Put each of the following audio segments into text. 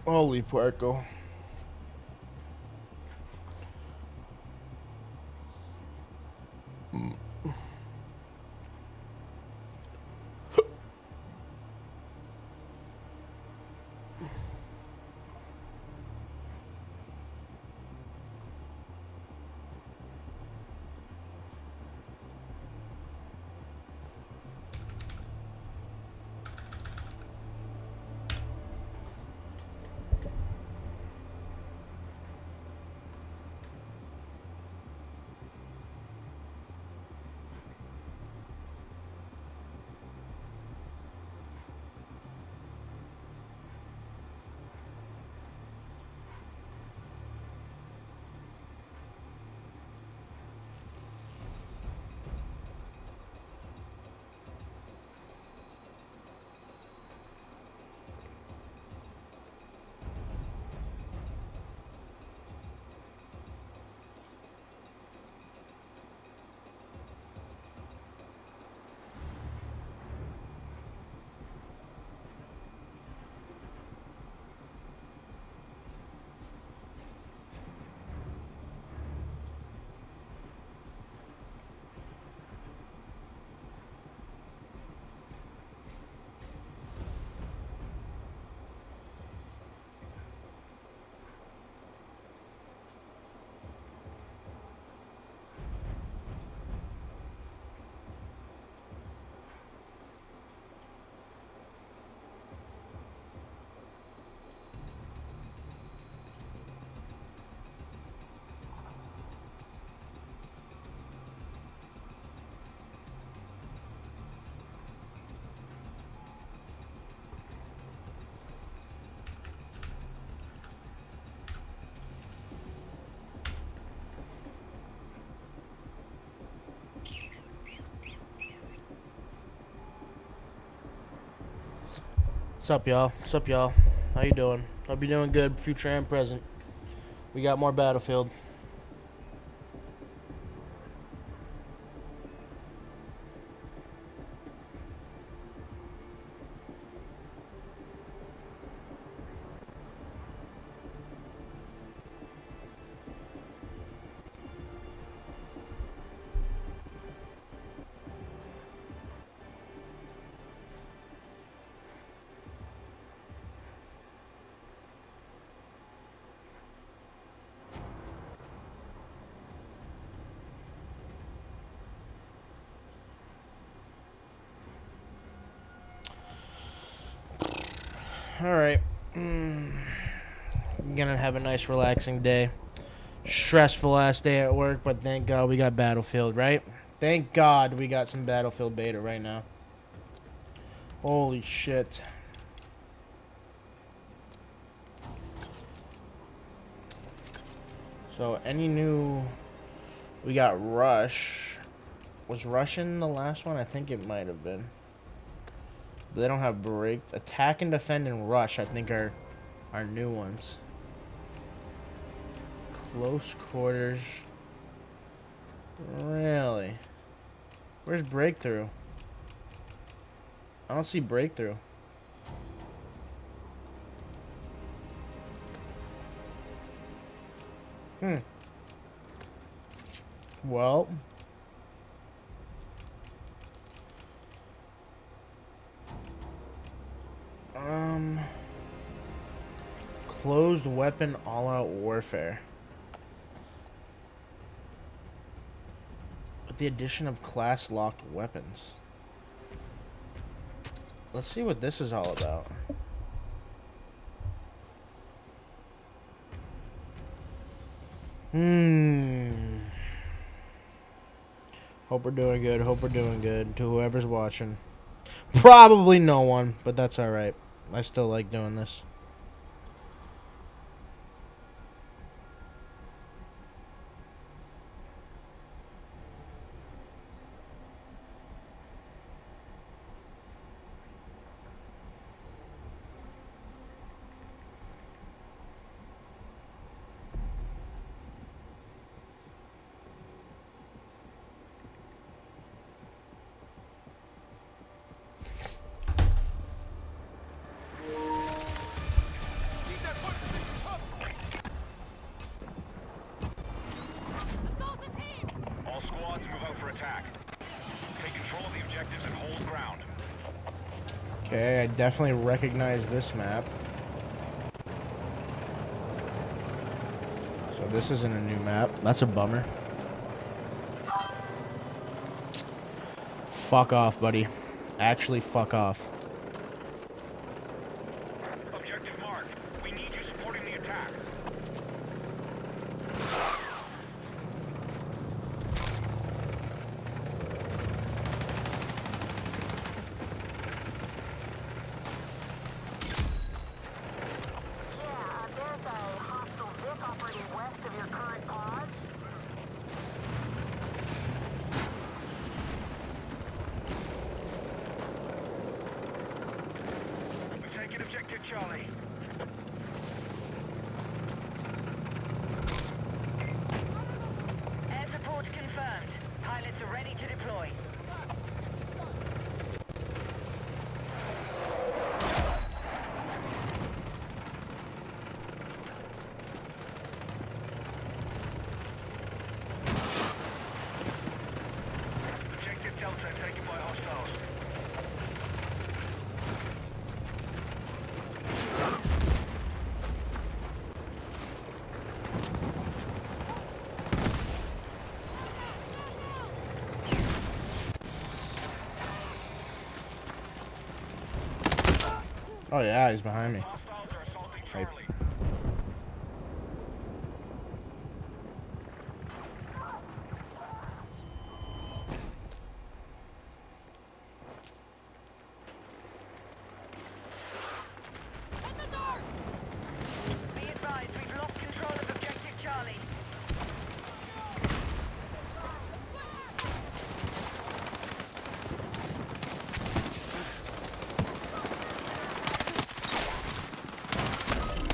Holy puerco. What's up, y'all? What's up, y'all? How you doing? Hope you're doing good, future and present. We got more Battlefield. Alright. Gonna have a nice, relaxing day. Stressful last day at work, but thank God we got Battlefield, right? Thank God we got some Battlefield beta right now. Holy shit. So, any new... We got Rush. Was Rush in the last one? I think it might have been. But they don't have break. Attack and defend and rush, I think, are new ones. Close quarters. Really? Where's breakthrough? I don't see breakthrough. Well. Closed weapon all-out warfare. With the addition of class-locked weapons. Let's see what this is all about. Hope we're doing good. Hope we're doing good. To whoever's watching. Probably no one, but that's alright. I still like doing this. Okay, I definitely recognize this map. So this isn't a new map. That's a bummer. Fuck off, buddy. Actually, fuck off. Objective marked. We need you supporting the attack. We've taken objective Charlie. Air support confirmed. Pilots are ready to deploy. Objective Delta taken by hostiles. Oh yeah, he's behind me. Hostiles are assaulting Right. Charlie. Be advised, we've lost control of objective Charlie.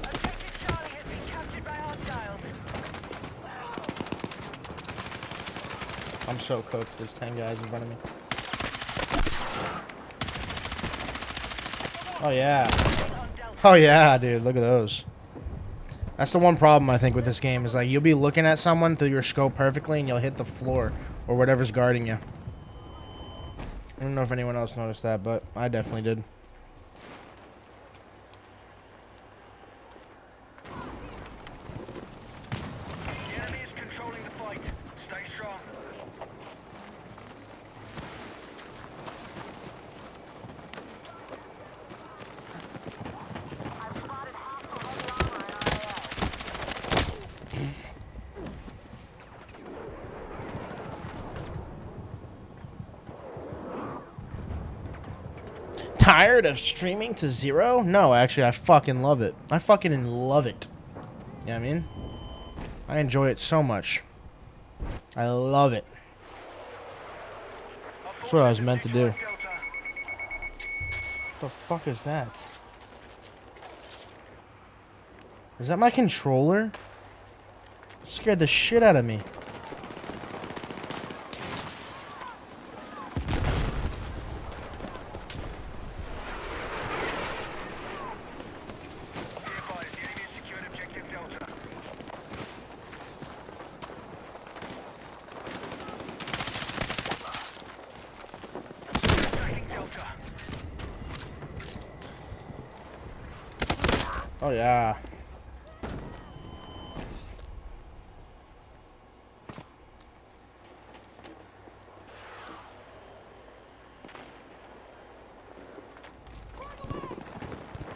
Objective Charlie has been captured by hostiles. I'm so cooked. There's 10 guys in front of me. Oh yeah. On Delta. Oh yeah, dude. Look at those. That's the one problem I think with this game is like you'll be looking at someone through your scope perfectly and you'll hit the floor or whatever's guarding you. I don't know if anyone else noticed that, but I definitely did. The enemy is controlling the fight. Stay strong. Tired of streaming to 0? No, actually, I fucking love it. I fucking love it. You know what I mean? I enjoy it so much. I love it. That's what I was meant to do. Delta. What the fuck is that? Is that my controller? It scared the shit out of me. Be advised, the enemy has secured objective Delta. Attacking Delta. Oh yeah.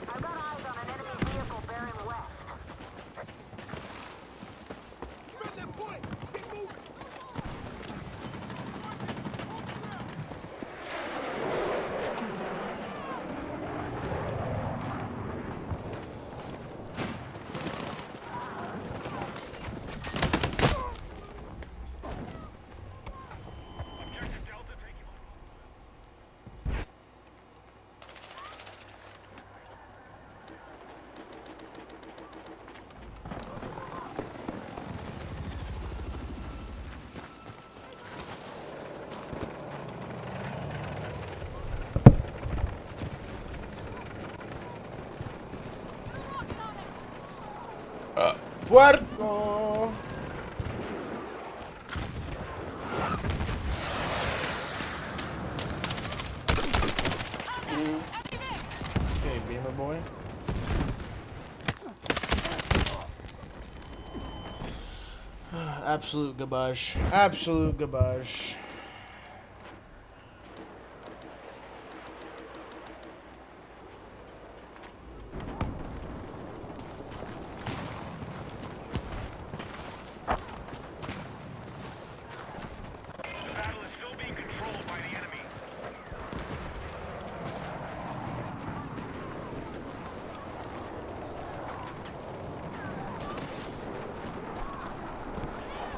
I've got eyes on an enemy vehicle bearing west. Objective Delta taken. Puerto. hallway. Absolute garbage. Absolute garbage. The battle is still being controlled by the enemy.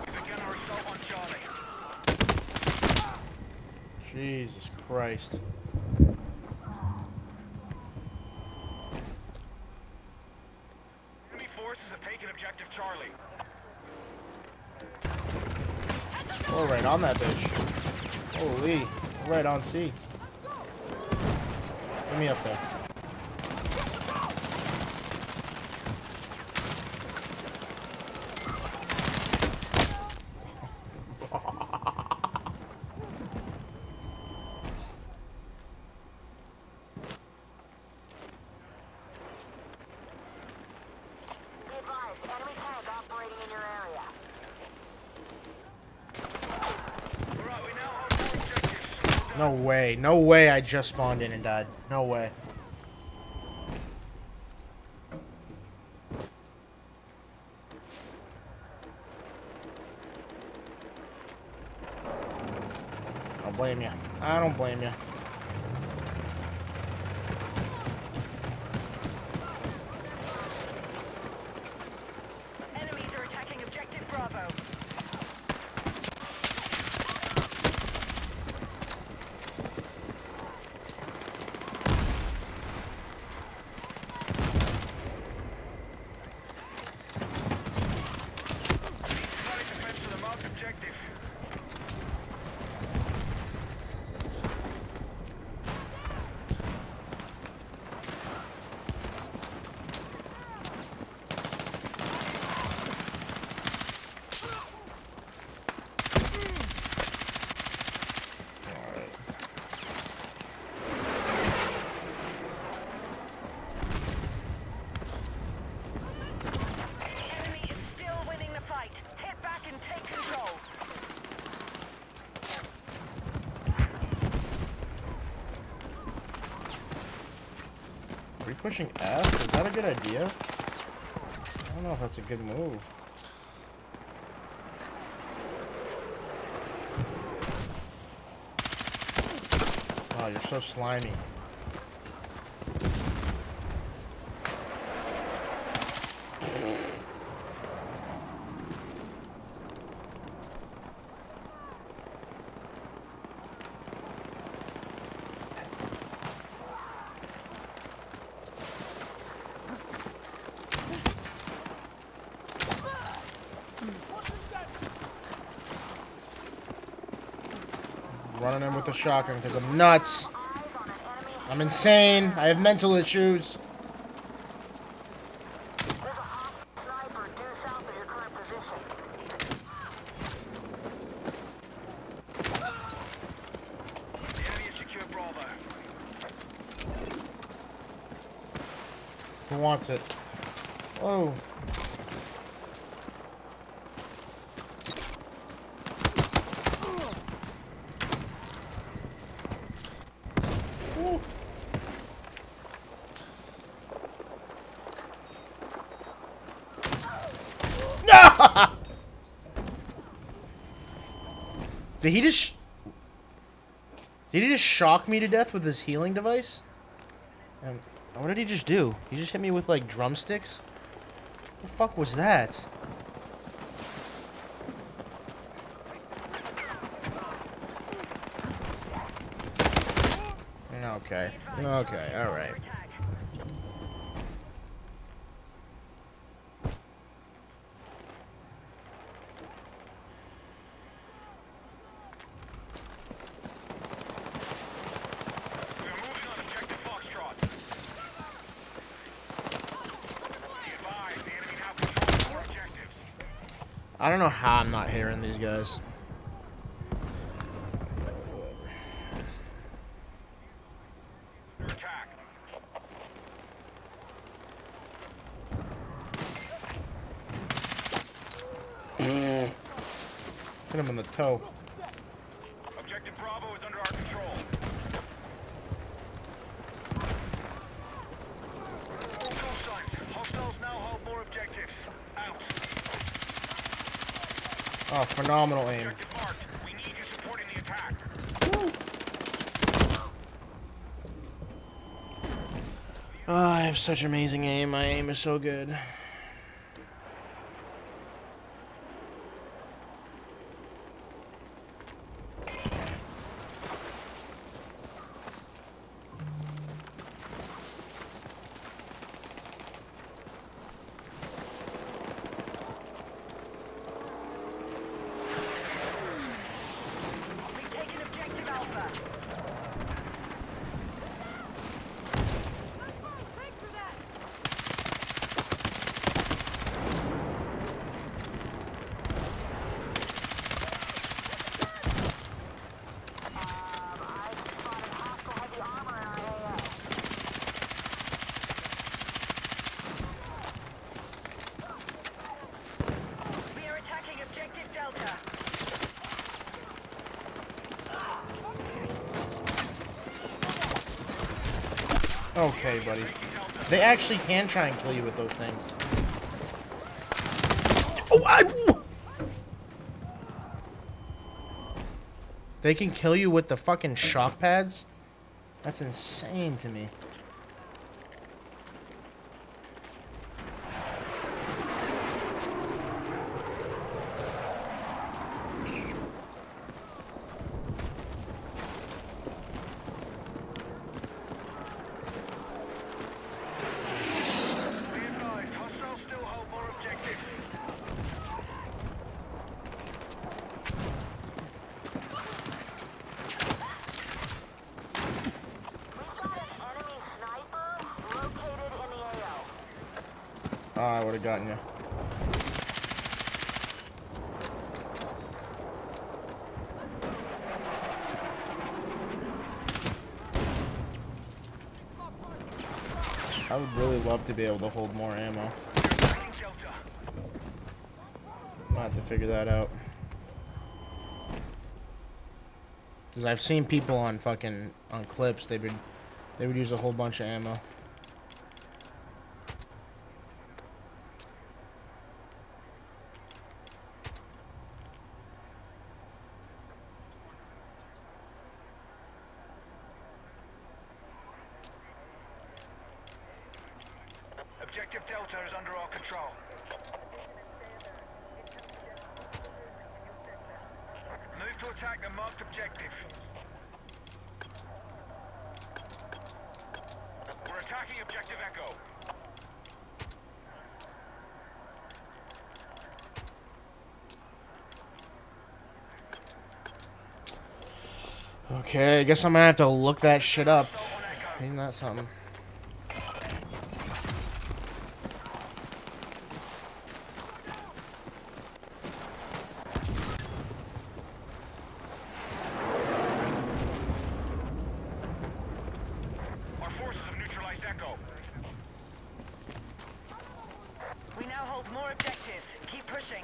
We begin our assault on Charlie. Jesus Christ. Enemy forces have taken objective Charlie. Oh, right on that bitch. Holy. Right on C. Get me up there. Be advised, enemy tank operating in your area. Alright, we now have 4 objectives. No way. No way I just spawned in and died. No way. I don't blame you. I don't blame you. Enemies are attacking objective Bravo. Solid defense to the marked objective. Enemy is still winning the fight. Hit back and take control. Are we pushing F? Is that a good idea? I don't know if that's a good move. Oh, you're so slimy. Running in with the shotgun because I'm nuts. Eyes on an enemy. I'm insane. I have mental issues. There's a hot sniper due south of your current position. The enemy has secured Bravo. Who wants it? Oh. Woo. No! Did he just... Did he just shock me to death with his healing device? What did he just do? He just hit me with, like, drumsticks? What the fuck was that? Okay. Okay, alright. Attack. We are moving on objective Foxtrot. Be advised, the enemy now controls 4 objectives. I don't know how I'm not hearing these guys. Under attack. Hit him in the toe. Objective Bravo is under our control. All signs. Hostiles now hold more objectives. Out. Oh, phenomenal aim. Objective marked. We need you supporting the attack. Oh, I have such amazing aim. My aim is so good. We've taken objective Alpha. I spotted hostile heavy armor in our AO. We are attacking objective Delta. Okay, buddy. They actually can try and kill you with those things. Oh, they can kill you with the fucking shock pads? That's insane to me. Be advised, hostiles still hold more objectives. We've got an enemy sniper located in the AO. Oh, I would have gotten you. I would really love to be able to hold more ammo. Attacking Delta. I'll have to figure that out. Because I've seen people on fucking on clips, they would use a whole bunch of ammo. Objective Delta is under our control. Move to attack the marked objective. We're attacking objective Echo. Okay, I guess I'm gonna have to look that shit up. Assault on Echo. Isn't that something? Our forces have neutralized Echo. We now hold more objectives. Keep pushing.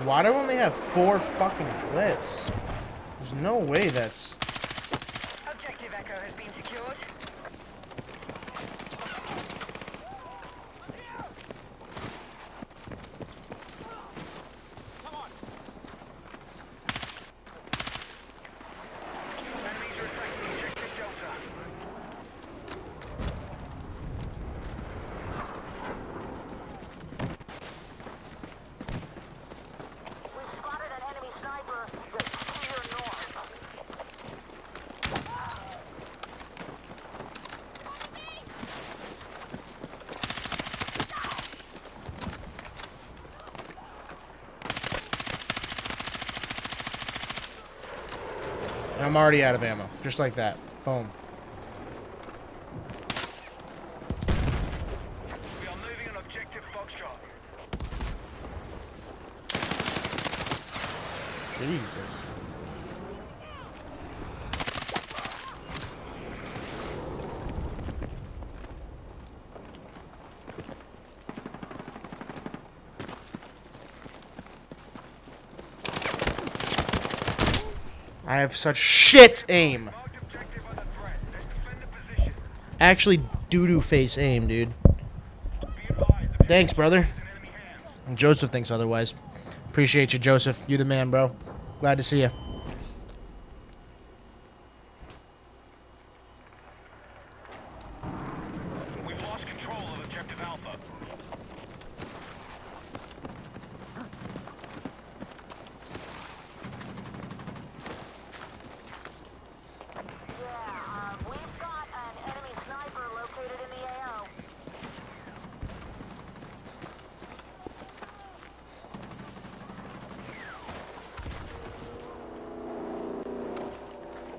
Why do I only have 4 fucking clips? There's no way that's... Objective Echo has been secured. Enemies are attacking objective Delta. We've spotted an enemy sniper just to your north. And I'm already out of ammo. Just like that. Boom. We are moving on objective Foxtrot. Jesus. I have such shit aim. Marked objective under threat. Let's defend the position. Actually, doo-doo face aim, dude. Be advised, the Thanks, brother. is in enemy hands. Joseph thinks otherwise. Appreciate you, Joseph. You the man, bro. Glad to see you. We've lost control of objective Alpha. We've got an enemy sniper located in the AO.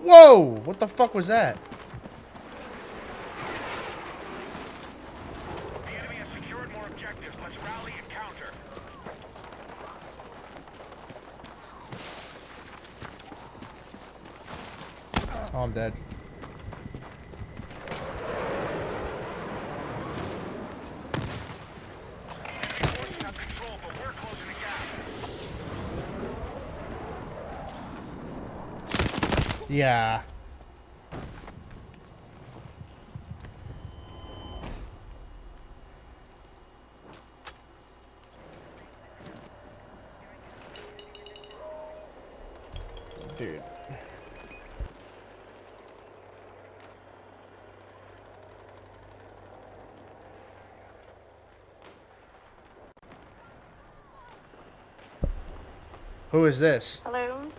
Whoa! What the fuck was that? The enemy has secured more objectives. Let's rally and counter. Oh, I'm dead. Forces have control, but we're closing the gap. Yeah. Dude. Who is this? Hello.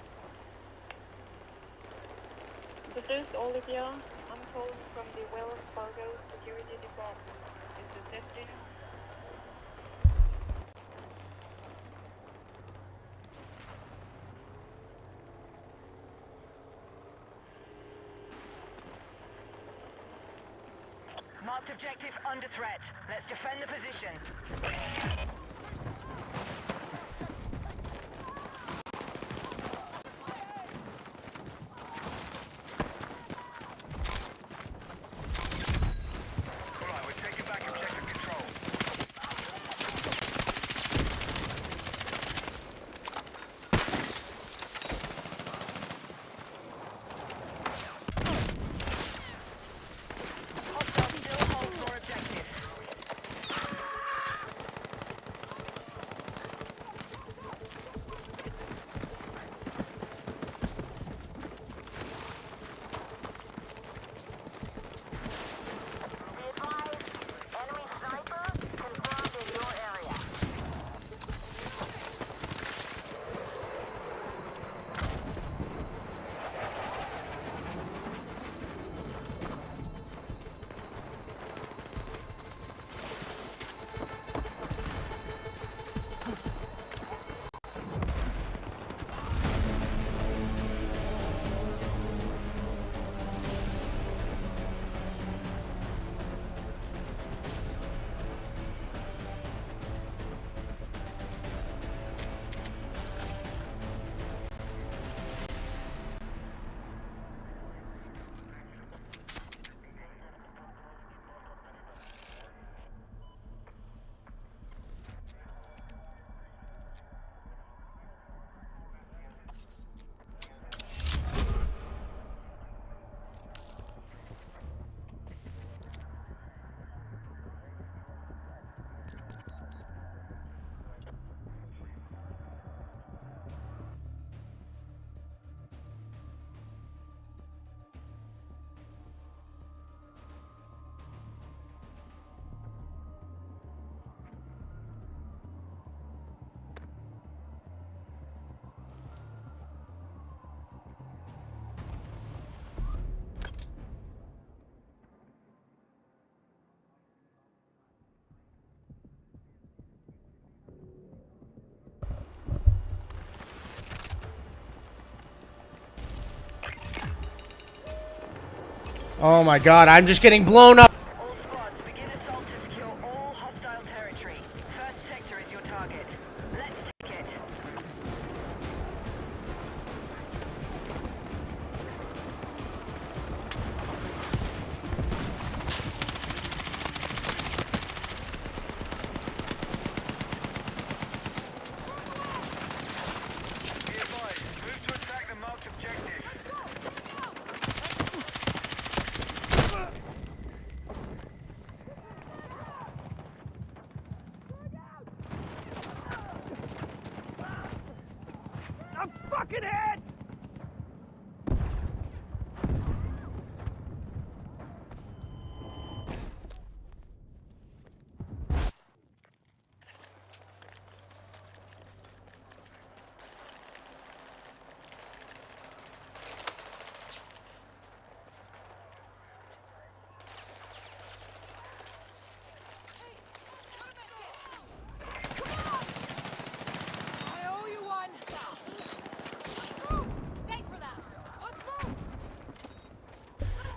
This is Olivia. I'm calling from the Wells Fargo Security Department. Is this Destiny? Marked objective under threat. Let's defend the position. Alright, we're taking back objective control. Hostile still hold more objectives. Be advised, enemy sniper confirmed in your area. Oh my god, I'm just getting blown up. All squads, begin assault to secure all hostile territory. First sector is your target. Let's take it. Be advised, move to attack the marked objective.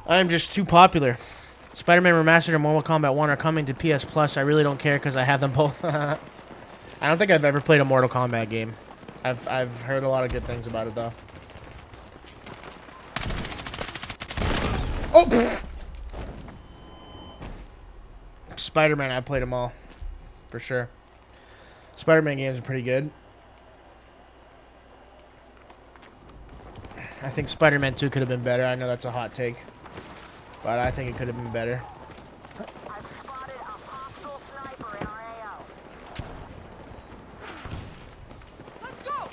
I'm just too popular. Spider-Man Remastered and Mortal Kombat 1 are coming to PS Plus. I really don't care because I have them both. I don't think I've ever played a Mortal Kombat game. I've heard a lot of good things about it though. Oh! Spider-Man, I played them all. For sure. Spider-Man games are pretty good. I think Spider-Man 2 could have been better. I know that's a hot take. But I think it could have been better. I've spotted a hostile sniper in our AO. Let's go!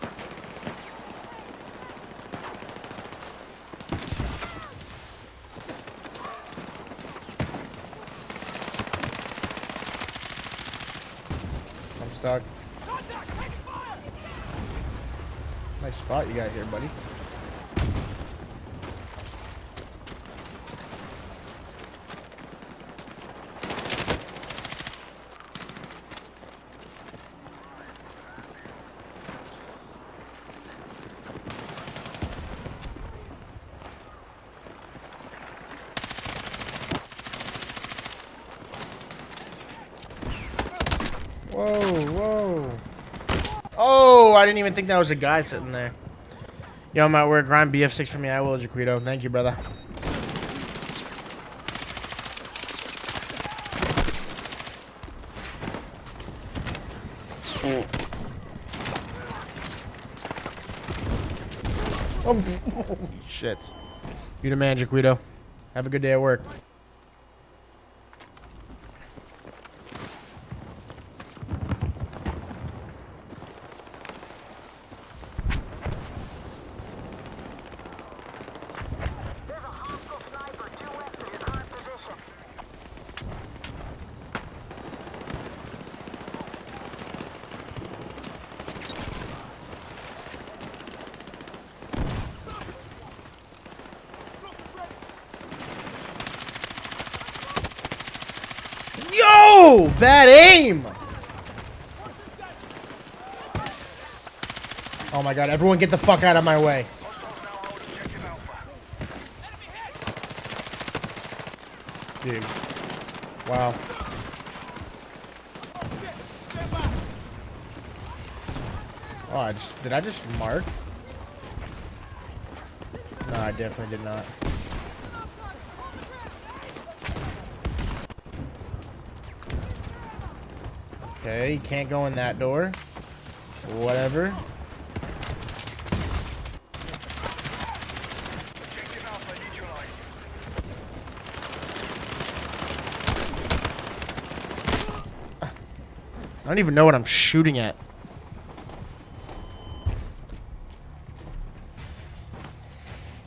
I'm stuck. Nice spot you got here, buddy. Whoa, whoa. Oh, I didn't even think that was a guy sitting there. Yo, I'm out. Wear grind BF6 for me. I will, Jaquito. Thank you, brother. Oh, holy shit. You the man, Jaquito. Have a good day at work. There's a hostile sniper due west of your current position. Yo! Bad aim! Oh my god, everyone get the fuck out of my way. Hostiles now hold objective Alpha. Dude. Wow. Oh, did I just mark? No, I definitely did not. Okay, you can't go in that door. Whatever. Objective Alpha neutralized. I don't even know what I'm shooting at.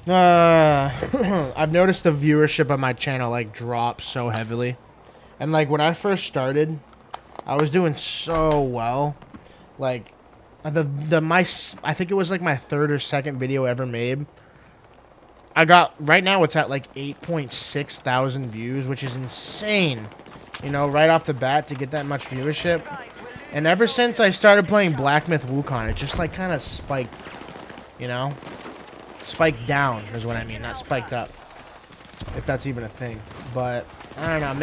I've noticed the viewership of my channel like drop so heavily. And like when I first started, I was doing so well. Like I think it was like my third or second video ever made. I got right now it's at like 8.6 thousand views, which is insane. You know, right off the bat to get that much viewership. And ever since I started playing Black Myth Wukong, it just like kind of spiked, you know? Spiked down is what I mean, not spiked up. If that's even a thing. But I don't know,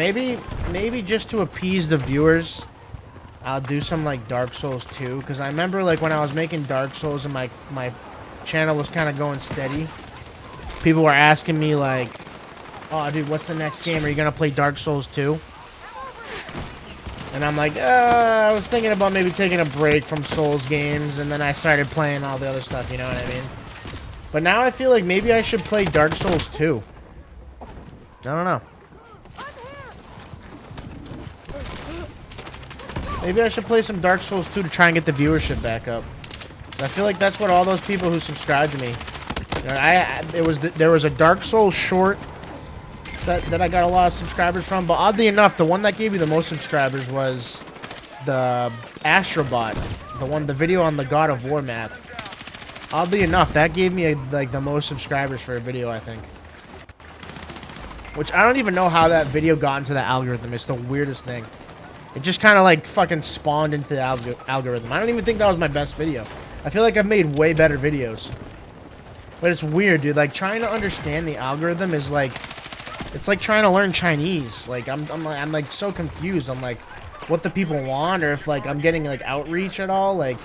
maybe just to appease the viewers, I'll do some like Dark Souls 2, because I remember like when I was making Dark Souls and my channel was kind of going steady, people were asking me like, oh dude, what's the next game? Are you gonna play Dark Souls 2? And I'm like, I was thinking about maybe taking a break from Souls games, and then I started playing all the other stuff, you know what I mean? But now I feel like maybe I should play Dark Souls 2. I don't know. Maybe I should play some Dark Souls 2 to try and get the viewership back up. I feel like that's what all those people who subscribed to me. You know, there was a Dark Souls short that I got a lot of subscribers from, but oddly enough, the one that gave me the most subscribers was the Astrobot, the video on the God of War map. Oddly enough, that gave me like the most subscribers for a video, I think. Which I don't even know how that video got into the algorithm. It's the weirdest thing. It just kind of like fucking spawned into the algorithm. I don't even think that was my best video. I feel like I've made way better videos. But it's weird, dude. Like, trying to understand the algorithm is like It's like trying to learn Chinese. Like I'm like so confused. I'm like, what the people want, or if like I'm getting like outreach at all. Like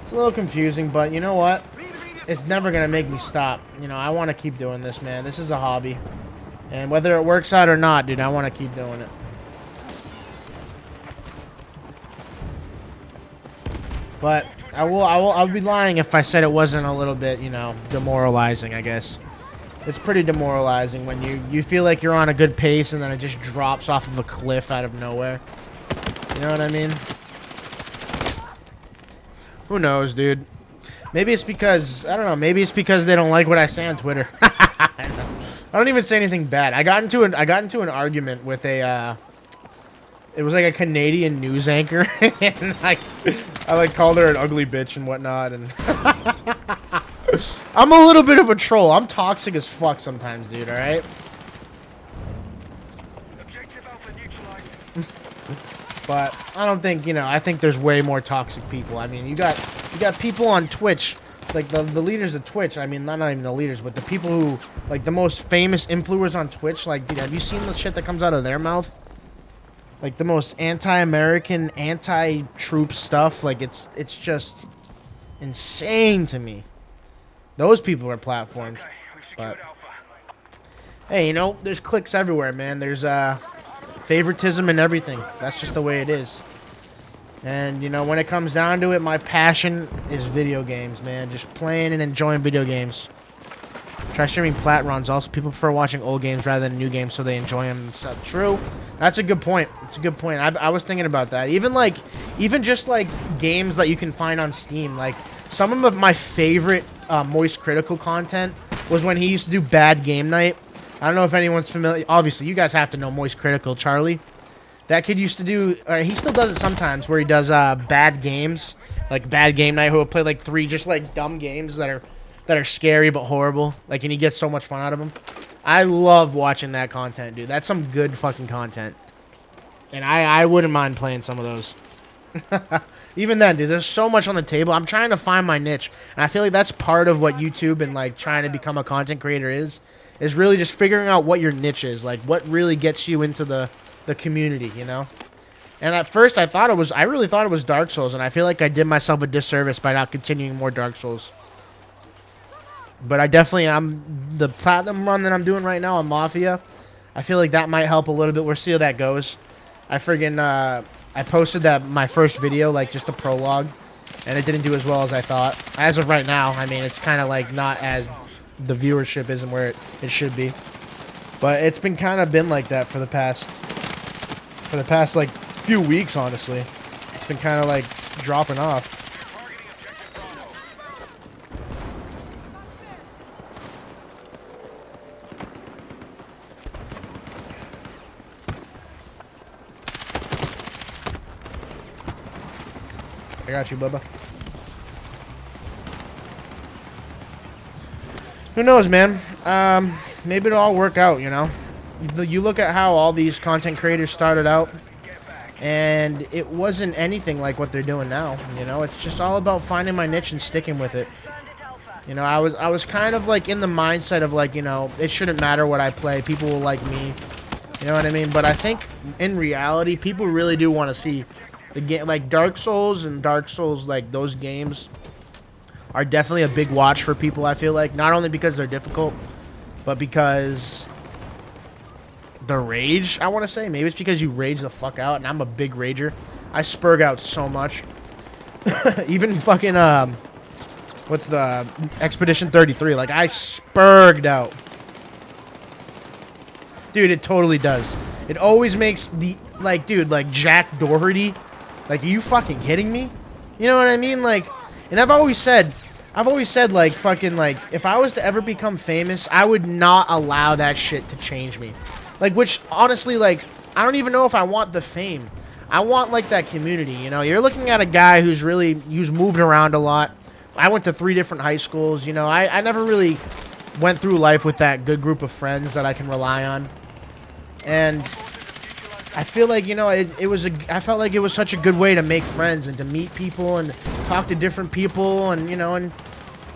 it's a little confusing, but you know what? It's never gonna make me stop. You know, I want to keep doing this, man. This is a hobby, and whether it works out or not, dude, I want to keep doing it. But I'll be lying if I said it wasn't a little bit, you know, demoralizing, I guess. It's pretty demoralizing when you feel like you're on a good pace and then it just drops off of a cliff out of nowhere. You know what I mean? Who knows, dude? Maybe it's because, I don't know, maybe it's because they don't like what I say on Twitter. I don't even say anything bad. I got into an argument with a it was like a Canadian news anchor, and I like called her an ugly bitch and whatnot, and I'm a little bit of a troll. I'm toxic as fuck sometimes, dude, alright? Objective Alpha neutralized. But I don't think, you know, I think there's way more toxic people. I mean, you got people on Twitch, like the leaders of Twitch. I mean, not even the leaders, but the people who, like the most famous influencers on Twitch. Like, dude, have you seen the shit that comes out of their mouth? Like the most anti-American, anti-troop stuff. Like it's just insane to me. Those people are platformed. Okay, we've secured But Alpha. hey, you know, there's cliques everywhere, man. There's favoritism and everything. That's just the way it is. And you know, when it comes down to it, my passion is video games, man. Just playing and enjoying video games. Try streaming plat runs. Also, people prefer watching old games rather than new games, so they enjoy them. So, true. That's a good point. It's a good point. I was thinking about that. Even just like games that you can find on Steam. Like some of my favorite Moist Critical content was when he used to do Bad Game Night. I don't know if anyone's familiar. Obviously, you guys have to know Moist Critical, Charlie. That kid used to do. He still does it sometimes, where he does bad games, like Bad Game Night. Who will play like 3 just like dumb games that are scary but horrible. Like, and he gets so much fun out of them. I love watching that content, dude. That's some good fucking content. And I wouldn't mind playing some of those. Even then, dude, there's so much on the table. I'm trying to find my niche. And I feel like that's part of what YouTube and, like, trying to become a content creator is really just figuring out what your niche is. Like, what really gets you into the community, you know? And at first, I really thought it was Dark Souls. And I feel like I did myself a disservice by not continuing more Dark Souls. But I definitely the platinum run that I'm doing right now on Mafia. I feel like that might help a little bit. We'll see how that goes. I posted my first video, like just a prologue, and it didn't do as well as I thought. As of right now, I mean, it's kind of like not as the viewership isn't where it should be. But it's been kind of been like that for the past like few weeks, honestly. It's been kind of like dropping off. I got you, Bubba. Who knows, man? Maybe it'll all work out, you know? You look at how all these content creators started out, and it wasn't anything like what they're doing now, you know? It's just all about finding my niche and sticking with it. You know, I was kind of like in the mindset of like, you know, it shouldn't matter what I play. People will like me. You know what I mean? But I think in reality, people really do want to see the game, like Dark Souls like those games are definitely a big watch for people. I feel like not only because they're difficult, but because the rage. I want to say maybe it's because you rage the fuck out, and I'm a big rager. I spurg out so much. Even fucking what's the Expedition 33? Like I spurged out, dude. It totally does. It always makes the like, dude, like Jack Doherty. Like, are you fucking kidding me? You know what I mean? Like, and I've always said, like, fucking, like, if I was to ever become famous, I would not allow that shit to change me. Like, which, honestly, like, I don't even know if I want the fame. I want, like, that community, you know? You're looking at a guy who's moved around a lot. I went to 3 different high schools, you know? I never really went through life with that good group of friends that I can rely on. And I feel like, you know, I felt like it was such a good way to make friends and to meet people and talk to different people and, you know, and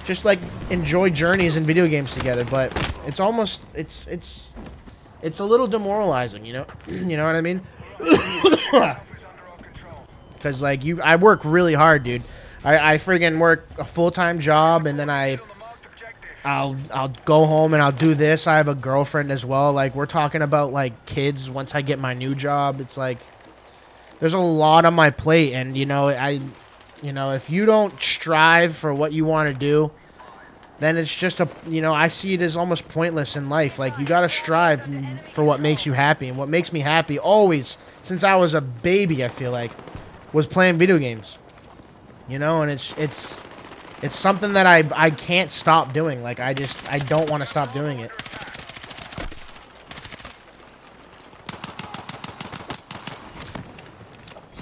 just like enjoy journeys and video games together. But It's almost it's a little demoralizing, you know. You know what I mean? Because like I work really hard, dude. I friggin' work a full-time job, and then I'll go home and I'll do this. I have a girlfriend as well. Like, we're talking about like kids once I get my new job. It's like there's a lot on my plate, and you know, if you don't strive for what you want to do, then it's just I see it as almost pointless in life. Like, you got to strive for what makes you happy, and what makes me happy always, since I was a baby, I feel like, was playing video games. You know, and it's something that I can't stop doing. Like, I don't want to stop doing it.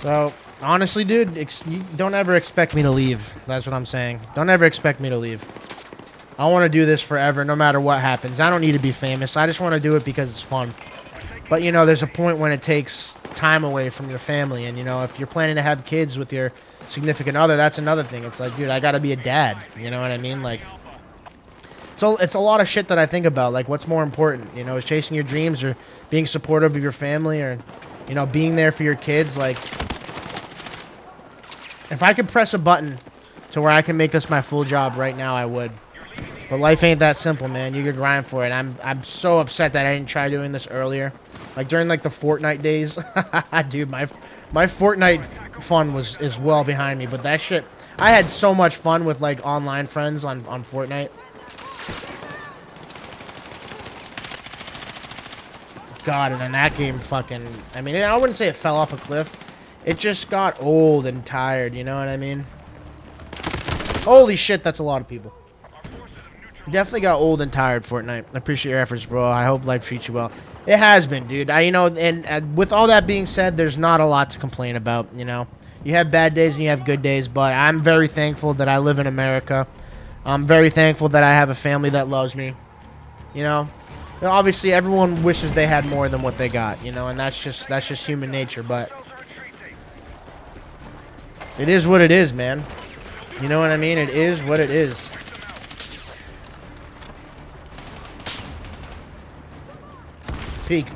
So, honestly, dude, you don't ever expect me to leave. That's what I'm saying. Don't ever expect me to leave. I want to do this forever, no matter what happens. I don't need to be famous. I just want to do it because it's fun. But, you know, there's a point when it takes time away from your family. And, you know, if you're planning to have kids with your significant other, that's another thing. It's like, dude, I got to be a dad. You know what I mean? Like, so it's a lot of shit that I think about. Like, what's more important? You know, is chasing your dreams or being supportive of your family or, you know, being there for your kids? Like, if I could press a button to where I can make this my full job right now, I would. But life ain't that simple, man. You could grind for it. I'm so upset that I didn't try doing this earlier. Like, during, like, the Fortnite days. Dude, my Fortnite fun is well behind me. But that shit, I had so much fun with, like, online friends on Fortnite. God, and then that game fucking... I mean, I wouldn't say it fell off a cliff. It just got old and tired, you know what I mean? Holy shit, that's a lot of people. Definitely got old and tired, Fortnite. I appreciate your efforts, bro. I hope life treats you well. It has been, dude. You know, and with all that being said, there's not a lot to complain about, you know. You have bad days and you have good days, but I'm very thankful that I live in America. I'm very thankful that I have a family that loves me, you know. Obviously, everyone wishes they had more than what they got, you know, and that's just human nature, but it is what it is, man. You know what I mean? It is what it is. Peak.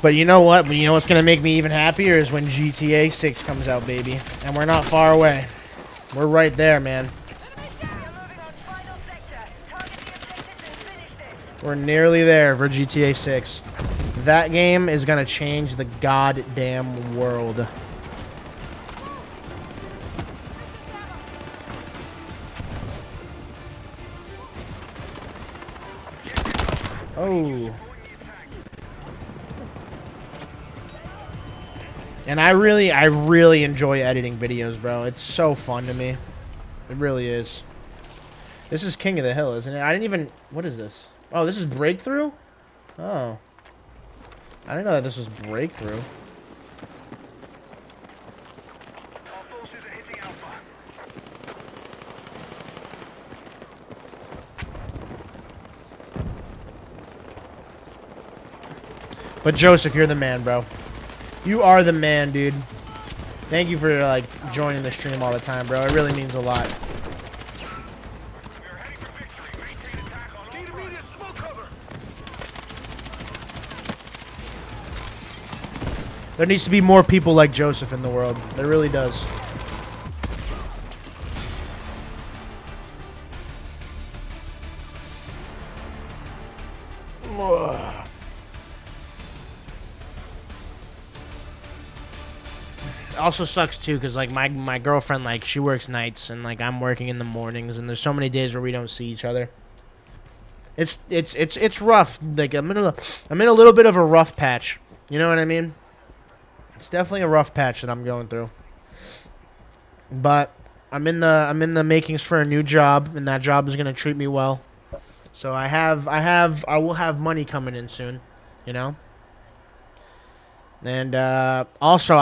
But you know what? You know what's going to make me even happier is when GTA 6 comes out, baby. And we're not far away. We're right there, man. We're nearly there for GTA 6. That game is going to change the goddamn world. Oh. And I really enjoy editing videos, bro. It's so fun to me. It really is. This is King of the Hill, isn't it? I didn't even... What is this? Oh, this is Breakthrough? Oh. I didn't know that this was Breakthrough. But Joseph, you're the man, bro. You are the man, dude. Thank you for, like, joining the stream all the time, bro. It really means a lot. There needs to be more people like Joseph in the world. There really does. Also sucks too, because like my girlfriend, like, she works nights and like I'm working in the mornings, and there's so many days where we don't see each other. It's rough. Like, I'm in a little bit of a rough patch. You know what I mean? It's definitely a rough patch that I'm going through. But I'm in the makings for a new job, and that job is gonna treat me well. So I will have money coming in soon, you know. And also,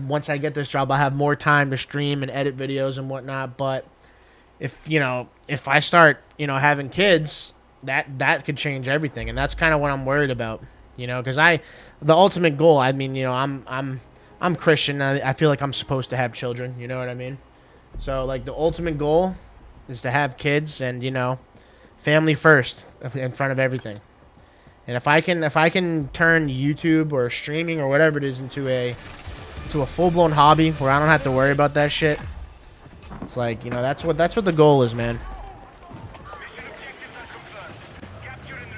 once I get this job, I'll have more time to stream and edit videos and whatnot. But if I start, having kids, that could change everything, and that's kind of what I'm worried about. Because the ultimate goal, I mean, I'm Christian. I feel like I'm supposed to have children. You know what I mean? So, like, the ultimate goal is to have kids and, you know, family first in front of everything. And if I can turn YouTube or streaming or whatever it is into a full-blown hobby where I don't have to worry about that shit, it's like, you know, that's what the goal is, man.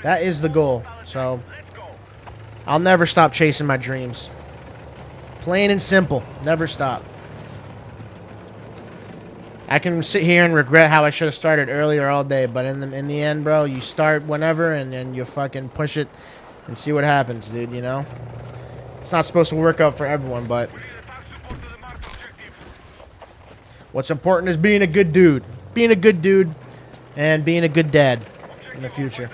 That is the goal. So I'll never stop chasing my dreams. Plain and simple, never stop. I can sit here and regret how I should have started earlier all day, but in the end, bro, you start whenever and then you fucking push it and see what happens, dude, you know? It's not supposed to work out for everyone, but what's important is being a good dude. Being a good dude and being a good dad in the future.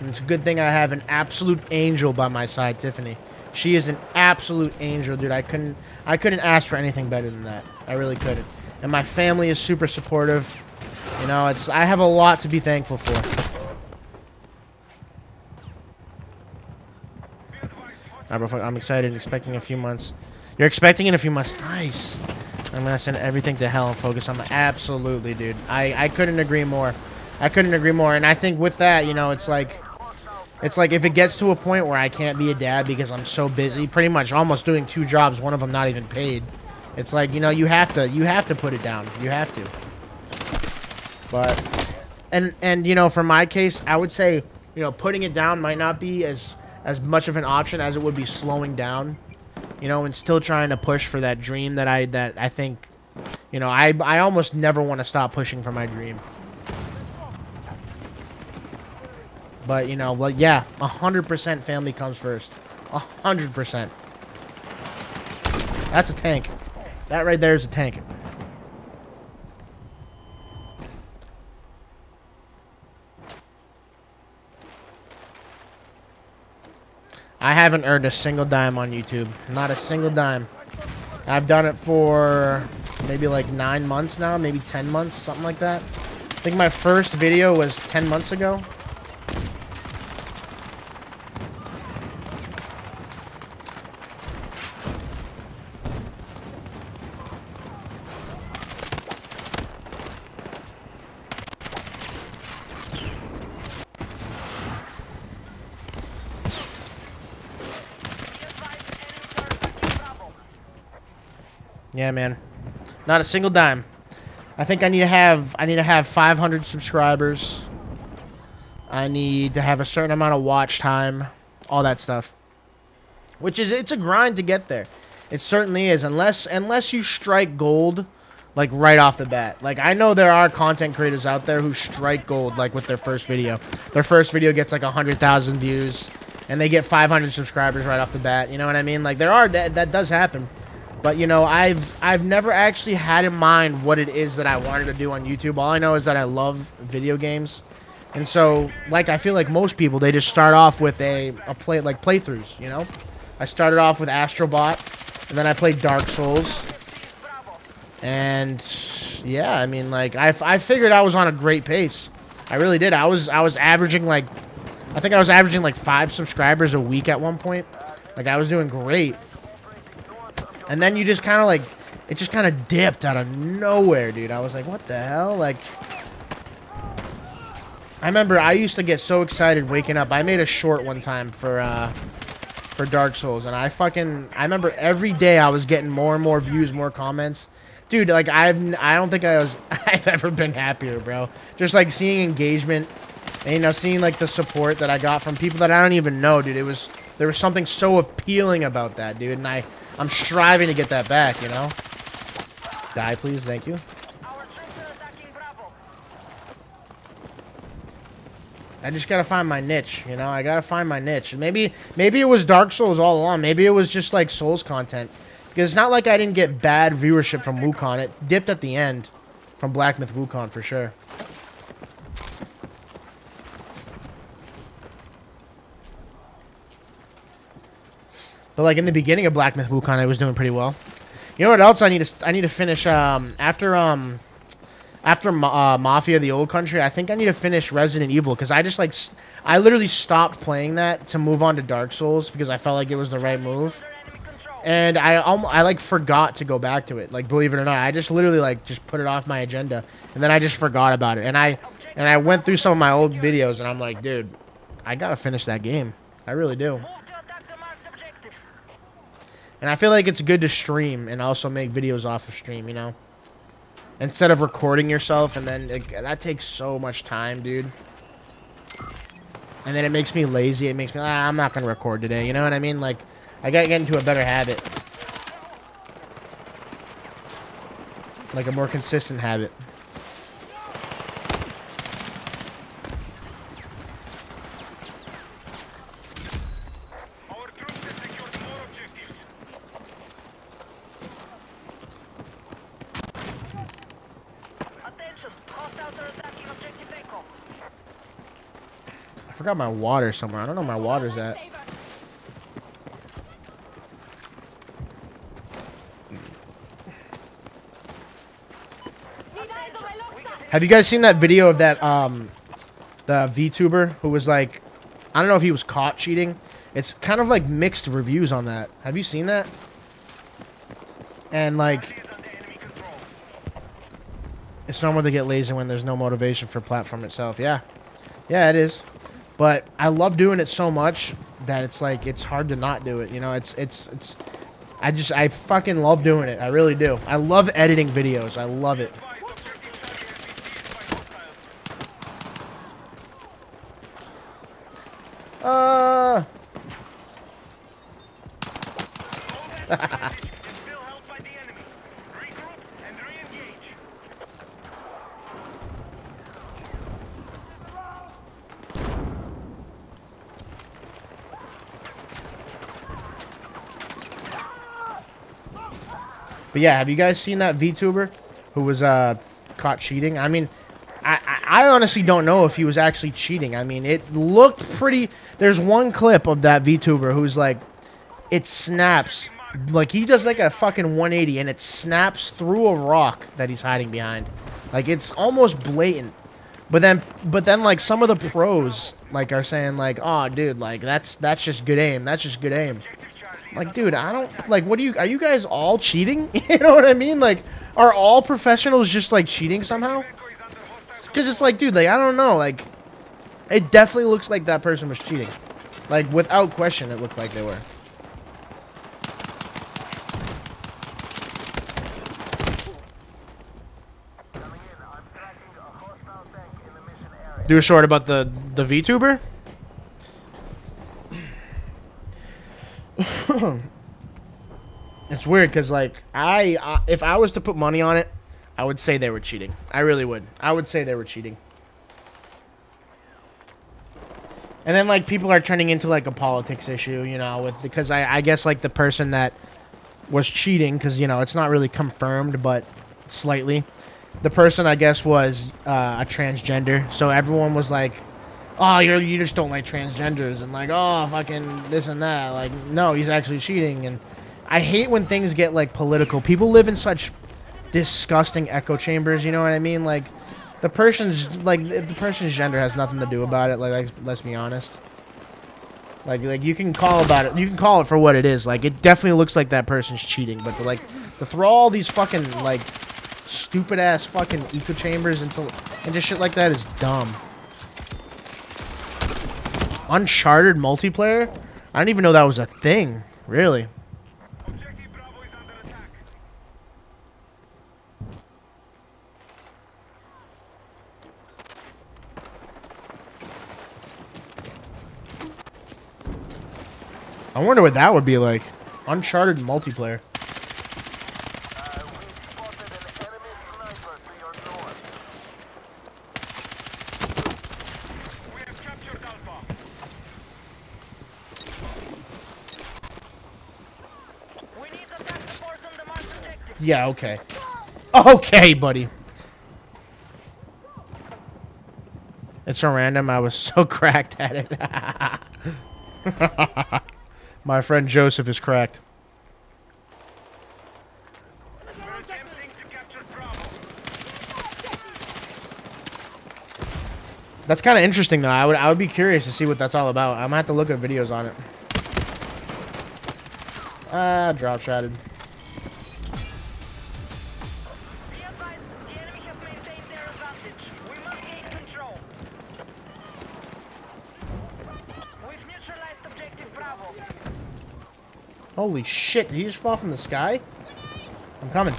And it's a good thing I have an absolute angel by my side, Tiffany. She is an absolute angel, dude. I couldn't ask for anything better than that. I really couldn't. And my family is super supportive. You know, I have a lot to be thankful for. I'm excited, expecting a few months. You're expecting in a few months. Nice. I'm gonna send everything to hell and focus on absolutely, dude. I couldn't agree more. I couldn't agree more. And I think with that, you know, it's like if it gets to a point where I can't be a dad because I'm so busy, pretty much almost doing 2 jobs, one of them not even paid. It's like, you know, you have to put it down. You have to. But and you know, for my case, I would say, you know, putting it down might not be as much of an option as it would be slowing down. You know, and still trying to push for that dream that I think, you know, I almost never want to stop pushing for my dream. But, you know, well, yeah, 100% family comes first. 100%. That's a tank. That right there is a tank. I haven't earned a single dime on YouTube. Not a single dime. I've done it for maybe like 9 months now, maybe 10 months, something like that. I think my first video was 10 months ago. Yeah, man. Not a single dime. I think I need to have 500 subscribers. I need to have a certain amount of watch time, all that stuff. It's a grind to get there. It certainly is, unless you strike gold like right off the bat. Like, I know there are content creators out there who strike gold like with their first video. Their first video gets like 100,000 views and they get 500 subscribers right off the bat. You know what I mean? Like, that does happen. But, you know, I've never actually had in mind what it is that I wanted to do on YouTube. All I know is that I love video games. And so, like, I feel like most people, they just start off with playthroughs, you know? I started off with Astrobot, and then I played Dark Souls. And, yeah, I mean, like, I figured I was on a great pace. I really did. I was averaging, like, I think I was averaging, like, 5 subscribers a week at one point. Like, I was doing great. And then you just kind of like, it just kind of dipped out of nowhere, dude. I was like, what the hell? Like, I remember I used to get so excited waking up. I made a short one time for Dark Souls, and I remember every day I was getting more and more views, more comments. Dude, like, I don't think I've ever been happier, bro. Just like seeing engagement and, you know, seeing like the support that I got from people that I don't even know, dude. There was something so appealing about that, dude, and I'm striving to get that back, you know? Die, please. Thank you. I just gotta find my niche, you know? I gotta find my niche. And maybe it was Dark Souls all along. Maybe it was just, like, Souls content. Because it's not like I didn't get bad viewership from Wukong. It dipped at the end from Black Myth Wukong, for sure. But, like, in the beginning of Black Myth Wukong, I was doing pretty well. You know what else I need to finish? After Mafia: The Old Country, I think I need to finish Resident Evil, because I literally stopped playing that to move on to Dark Souls because I felt like it was the right move. And I like forgot to go back to it. Like, believe it or not, I just literally like just put it off my agenda, and then I just forgot about it. And I went through some of my old videos, and I'm like, dude, I gotta finish that game. I really do. Move to attack the marked objective. And I feel like it's good to stream and also make videos off of stream, you know? Instead of recording yourself, and then that takes so much time, dude. And then it makes me lazy. It makes me, I'm not gonna record today, you know what I mean? Like, I gotta get into a better habit. Like a more consistent habit. Our troops have secured more objectives. Attention! Hostiles are attacking objective Echo. I forgot my water somewhere. I don't know where my water's at. Have you guys seen that video of that the VTuber who was like, I don't know if he was caught cheating. It's kind of like mixed reviews on that. Have you seen that? And like, Is under enemy control. it's normal to get lazy when there's no motivation for platform itself. Yeah, yeah, it is. But I love doing it so much that it's like it's hard to not do it. You know, it's. I fucking love doing it. I really do. I love editing videos. I love it. Still held by the enemy. Regroup and re-engage. But yeah, have you guys seen that VTuber who was caught cheating? I mean, I honestly don't know if he was actually cheating. I mean, it looked pretty. There's one clip of that VTuber who's like, it snaps. Like, he does like a fucking 180 and it snaps through a rock that he's hiding behind. Like, it's almost blatant. But then like some of the pros like are saying like, oh dude, like that's just good aim. That's just good aim. Like, dude, I don't like, what are you guys all cheating? You know what I mean? Like, are all professionals just like cheating somehow? Because it's like, dude, like, I don't know, like, it definitely looks like that person was cheating. Like, without question, it looked like they were. Do a short about the VTuber? It's weird because, like, if I was to put money on it, I would say they were cheating. I really would. I would say they were cheating. And then, like, people are turning into, like, a politics issue, you know, because I guess, like, the person that was cheating, because, you know, it's not really confirmed, but slightly. The person, I guess, was a transgender, so everyone was like, oh, you just don't like transgenders, and like, oh, fucking this and that. Like, no, he's actually cheating, and I hate when things get, like, political. People live in such disgusting echo chambers, you know what I mean? Like, the person's gender has nothing to do about it, like let's be honest. Like you can call it for what it is. Like, it definitely looks like that person's cheating, but to throw all these fucking, like, stupid ass fucking echo chambers into shit like that is dumb. Uncharted multiplayer? I didn't even know that was a thing. Really? Objective Bravo is under attack. I wonder what that would be like. Uncharted multiplayer. We have captured Alpha. We need attack support on the marked objective. Yeah, okay. Okay, buddy. It's so random. I was so cracked at it. My friend Joseph is cracked. We're attempting to capture Bravo. That's kind of interesting, though. I would be curious to see what that's all about. I'm gonna have to look at videos on it. Ah, drop shotted. Be advised, the enemy have maintained their advantage. We must gain control. We've neutralized objective Bravo. Holy shit, did he just fall from the sky? I'm coming.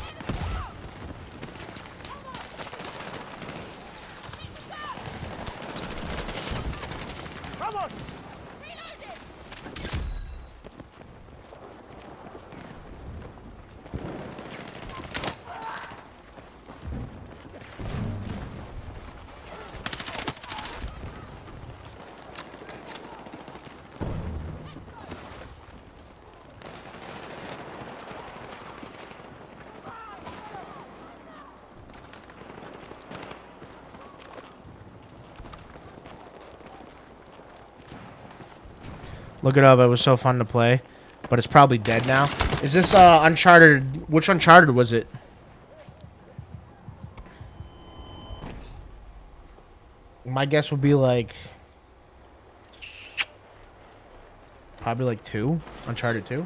Look it up. It was so fun to play, but it's probably dead now. Is this Uncharted? Which Uncharted was it? My guess would be like probably like 2, Uncharted 2.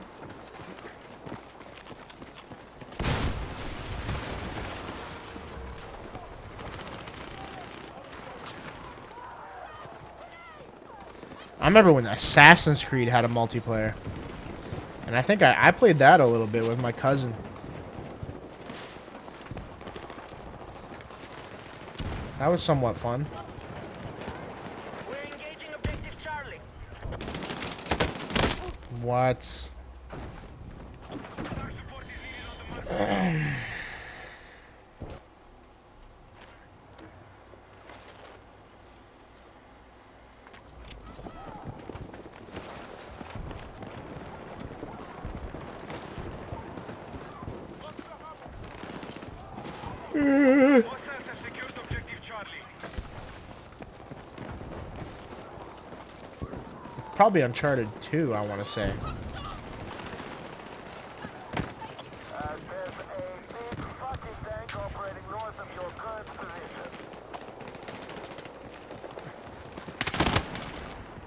I remember when Assassin's Creed had a multiplayer. And I think I played that a little bit with my cousin. That was somewhat fun. We're engaging objective Charlie. What? Our support is needed on the mark. Hostiles have secured objective Charlie. Probably Uncharted 2, I want to say. There's a big fucking tank operating north of your current position.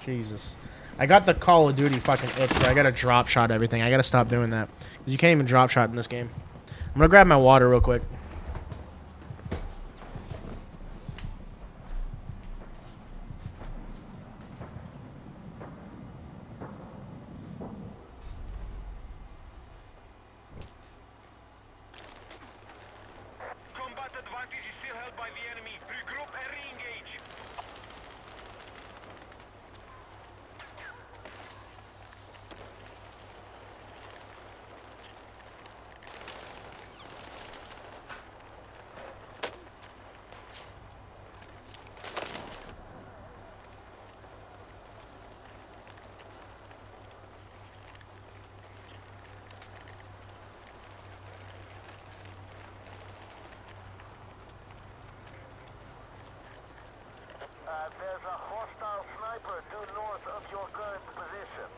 Jesus. I got the Call of Duty fucking itch, but I gotta drop shot everything. I gotta stop doing that. Because you can't even drop shot in this game. I'm gonna grab my water real quick. Combat advantage is still held by the enemy. Regroup and re-engage. There's a hostile sniper due north of your current position.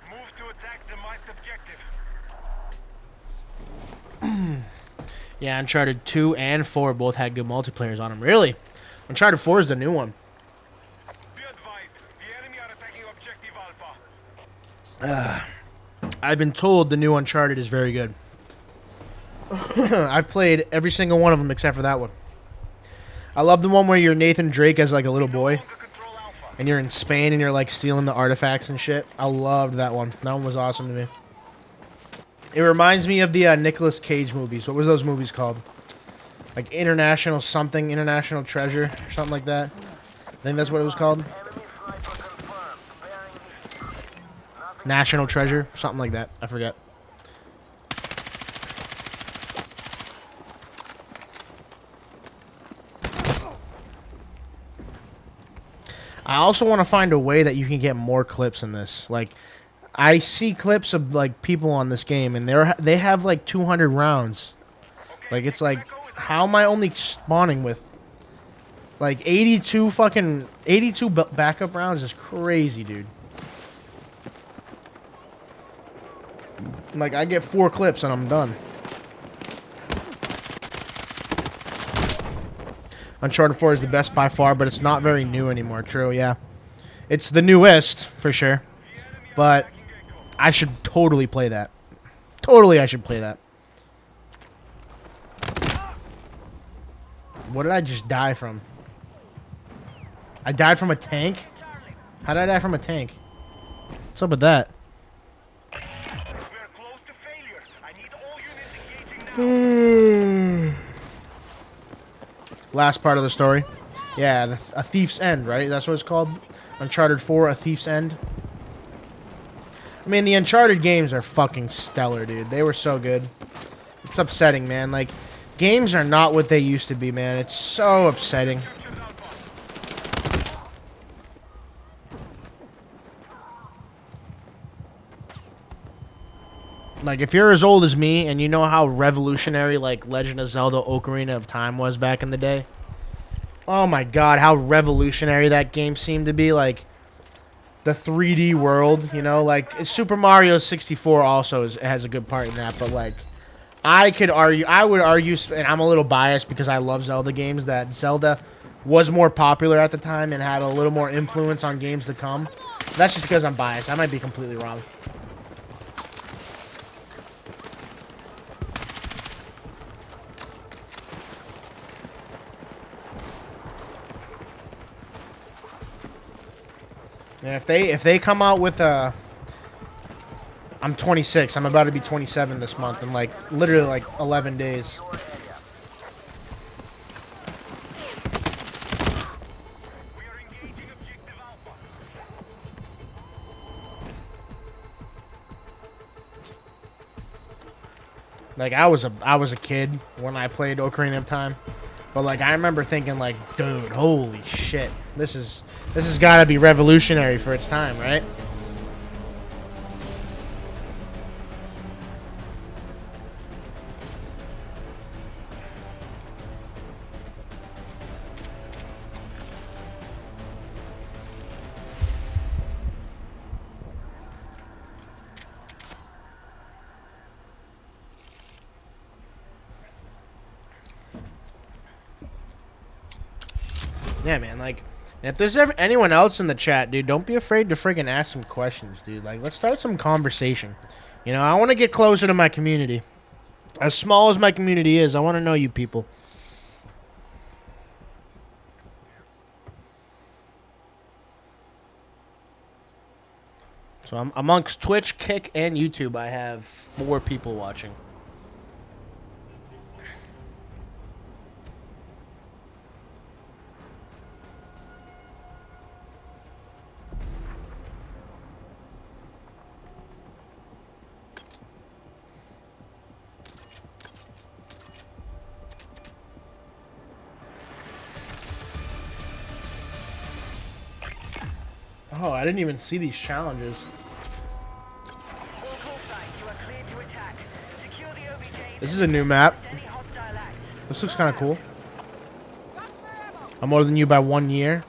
Move to attack the marked objective. Yeah, Uncharted 2 and 4 both had good multiplayers on them. Really? Uncharted 4 is the new one. Be advised, the enemy are attacking objective Alpha. I've been told the new Uncharted is very good. I've played every single one of them except for that one. I love the one where you're Nathan Drake as like a little boy. Longer control Alpha. And you're in Spain and you're like stealing the artifacts and shit. I loved that one. That one was awesome to me. It reminds me of the Nicolas Cage movies. What was those movies called? Like International something, International Treasure, or something like that. I think that's what it was called. Enemy sniper confirmed. Bearing east. Nothing. National Treasure, something like that. I forget. I also want to find a way that you can get more clips in this. Like, I see clips of like people on this game, and they have like 200 rounds. Like, it's like, how am I only spawning with like 82 backup rounds? Is crazy, dude. Like, I get 4 clips and I'm done. Uncharted 4 is the best by far, but it's not very new anymore. True, yeah. It's the newest, for sure. But I should totally play that. Totally, I should play that. What did I just die from? I died from a tank? How did I die from a tank? What's up with that? We're close to failure. I need all units engaging now. Last part of the story. Yeah, A Thief's End, right? That's what it's called? Uncharted 4, A Thief's End. I mean, the Uncharted games are fucking stellar, dude. They were so good. It's upsetting, man. Like, games are not what they used to be, man. It's so upsetting. Like, if you're as old as me and you know how revolutionary, like, Legend of Zelda Ocarina of Time was back in the day. Oh my god, how revolutionary that game seemed to be. Like, the 3D world, you know? Like, Super Mario 64 also has a good part in that, but, like, I would argue, and I'm a little biased because I love Zelda games, that Zelda was more popular at the time and had a little more influence on games to come. That's just because I'm biased. I might be completely wrong. Yeah, if they come out with a... I'm 26. I'm about to be 27 this month in, like, literally, like, 11 days. We are engaging objective Alpha. Like, I was a kid when I played Ocarina of Time. But, like, I remember thinking, like, dude, holy shit. This has got to be revolutionary for its time, right? Yeah, man, like, if there's ever anyone else in the chat, dude, don't be afraid to friggin' ask some questions, dude. Like, let's start some conversation. You know, I want to get closer to my community. As small as my community is, I want to know you people. So, amongst Twitch, Kick, and YouTube, I have 4 people watching. Oh, I didn't even see these challenges. All call sites, you are cleared to attack. Secure the OBJ. This is a new map. Any hostile acts. This looks kind of cool. I'm older than you by 1 year.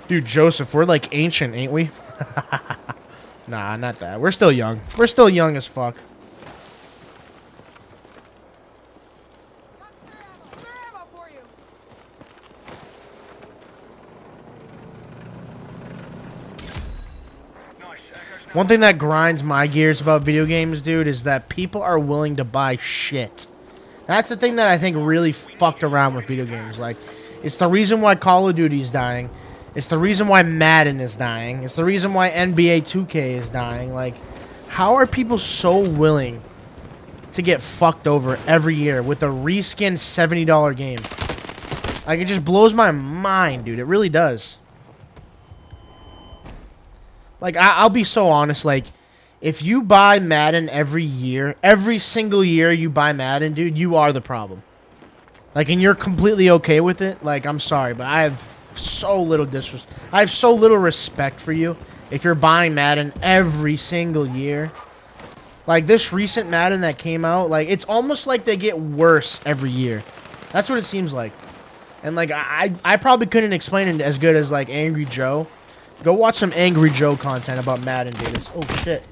Dude, Joseph, we're like ancient, ain't we? Nah, not that. We're still young. We're still young as fuck. One thing that grinds my gears about video games, dude, is that people are willing to buy shit. That's the thing that I think really fucked around with video games. Like, it's the reason why Call of Duty is dying. It's the reason why Madden is dying. It's the reason why NBA 2K is dying. Like, how are people so willing to get fucked over every year with a reskinned $70 game? Like, it just blows my mind, dude. It really does. Like, I'll be so honest, like, if you buy Madden every year, every single year you buy Madden, dude, you are the problem. Like, and you're completely okay with it, like, I'm sorry, but I have so little I have so little respect for you if you're buying Madden every single year. Like, this recent Madden that came out, like, it's almost like they get worse every year. That's what it seems like. And, like, I probably couldn't explain it as good as, like, Angry Joe. Go watch some Angry Joe content about Madden, dude. Oh, shit.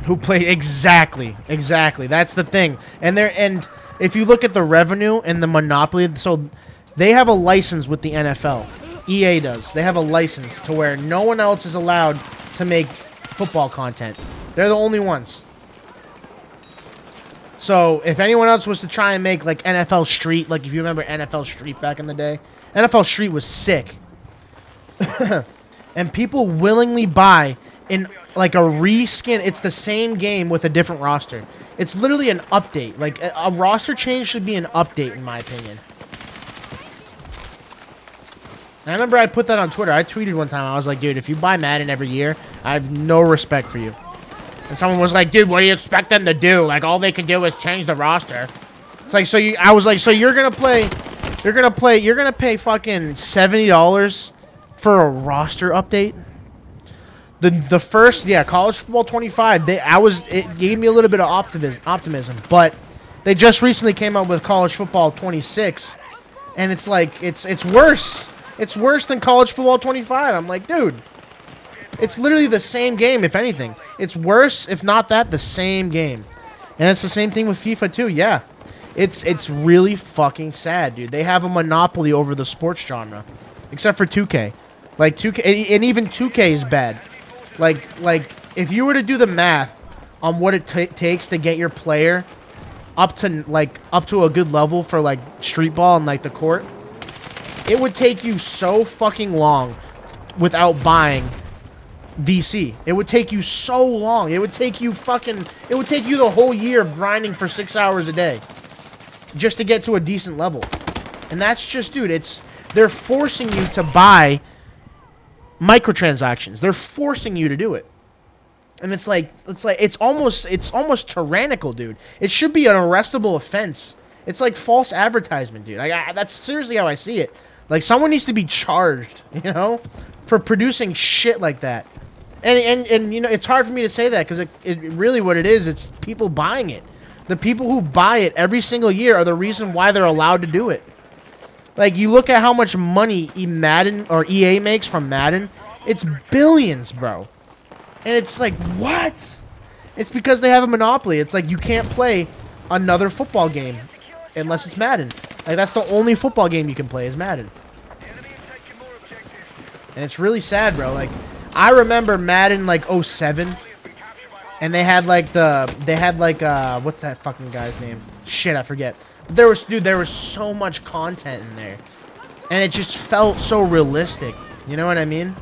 Who play exactly. That's the thing. And if you look at the revenue and the monopoly, so they have a license with the NFL. EA does. They have a license to where no one else is allowed to make football content. They're the only ones. So if anyone else was to try and make like NFL Street, like if you remember NFL Street back in the day, NFL Street was sick. And people willingly buy in like a reskin. It's the same game with a different roster. It's literally an update. Like a roster change should be an update in my opinion. And I remember I put that on Twitter. I tweeted one time. I was like, dude, if you buy Madden every year, I have no respect for you. And someone was like, dude, what do you expect them to do? Like, all they can do is change the roster. It's like, I was like, so you're going to pay fucking $70 for a roster update? The first, yeah, College Football 25, it gave me a little bit of optimism, but they just recently came out with College Football 26, and it's like, it's worse. It's worse than College Football 25. I'm like, dude, it's literally the same game, if anything. It's worse, if not that, the same game. And it's the same thing with FIFA too, yeah. It's really fucking sad, dude. They have a monopoly over the sports genre. Except for 2K. Like, 2K, and even 2K is bad. Like, if you were to do the math on what it takes to get your player up to a good level for, like, street ball and, like, the court, it would take you so fucking long without buying DC. It would take you so long. It would take you the whole year of grinding for 6 hours a day just to get to a decent level. And that's just, dude, they're forcing you to buy microtransactions. They're forcing you to do it. And it's almost tyrannical, dude. It should be an arrestable offense. It's like false advertisement, dude. That's seriously how I see it. Like, someone needs to be charged, you know, for producing shit like that. And you know, it's hard for me to say that because it really what it is, it's people buying it. The people who buy it every single year are the reason why they're allowed to do it. Like, you look at how much money Madden or EA makes from Madden, it's billions, bro. And it's like, what? It's because they have a monopoly. It's like you can't play another football game unless it's Madden. Like, that's the only football game you can play is Madden. And it's really sad, bro. Like, I remember Madden, like, 07. And they had, like, what's that fucking guy's name? Shit, I forget. But there was so much content in there. And it just felt so realistic. You know what I mean?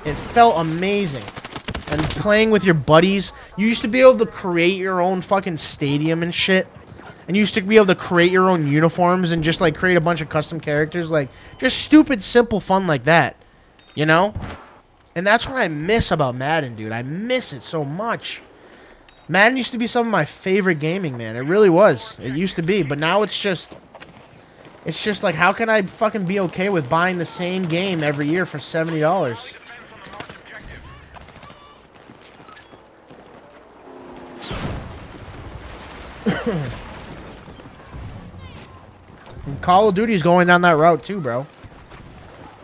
It felt amazing. And playing with your buddies. You used to be able to create your own fucking stadium and shit. And you used to be able to create your own uniforms and just, like, create a bunch of custom characters. Like, just stupid, simple fun like that. You know? And that's what I miss about Madden, dude. I miss it so much. Madden used to be some of my favorite gaming, man. It really was. It used to be. But now it's just like, how can I fucking be okay with buying the same game every year for $70? And Call of Duty is going down that route too, bro.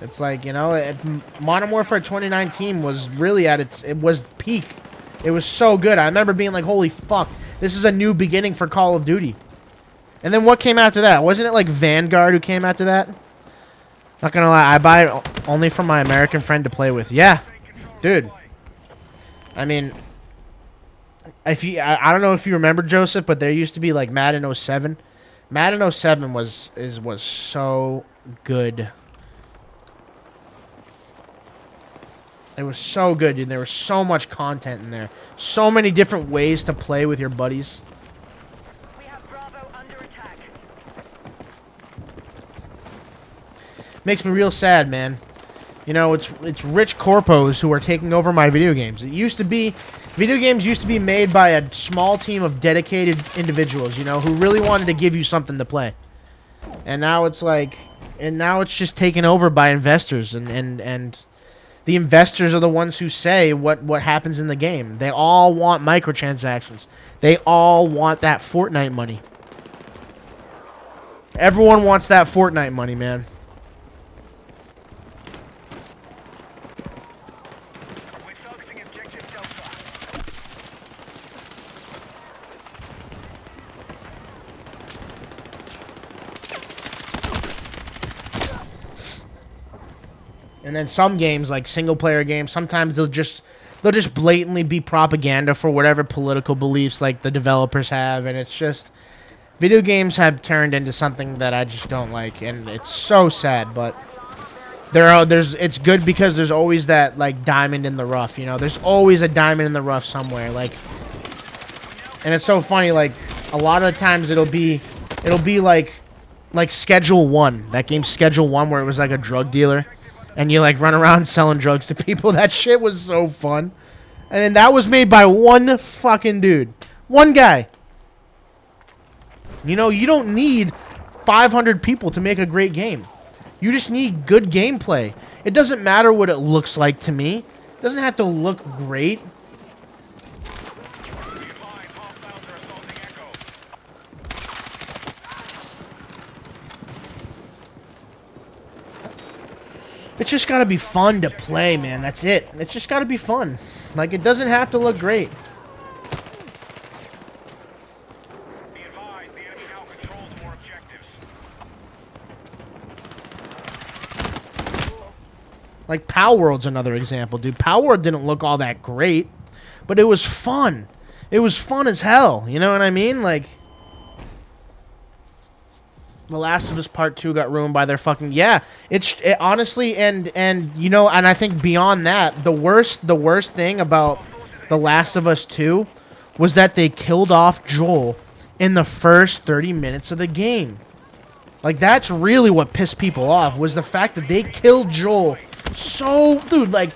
It's like, you know, Modern Warfare 2019 was really it was peak. It was so good. I remember being like, holy fuck, this is a new beginning for Call of Duty. And then what came after that? Wasn't it like Vanguard who came after that? Not gonna lie, I buy it only for my American friend to play with. Yeah, dude. I mean, I don't know if you remember, Joseph, but there used to be like Madden 07. Madden 07 was so good. It was so good, dude. There was so much content in there. So many different ways to play with your buddies. We have Bravo under attack. Makes me real sad, man. You know, it's rich corpos who are taking over my video games. Video games used to be made by a small team of dedicated individuals, you know, who really wanted to give you something to play. And now it's like, it's just taken over by investors, and the investors are the ones who say what happens in the game. They all want microtransactions. They all want that Fortnite money. Everyone wants that Fortnite money, man. And then some games, like single-player games, sometimes they'll just blatantly be propaganda for whatever political beliefs like the developers have, and it's just video games have turned into something that I just don't like, and it's so sad. But it's good because there's always that like diamond in the rough, you know. There's always a diamond in the rough somewhere, like, and it's so funny. Like a lot of the times it'll be like Schedule 1, that game Schedule 1 where it was like a drug dealer. And you, like, run around selling drugs to people. That shit was so fun. And then that was made by one fucking dude. One guy. You know, you don't need 500 people to make a great game. You just need good gameplay. It doesn't matter what it looks like to me. It doesn't have to look great. It's just gotta be fun to play, man. That's it. It's just gotta be fun. Like, it doesn't have to look great. Be advised, the enemy now controls more objectives. Like, Palworld's another example, dude. Palworld didn't look all that great, but it was fun. It was fun as hell. You know what I mean? Like, The Last of Us Part 2 got ruined by their fucking... Yeah, it honestly, and you know, and I think beyond that, the worst thing about The Last of Us 2 was that they killed off Joel in the first 30 minutes of the game. Like, that's really what pissed people off, was the fact that they killed Joel. So, dude, like,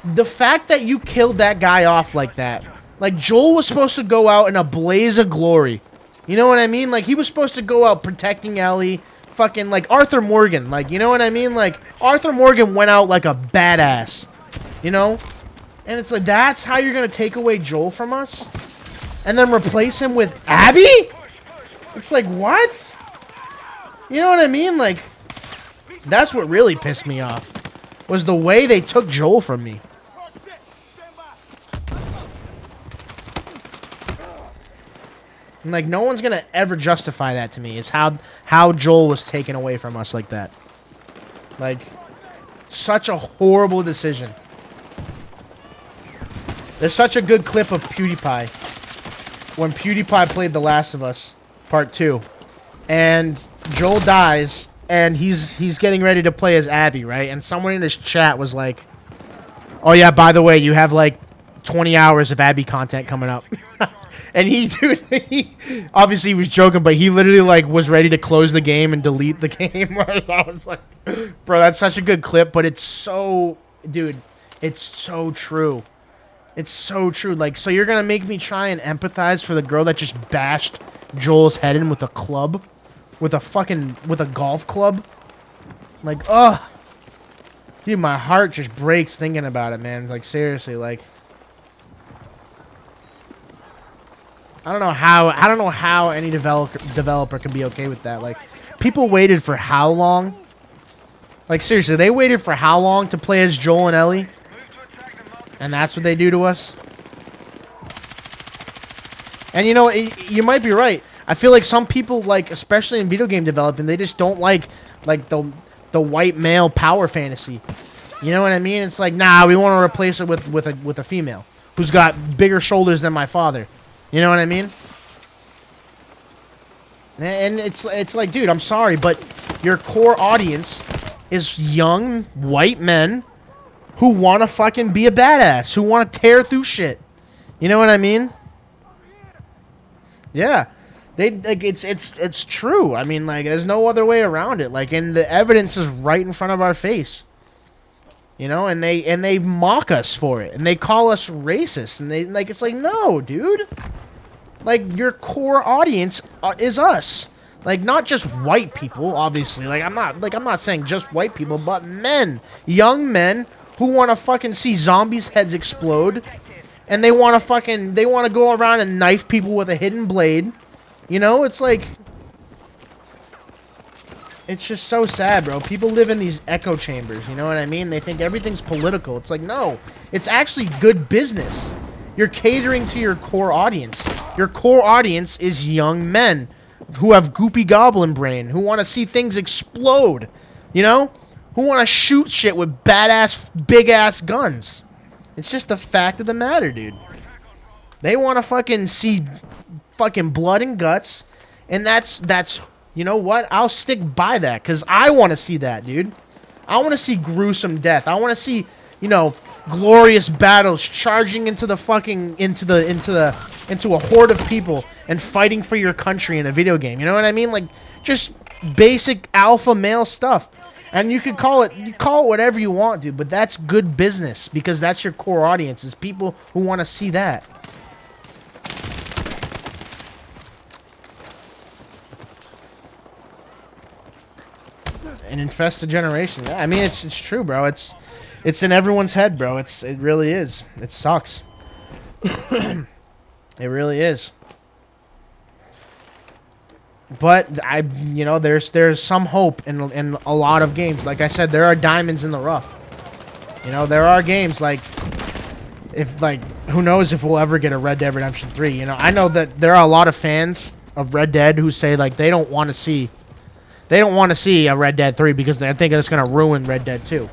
the fact that you killed that guy off like that. Like, Joel was supposed to go out in a blaze of glory. You know what I mean? Like, he was supposed to go out protecting Ellie. Fucking, like, Arthur Morgan. Like, you know what I mean? Like, Arthur Morgan went out like a badass. You know? And it's like, that's how you're going to take away Joel from us? And then replace him with Abby? It's like, what? You know what I mean? Like, that's what really pissed me off. Was the way they took Joel from me. And, like, no one's gonna ever justify that to me, is how Joel was taken away from us like that. Like, such a horrible decision. There's such a good clip of PewDiePie when PewDiePie played The Last of Us Part 2. And Joel dies, and he's getting ready to play as Abby, right? And someone in his chat was like, oh yeah, by the way, you have like 20 hours of Abby content coming up. And he obviously he was joking, but he literally like was ready to close the game and delete the game. Right? I was like, bro, that's such a good clip, but it's so, dude, it's so true. It's so true. Like, so you're gonna make me try and empathize for the girl that just bashed Joel's head in with a club, with a golf club? Like, ugh, dude, my heart just breaks thinking about it, man. Like, seriously, like. I don't know how any developer can be okay with that. Like, people waited for how long? Like, seriously, they waited for how long to play as Joel and Ellie? And that's what they do to us? And you know, you might be right. I feel like some people, like, especially in video game developing, they just don't like the white male power fantasy. You know what I mean? It's like, nah, we want to replace it with a female who's got bigger shoulders than my father. You know what I mean? And it's like, dude, I'm sorry, but your core audience is young white men who want to fucking be a badass, who want to tear through shit. You know what I mean? Yeah. They like it's true. I mean, like, there's no other way around it. Like, and the evidence is right in front of our face. You know, and they mock us for it, and they call us racist, and they like, it's like, no, dude. Like, your core audience is us. Like, not just white people, obviously. Like, I'm not saying just white people, but men, young men who want to fucking see zombies' heads explode, and they want to go around and knife people with a hidden blade. You know, it's like, it's just so sad, bro. People live in these echo chambers, you know what I mean? They think everything's political. It's like, no, it's actually good business. You're catering to your core audience. Your core audience is young men who have goopy goblin brain, who want to see things explode, you know? who want to shoot shit with badass, big-ass guns. It's just the fact of the matter, dude. They want to fucking see fucking blood and guts, and that's you know what? I'll stick by that because I want to see that, dude. I want to see gruesome death. I want to see, you know, glorious battles, charging into the fucking into a horde of people and fighting for your country in a video game. You know what I mean? Like just basic alpha male stuff. And you could call it whatever you want, dude, but that's good business because that's your core audience, is people who want to see that. And infest a generation. Yeah, I mean, it's true, bro. It's in everyone's head, bro. It really is. It sucks. It really is. But you know, there's some hope in a lot of games. Like I said, there are diamonds in the rough. You know, there are games like who knows if we'll ever get a Red Dead Redemption 3. You know, I know that there are a lot of fans of Red Dead who say like they don't want to see a Red Dead 3 because they think it's going to ruin Red Dead 2.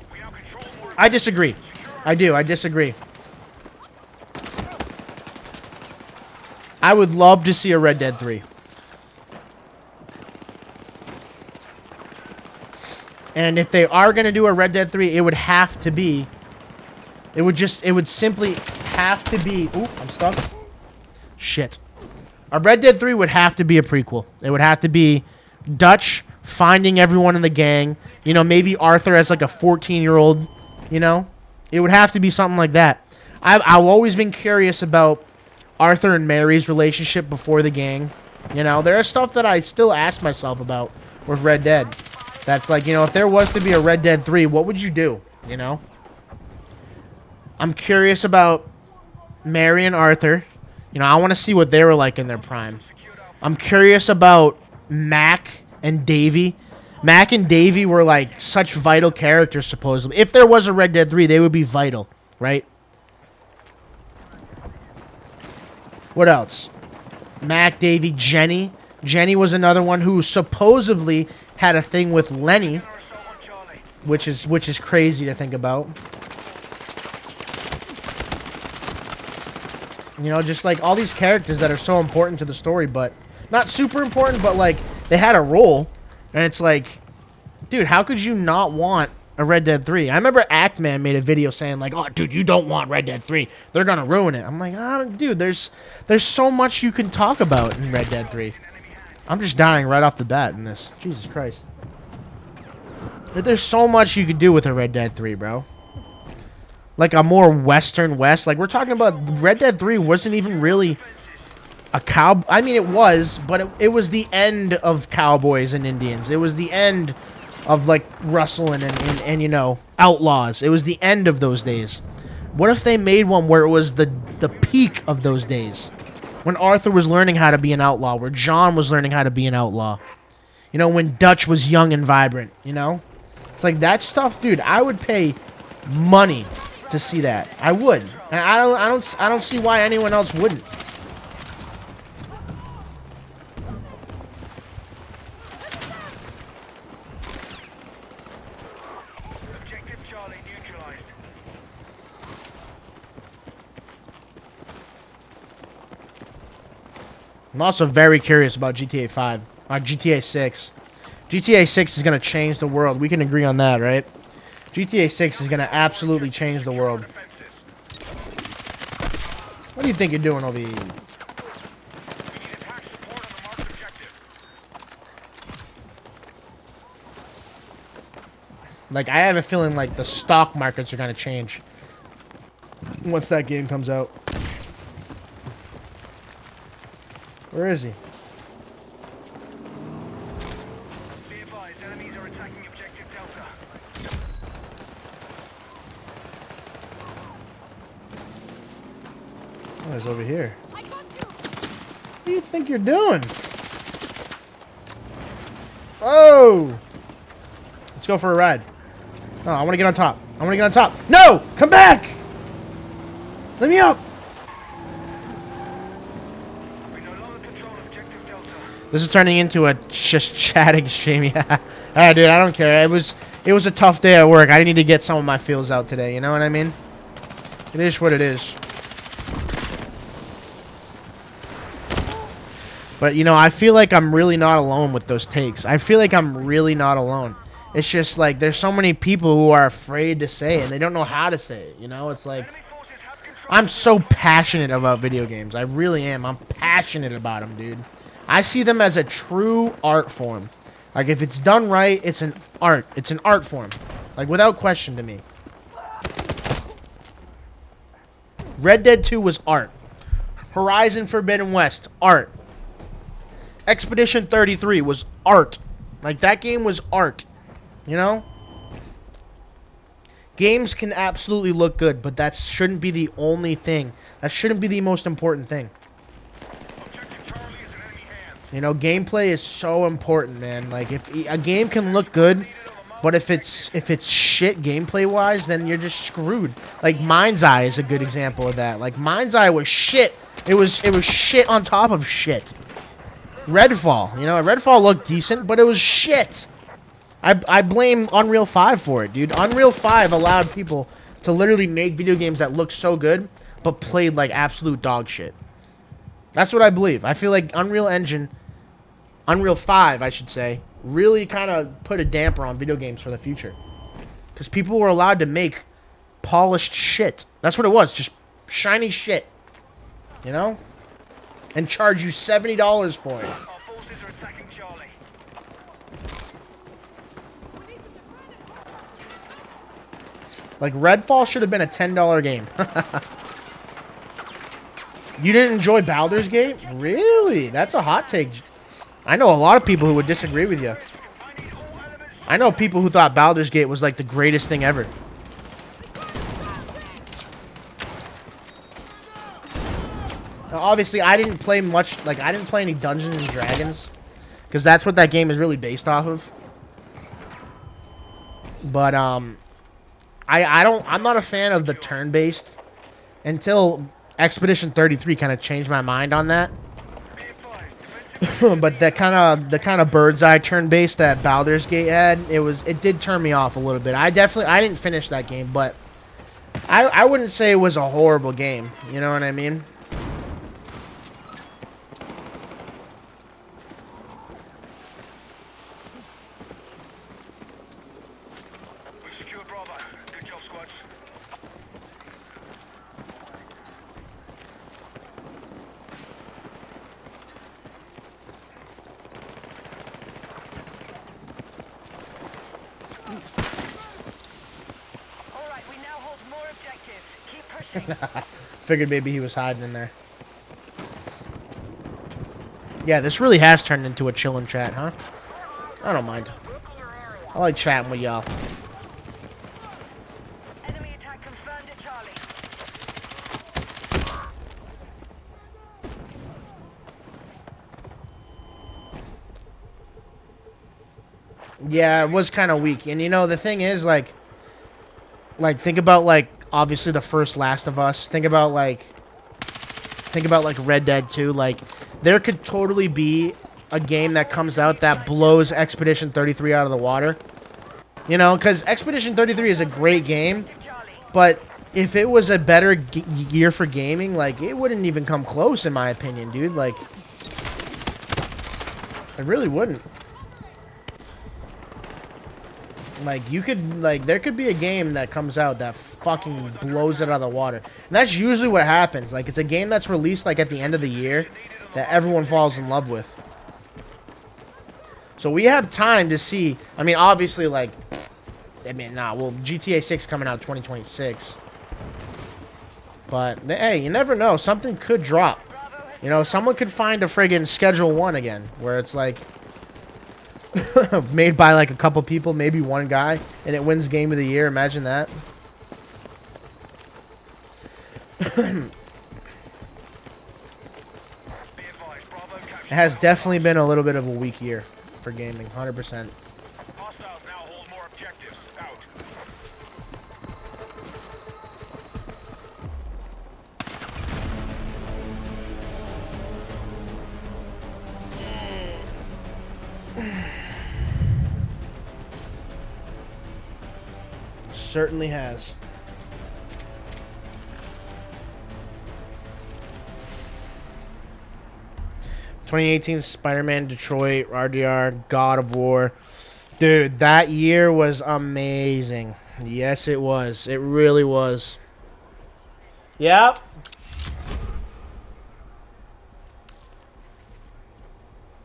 I disagree. I disagree. I would love to see a Red Dead 3. And if they are going to do a Red Dead 3, it would have to be... It would simply have to be... Ooh, I'm stuck. Shit. A Red Dead 3 would have to be a prequel. It would have to be Dutch finding everyone in the gang. You know, maybe Arthur as like a 14-year-old, you know? It would have to be something like that. I've always been curious about Arthur and Mary's relationship before the gang. You know, there is stuff that I still ask myself about with Red Dead. That's like, you know, if there was to be a Red Dead 3, what would you do? You know? I'm curious about Mary and Arthur. You know, I want to see what they were like in their prime. I'm curious about Mac and Davey. Mac and Davey were like such vital characters, supposedly. If there was a Red Dead 3, they would be vital, right? What else? Mac, Davey, Jenny. Jenny was another one who supposedly had a thing with Lenny, which is crazy to think about. You know, just like all these characters that are so important to the story, but not super important, but like they had a role. And it's like, dude, how could you not want a Red Dead 3? I remember Actman made a video saying like, oh, dude, you don't want Red Dead 3. They're going to ruin it. I'm like, oh, dude, there's so much you can talk about in Red Dead 3. I'm just dying right off the bat in this. Jesus Christ. There's so much you could do with a Red Dead 3, bro. Like a more Western West. Like we're talking about Red Dead 3 wasn't even really a cow. I mean, it was, but it was the end of cowboys and Indians. It was the end of like rustling and you know, outlaws. It was the end of those days. What if they made one where it was the peak of those days? When Arthur was learning how to be an outlaw, where John was learning how to be an outlaw. You know, when Dutch was young and vibrant, you know? It's like that stuff, dude, I would pay money to see that. I would. And I don't see why anyone else wouldn't. Objective Charlie neutralized. I'm also very curious about GTA 5. GTA 6. GTA 6 is going to change the world. We can agree on that, right? GTA 6 is going to absolutely change the world. What do you think you're doing over here? We need attack support on the marked objective. Like, I have a feeling like the stock markets are going to change once that game comes out. Where is he? Be advised, enemies are attacking objective Delta. Oh, he's over here. What do you think you're doing? Oh! Let's go for a ride. Oh, I want to get on top. I want to get on top. No! Come back! Let me up! We no longer control objective Delta. This is turning into a just chatting stream. Yeah. Alright, dude, I don't care. It was a tough day at work. I need to get some of my feels out today. You know what I mean? It is what it is. But, you know, I feel like I'm really not alone with those takes. I feel like I'm really not alone. It's just like there's so many people who are afraid to say it, and they don't know how to say it. You know, it's like I'm so passionate about video games. I really am. I'm passionate about them, dude. I see them as a true art form. Like, if it's done right, it's an art. It's an art form. Like, without question to me. Red Dead 2 was art. Horizon Forbidden West, art. Expedition 33 was art. Like, that game was art. You know? Games can absolutely look good, but that shouldn't be the only thing. That shouldn't be the most important thing. You know, gameplay is so important, man. Like, if a game can look good, but if it's shit gameplay-wise, then you're just screwed. Like, Mind's Eye is a good example of that. Like, Mind's Eye was shit. It was shit on top of shit. Redfall, you know, Redfall looked decent, but it was shit. I blame Unreal 5 for it, dude. Unreal 5 allowed people to literally make video games that look so good, but played like absolute dog shit. That's what I believe. I feel like Unreal 5, I should say, really kind of put a damper on video games for the future. Because people were allowed to make polished shit. That's what it was, just shiny shit. You know? And charge you $70 for it. Our forces are attacking Charlie. Like, Redfall should have been a $10 game. You didn't enjoy Baldur's Gate? Really? That's a hot take. I know a lot of people who would disagree with you. I know people who thought Baldur's Gate was like the greatest thing ever. Now, obviously, I didn't play much, like, I didn't play any Dungeons and Dragons. Because that's what that game is really based off of. But, I'm not a fan of the turn-based until Expedition 33 kind of changed my mind on that. But the kind of bird's eye turn-based that Baldur's Gate had, it did turn me off a little bit. I didn't finish that game, but I wouldn't say it was a horrible game. You know what I mean? We've secured Bravo. Good job, squads. Alright, we now hold more objectives. Keep pushing. Figured maybe he was hiding in there. Yeah, this really has turned into a chillin' chat, huh? I don't mind. I like chatting with y'all. Enemy attack confirmed at Charlie. Yeah, it was kind of weak. And, you know, the thing is, like, think about, like, obviously the first Last of Us. Think about, like, Red Dead 2. Like, there could totally be a game that comes out that blows Expedition 33 out of the water. You know, because Expedition 33 is a great game, but if it was a better year for gaming, like, it wouldn't even come close, in my opinion, dude. Like, it really wouldn't. Like, there could be a game that comes out that fucking blows it out of the water. And that's usually what happens. Like, it's a game that's released, like, at the end of the year that everyone falls in love with. So we have time to see. I mean, obviously, like, well, GTA 6 coming out 2026. But, hey, you never know. Something could drop. You know, someone could find a friggin' Schedule 1 again, where it's, like, made by, like, a couple people, maybe one guy, and it wins Game of the Year. Imagine that. It has definitely been a little bit of a weak year for gaming, 100%. Hostiles now hold more objectives. Out. certainly has. (2018) Spider-Man, Detroit, RDR, God of War. Dude, that year was amazing. Yes, it was. It really was. Yep.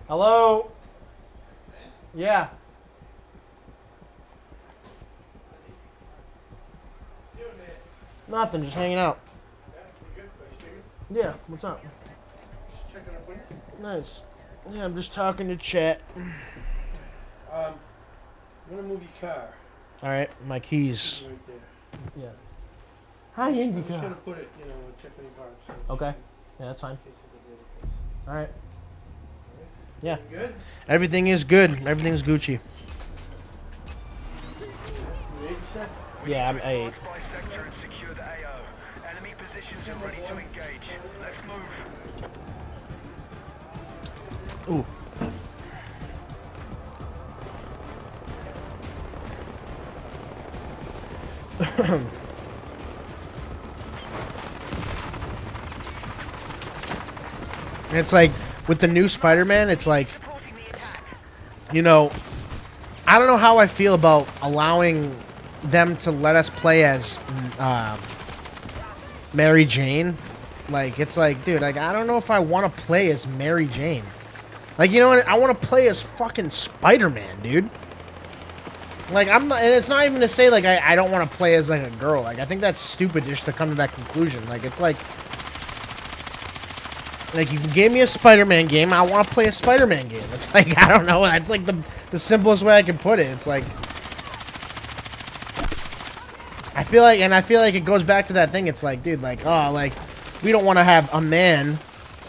Hello? Yeah. Nothing, just hanging out. Yeah, what's up? Nice. Yeah, I'm just talking to chat. I'm gonna move your car. Alright, my keys. Right there. Yeah. Hi, I'm just Indica. gonna put it, you know, in Tiffany Park. So Okay. Yeah, that's fine. in case of a database. Alright. Yeah. You good? Everything is good. Everything's Gucci. You ate, you said? Yeah, I ate. Occupy sector and secure the AO. Enemy positions are ready to engage. Let's move. Ooh. It's like with the new Spider-Man, it's like, Supporting the attack. you know, I don't know how I feel about allowing them to let us play as Mary Jane. Like, it's like, dude, like, I don't know if I want to play as Mary Jane. Like, you know what? I want to play as fucking Spider-Man, dude. Like, I'm not, and it's not even to say, like, I don't want to play as, like, a girl. Like, I think that's stupid just to come to that conclusion. Like, it's like you gave me a Spider-Man game, I want to play a Spider-Man game. It's like, I don't know, that's like the simplest way I can put it. It's like, I feel like it goes back to that thing. It's like, dude, like, oh, like, we don't want to have a man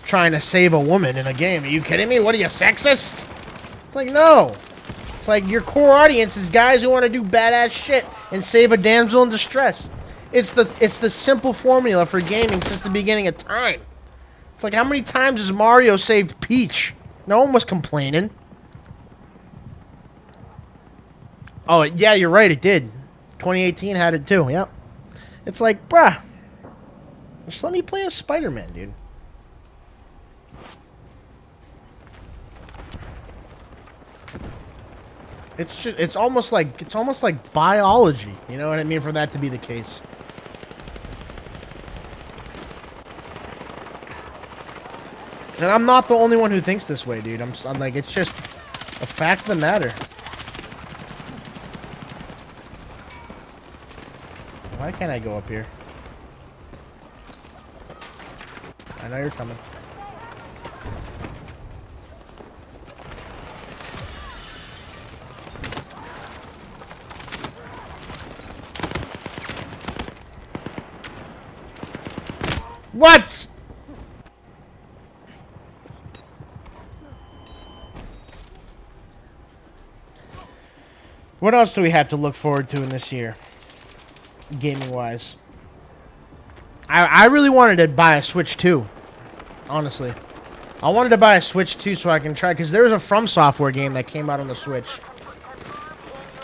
trying to save a woman in a game. Are you kidding me? What are you, sexist? It's like, no. It's like your core audience is guys who want to do badass shit and save a damsel in distress. It's the simple formula for gaming since the beginning of time. It's like, how many times has Mario saved Peach? No one was complaining. Oh, yeah, you're right, it did. 2018 had it too, yep. It's like, bruh, just let me play as Spider-Man, dude. It's just, it's almost like biology, you know what I mean, for that to be the case. And I'm not the only one who thinks this way, dude. I'm like, it's just a fact of the matter. Why can't I go up here? I know you're coming. What? What else do we have to look forward to in this year, gaming-wise? I really wanted to buy a Switch 2, honestly. I wanted to buy a Switch 2 so I can try, because there's a From Software game that came out on the Switch.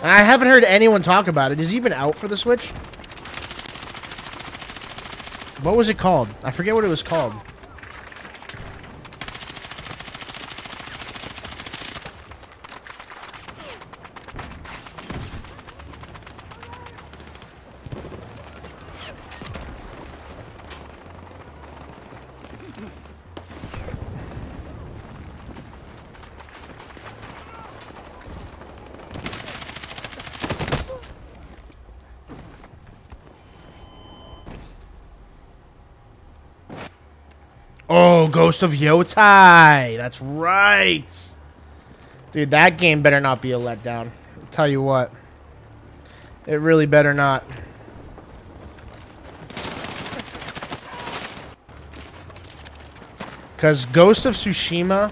And I haven't heard anyone talk about it. Is it even out for the Switch? What was it called? I forget what it was called. Oh, Ghost of Yotai. That's right. Dude, that game better not be a letdown. I'll tell you what. It really better not. Because Ghost of Tsushima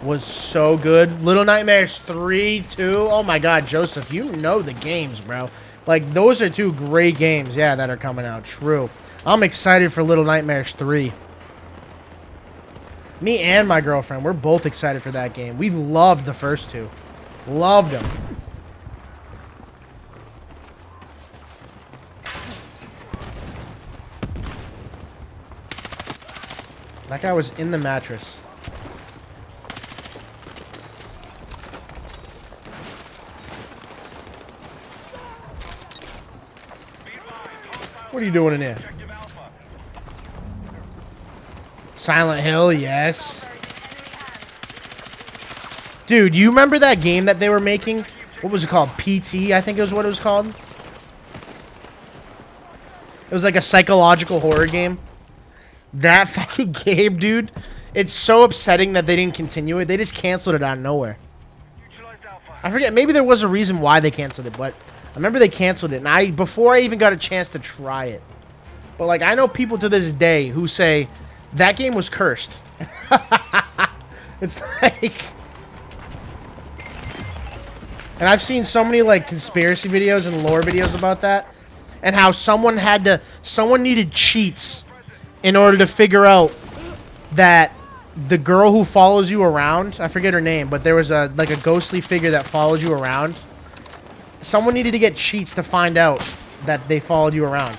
was so good. Little Nightmares 3, too. Oh my god, Joseph, you know the games, bro. Like, those are two great games, yeah, that are coming out. True. I'm excited for Little Nightmares 3. Me and my girlfriend, we're both excited for that game. We loved the first two. Loved them. That guy was in the mattress. What are you doing in there? Objective Alpha. Silent Hill, yes. Dude, you remember that game that they were making? What was it called? PT, I think it was what it was called. It was like a psychological horror game. That fucking game, dude. It's so upsetting that they didn't continue it. They just canceled it out of nowhere. Neutralized Alpha. I forget. Maybe there was a reason why they canceled it, but I remember they canceled it. And before I even got a chance to try it. But like, I know people to this day who say that game was cursed. It's like... And I've seen so many like conspiracy videos and lore videos about that. And how someone needed cheats in order to figure out that the girl who follows you around, I forget her name, but there was a ghostly figure that followed you around. Someone needed to get cheats to find out that they followed you around.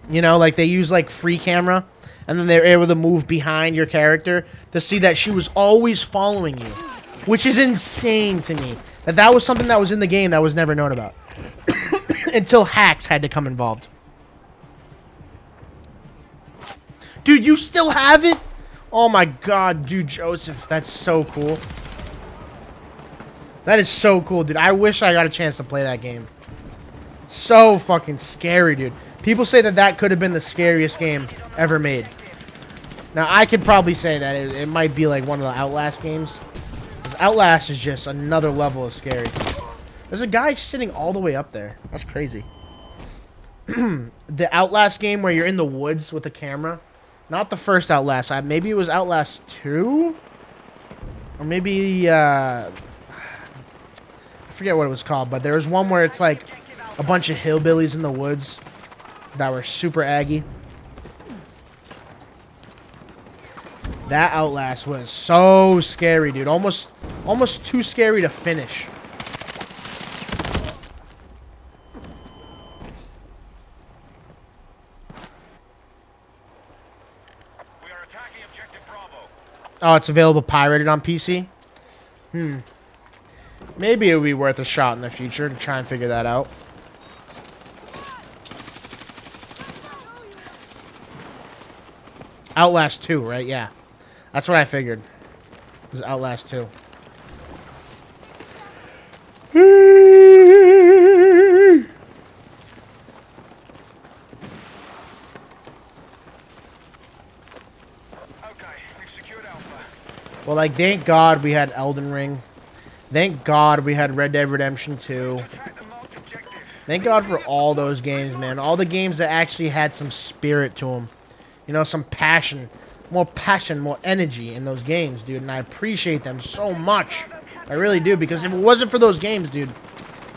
You know, like they use like free camera, and then they're able to move behind your character to see that she was always following you, which is insane to me. That was something that was in the game that was never known about until hacks had to come involved. Dude, you still have it? Oh my god, dude, Joseph, that's so cool. That is so cool, dude. I wish I got a chance to play that game. So fucking scary, dude. People say that that could have been the scariest game ever made. Now, I could probably say that it might be like one of the Outlast games. Because Outlast is just another level of scary. There's a guy sitting all the way up there. That's crazy. The Outlast game where you're in the woods with a camera. Not the first Outlast. Maybe it was Outlast 2? Or maybe, I forget what it was called. But there was one where it's like a bunch of hillbillies in the woods that were super aggy. That Outlast was so scary, dude. Almost too scary to finish. We are attacking objective Bravo. Oh, it's available pirated on PC? Maybe it would be worth a shot in the future to try and figure that out. Outlast 2, right? Yeah. That's what I figured. It was Outlast 2. Okay, we've secured Alpha. Well, like, thank God we had Elden Ring. Thank God we had Red Dead Redemption 2. Attack the marked objective. Thank God for all those games, man. All the games that actually had some spirit to them. You know, some passion. More energy in those games, dude. And I appreciate them so much. I really do. Because if it wasn't for those games, dude,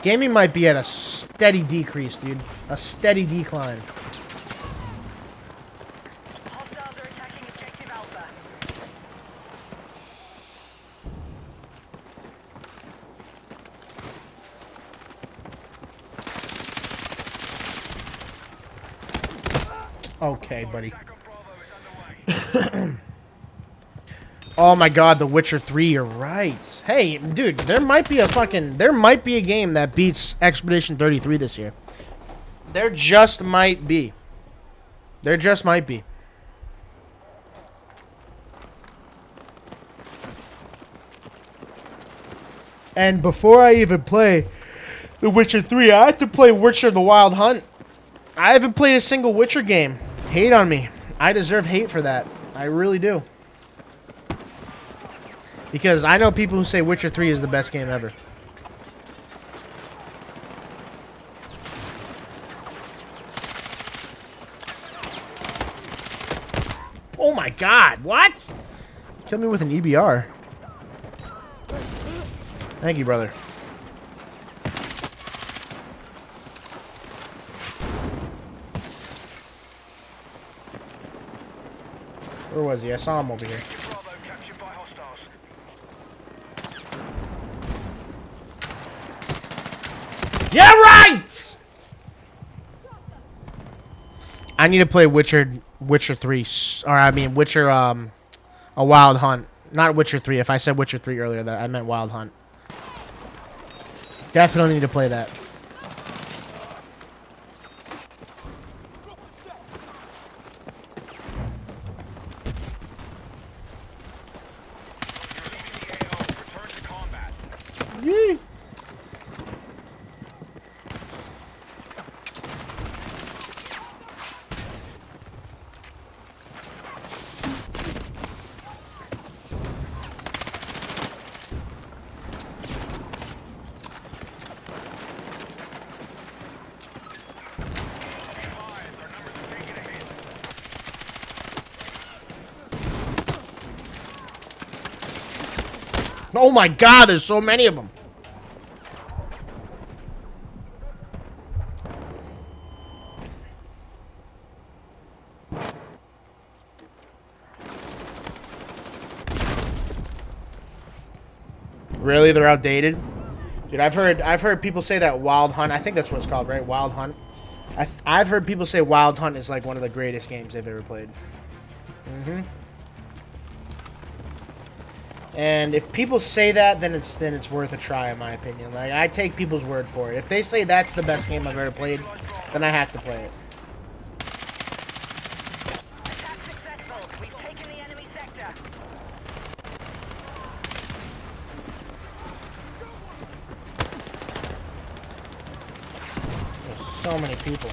gaming might be at a steady decrease, dude. A steady decline. Hostiles are attacking objective Alpha. Okay, buddy. Attack on Bravo is underway. Oh my god, The Witcher 3, you're right. Hey, dude, there might be a game that beats Expedition 33 this year. There just might be. There just might be. And before I even play The Witcher 3, I have to play Witcher the Wild Hunt. I haven't played a single Witcher game. Hate on me. I deserve hate for that. I really do. Because I know people who say Witcher 3 is the best game ever. Oh my god, what? Killed me with an EBR. Thank you, brother. Where was he? I saw him over here. Bravo captured by hostiles. Yeah, right! I need to play Witcher Witcher 3, or I mean Witcher, a Wild Hunt. Not Witcher 3. If I said Witcher 3 earlier, that I meant Wild Hunt. Definitely need to play that. Return to combat. Yee. Oh my god, there's so many of them. Really? They're outdated? Dude, I've heard people say that Wild Hunt, I think that's what it's called, right? Wild Hunt. I've heard people say Wild Hunt is like one of the greatest games they've ever played. Mm-hmm. And if people say that, then it's worth a try, in my opinion. Like, I take people's word for it. If they say that's the best game I've ever played, then I have to play it. Attack successful. We've taken the enemy sector. There's so many people.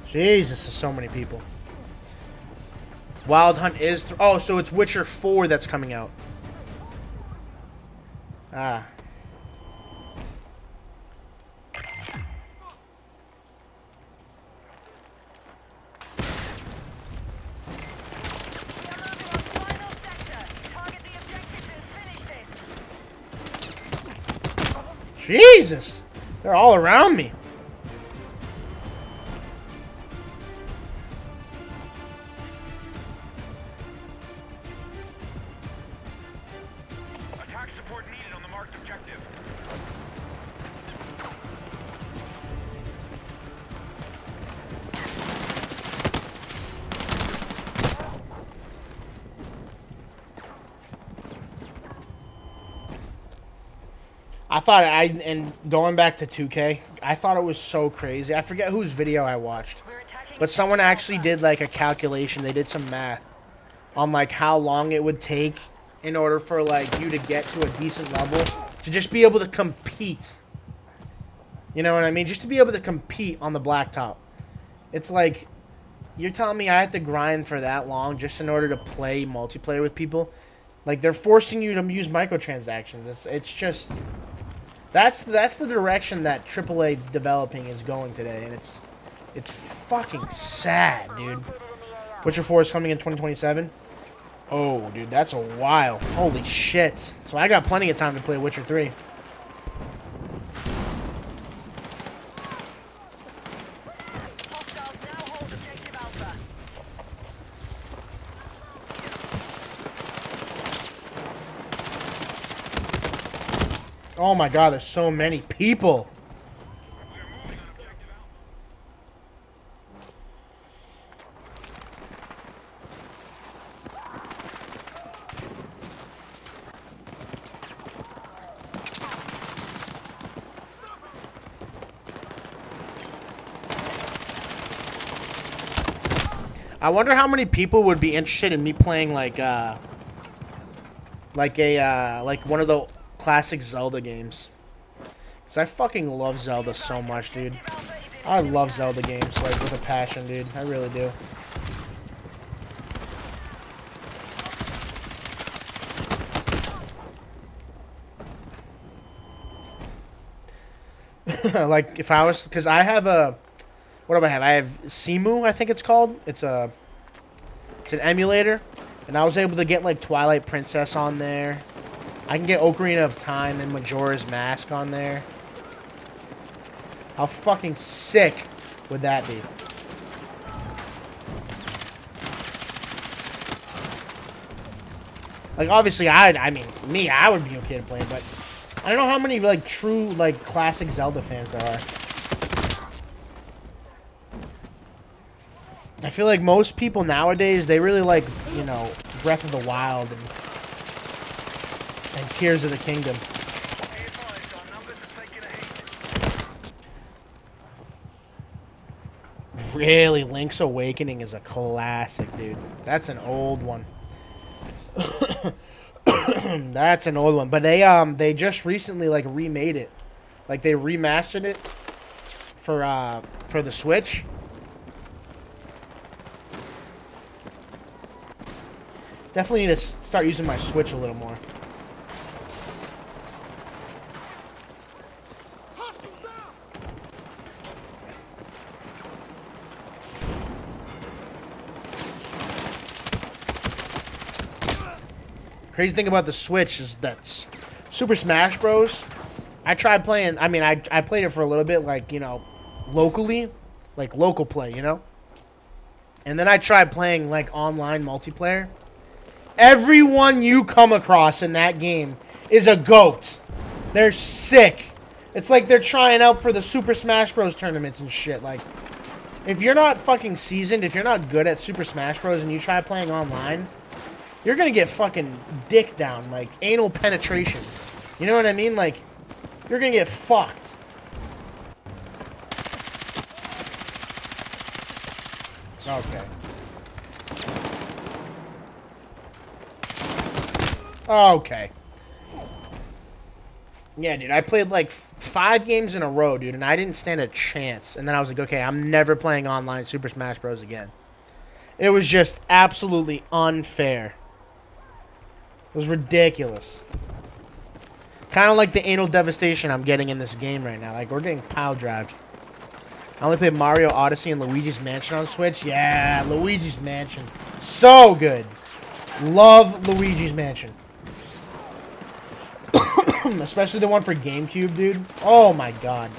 Jesus, there's so many people. Wild Hunt is... oh, so it's Witcher 4 that's coming out. Ah. Final sector. Target the objectives and finish this. Jesus! They're all around me. Attack support needed on the marked objective. I thought and going back to 2K, I thought it was so crazy. I forget whose video I watched, We're attacking. but someone actually did like a calculation. They did some math on like how long it would take in order for like you to get to a decent level to just be able to compete. You know what I mean? Just to be able to compete on the blacktop. It's like you're telling me I have to grind for that long just in order to play multiplayer with people. Like, they're forcing you to use microtransactions. It's just... That's the direction that AAA developing is going today, and it's fucking sad, dude. Witcher 4 is coming in 2027. Oh, dude, that's a while. Holy shit. So I got plenty of time to play Witcher 3. Hostiles now hold objective Alpha. Oh my god, there's so many people. I wonder how many people would be interested in me playing like one of the classic Zelda games. Cause I fucking love Zelda so much, dude. I love Zelda games like with a passion, dude. I really do. Like if I was, cause I have a, what do I have? I have Simu, I think it's called. It's an emulator, and I was able to get like Twilight Princess on there. I can get Ocarina of Time and Majora's Mask on there. How fucking sick would that be? Like, obviously, I would be okay to play, but I don't know how many, like, true, like, classic Zelda fans there are. I feel like most people nowadays, they really like, you know, Breath of the Wild and Tears of the Kingdom. Be advised, our numbers are taking a hit. Really, Link's Awakening is a classic, dude. That's an old one. That's an old one. But they just recently like remade it. Like they remastered it for the Switch. Definitely need to start using my Switch a little more. Crazy thing about the Switch is that Super Smash Bros. I tried playing. I mean, I played it for a little bit, like, you know, locally, like local play, you know. And then I tried playing like online multiplayer. Everyone you come across in that game is a goat. They're sick. It's like they're trying out for the Super Smash Bros. Tournaments and shit. Like, if you're not fucking seasoned, if you're not good at Super Smash Bros. And you try playing online, you're gonna get fucking dick down, like anal penetration. You know what I mean? Like, you're gonna get fucked. Okay. Okay. Yeah, dude, I played like 5 games in a row, dude, and I didn't stand a chance. And then I was like, okay, I'm never playing online Super Smash Bros. Again. It was just absolutely unfair. It was ridiculous. Kind of like the anal devastation I'm getting in this game right now. Like, we're getting pile drived. I only played Mario Odyssey and Luigi's Mansion on Switch. Yeah, Luigi's Mansion. So good. Love Luigi's Mansion. Especially the one for GameCube, dude. Oh my god.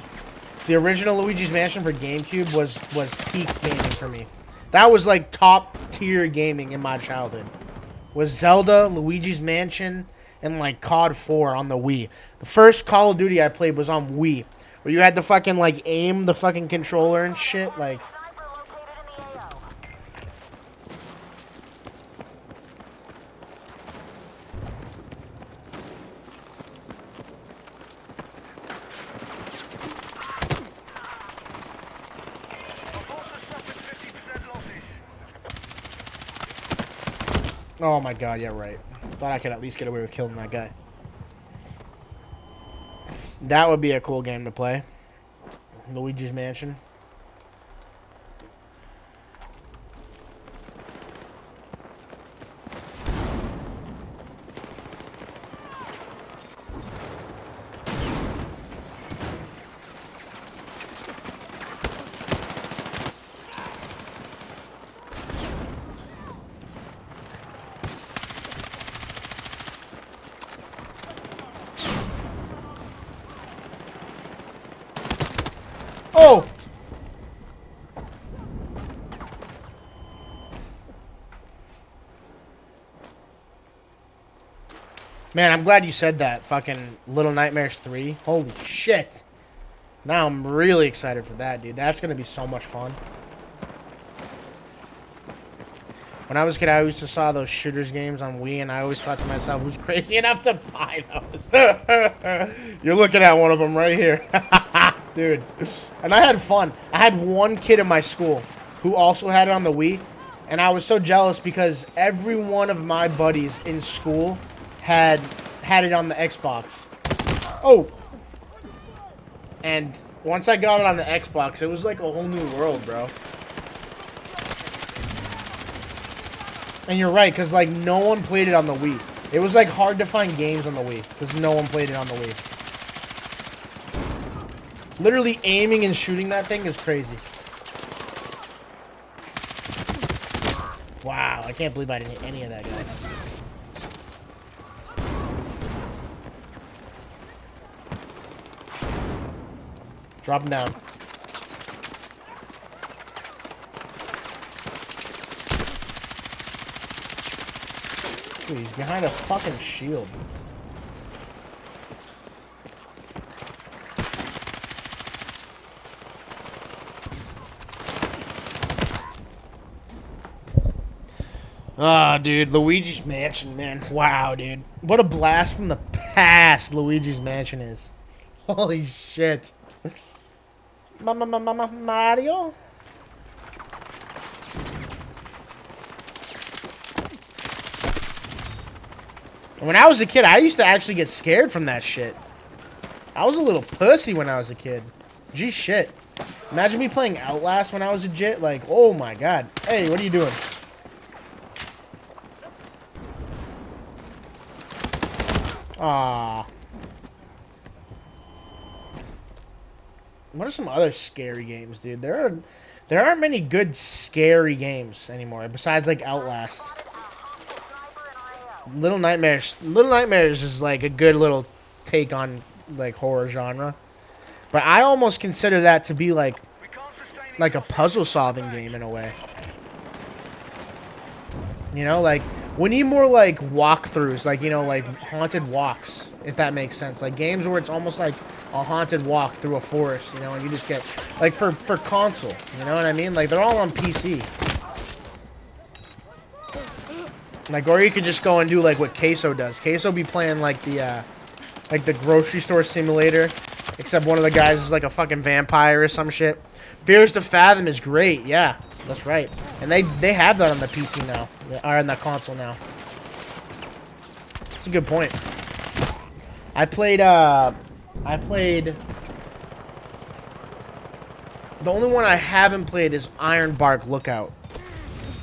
The original Luigi's Mansion for GameCube was peak gaming for me. That was like top tier gaming in my childhood. Was Zelda, Luigi's Mansion, and like COD 4 on the Wii. The first Call of Duty I played was on Wii. Where you had to fucking like aim the fucking controller and shit. Like, Sniper located in the AO. Our forces suffered 50% losses. oh my god, yeah, right. Thought I could at least get away with killing that guy. That would be a cool game to play. Luigi's Mansion. Oh! Man, I'm glad you said that. Fucking Little Nightmares 3. Holy shit. Now I'm really excited for that, dude. That's going to be so much fun. When I was a kid, I used to saw those shooters games on Wii, and I always thought to myself, who's crazy enough to buy those? You're looking at one of them right here. Dude. And I had fun. I had one kid in my school who also had it on the Wii, and I was so jealous because every one of my buddies in school had it on the Xbox. Oh! And once I got it on the Xbox, it was like a whole new world, bro. And you're right, because like no one played it on the Wii. It was like hard to find games on the Wii, because no one played it on the Wii. Literally aiming and shooting that thing is crazy. Wow, I can't believe I didn't hit any of that guy. Drop him down. Dude, he's behind a fucking shield. Ah, dude, Luigi's Mansion, man. Wow, dude. What a blast from the past Luigi's Mansion is. Holy shit. Mario? When I was a kid, I used to actually get scared from that shit. I was a little pussy when I was a kid. Gee shit. Imagine me playing Outlast when I was a jit. Like, oh my god. Hey, what are you doing? Ah. What are some other scary games, dude? There aren't many good scary games anymore besides like Outlast. Little Nightmares is like a good little take on like horror genre. But I almost consider that to be like a puzzle solving game in a way. You know, like we need more like walkthroughs, like, you know, like haunted walks, if that makes sense. Like games where it's almost like a haunted walk through a forest, you know, and you just get like for console, you know what I mean? Like they're all on PC. Like, or you could just go and do like what Queso does. Queso be playing like the grocery store simulator, except one of the guys is like a fucking vampire or some shit. Fears to Fathom is great, yeah, that's right. And they have that on the PC now, or on the console now. That's a good point. I played. The only one I haven't played is Ironbark Lookout.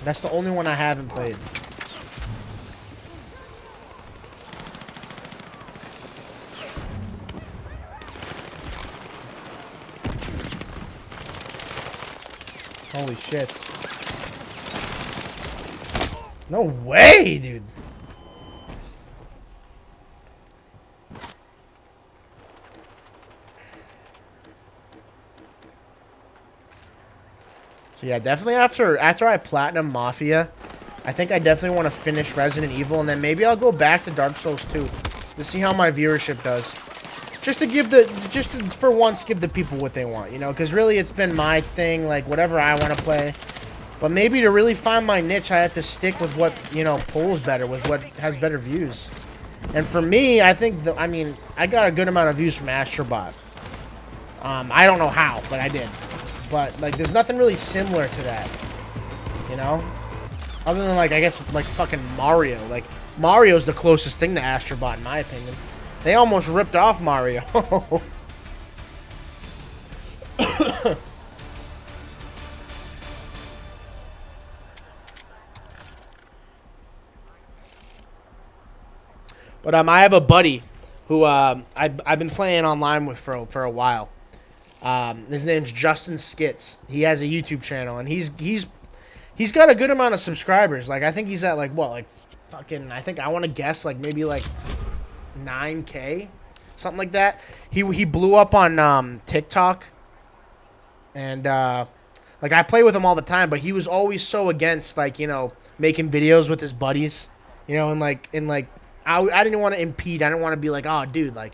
That's the only one I haven't played. Holy shit. No way, dude. So yeah, definitely after I platinum Mafia, I think I definitely want to finish Resident Evil, and then maybe I'll go back to Dark Souls 2 to see how my viewership does. Just to for once give the people what they want, you know, because really it's been my thing, like whatever I want to play. But maybe to really find my niche, I have to stick with what, you know, pulls better, with what has better views. And for me, I think I got a good amount of views from Astrobot. I don't know how, but I did. But like, there's nothing really similar to that, you know, other than like I guess like fucking Mario. Like Mario's the closest thing to Astrobot in my opinion. They almost ripped off Mario. But I have a buddy who I've been playing online with for a while. His name's Justin Skits. He has a YouTube channel, and he's got a good amount of subscribers. Like I think he's at like what, like fucking, I think I want to guess like maybe like 9K, something like that. He blew up on TikTok, and like I play with him all the time, but he was always so against, like, you know, making videos with his buddies, you know, and like I didn't want to impede. I didn't want to be like, oh dude, like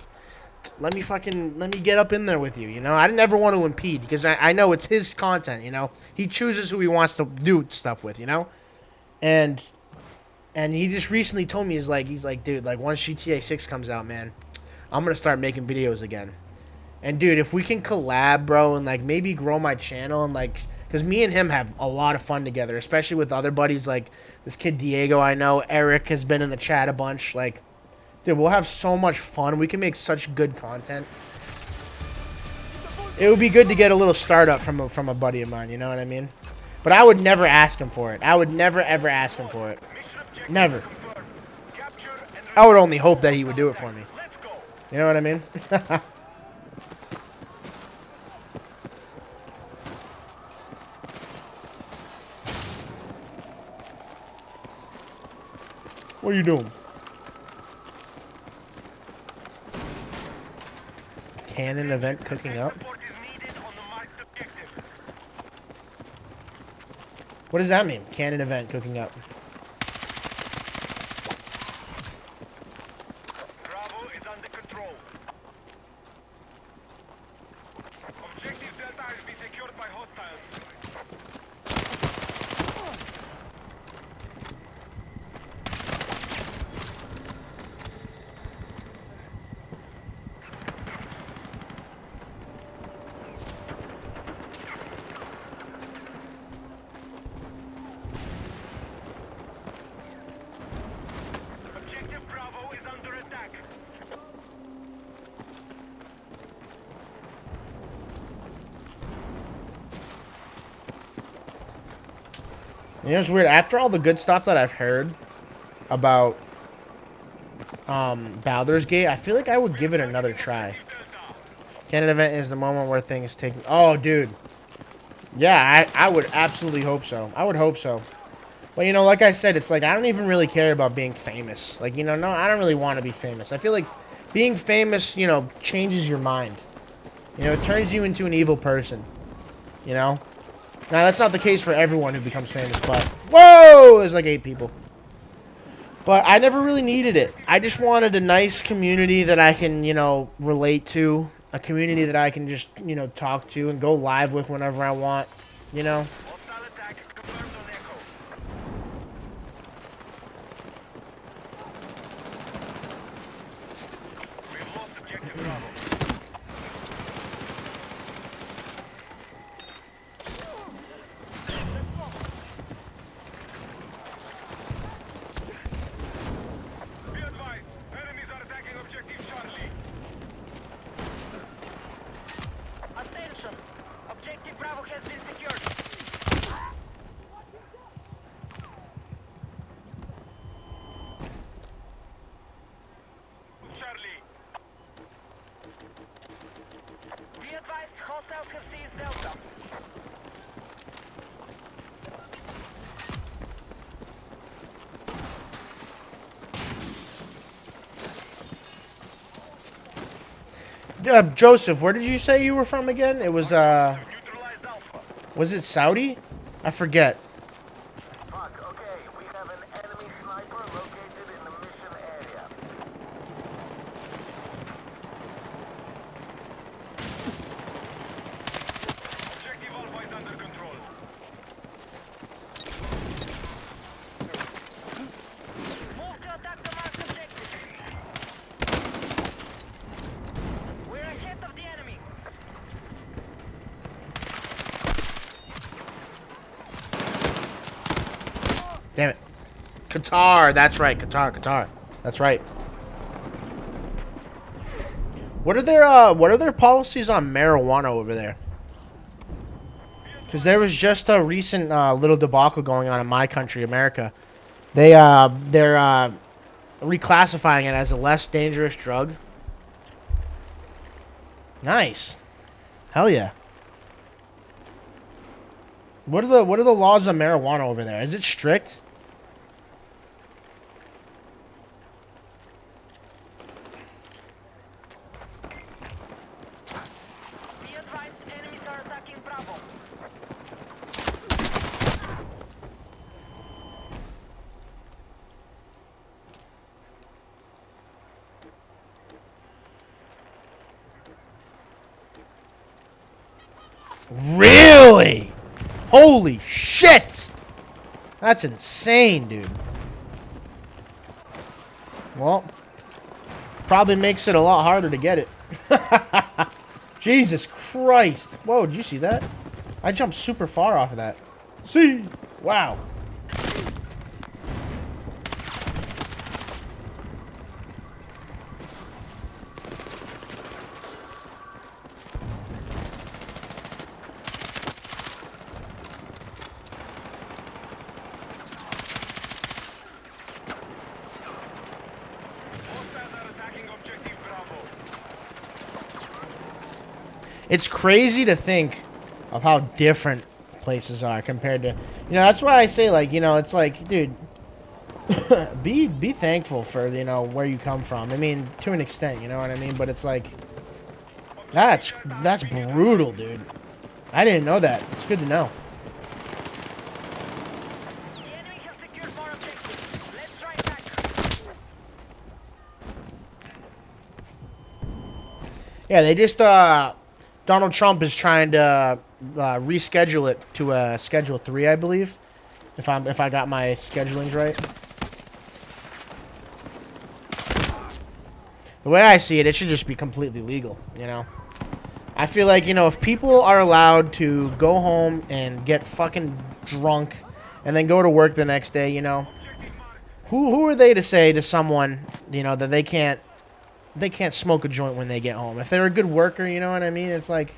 let me get up in there with you, you know. I didn't ever want to impede because I know it's his content, you know. He chooses who he wants to do stuff with, you know. And he just recently told me, he's like, dude, like once GTA 6 comes out, man, I'm gonna start making videos again. And dude, if we can collab, bro, and like maybe grow my channel, and like, because me and him have a lot of fun together, especially with other buddies like this kid Diego I know. Eric has been in the chat a bunch. Like, dude, we'll have so much fun. We can make such good content. It would be good to get a little startup from a buddy of mine, you know what I mean? But I would never ask him for it. I would never ever ask him for it. Never. I would only hope that he would do it for me. You know what I mean? What are you doing? Cannon event cooking up? What does that mean? Cannon event cooking up. Bravo is under control. Objective Delta has been secured by hostiles. You know, it's weird. After all the good stuff that I've heard about Baldur's Gate, I feel like I would give it another try. Cannon event is the moment where things take... Oh, dude. Yeah, I would absolutely hope so. I would hope so. But, you know, like I said, it's like I don't even really care about being famous. Like, you know, no, I don't really want to be famous. I feel like being famous, you know, changes your mind. You know, it turns you into an evil person. You know? Now, that's not the case for everyone who becomes famous, but... Whoa! There's like 8 people. But I never really needed it. I just wanted a nice community that I can, you know, relate to. A community that I can just, you know, talk to and go live with whenever I want. You know? Hostile attack confirmed on Echo. We've lost objective Bravo. Be advised, enemies are attacking objective Charlie. Attention! Objective Bravo has been secured. Charlie. Be advised, hostiles have seized Delta. Joseph, where did you say you were from again? It was, Neutralized Alpha. was it Saudi? I forget. Fuck, okay. We have an enemy sniper located in the mission area. Objective Alpha is under control. Move to attack the marked objective. We're ahead of the enemy. Damn it. Qatar, that's right. Qatar. That's right. What are their policies on marijuana over there? Because there was just a recent little debacle going on in my country, America. They're reclassifying it as a less dangerous drug. Nice. Hell yeah. What are the laws on marijuana over there? Is it strict? Be advised, enemies are attacking Bravo. Really? Holy shit! That's insane, dude. Well, probably makes it a lot harder to get it. Jesus Christ. Whoa, did you see that? I jumped super far off of that. See? Wow. Hostiles are attacking objective Bravo. It's crazy to think of how different places are compared to, you know, that's why I say, like, you know, it's like, dude, be thankful for, you know, where you come from. I mean, to an extent, you know what I mean? But it's like, that's brutal, dude. I didn't know that. It's good to know. The enemy have secured more objectives. Let's try back. Yeah, they just, Donald Trump is trying to reschedule it to Schedule 3, I believe, if I got my schedulings right. The way I see it, it should just be completely legal, you know? I feel like, you know, if people are allowed to go home and get fucking drunk and then go to work the next day, you know, who are they to say to someone, you know, that they can't smoke a joint when they get home? If they're a good worker, you know what I mean? It's like,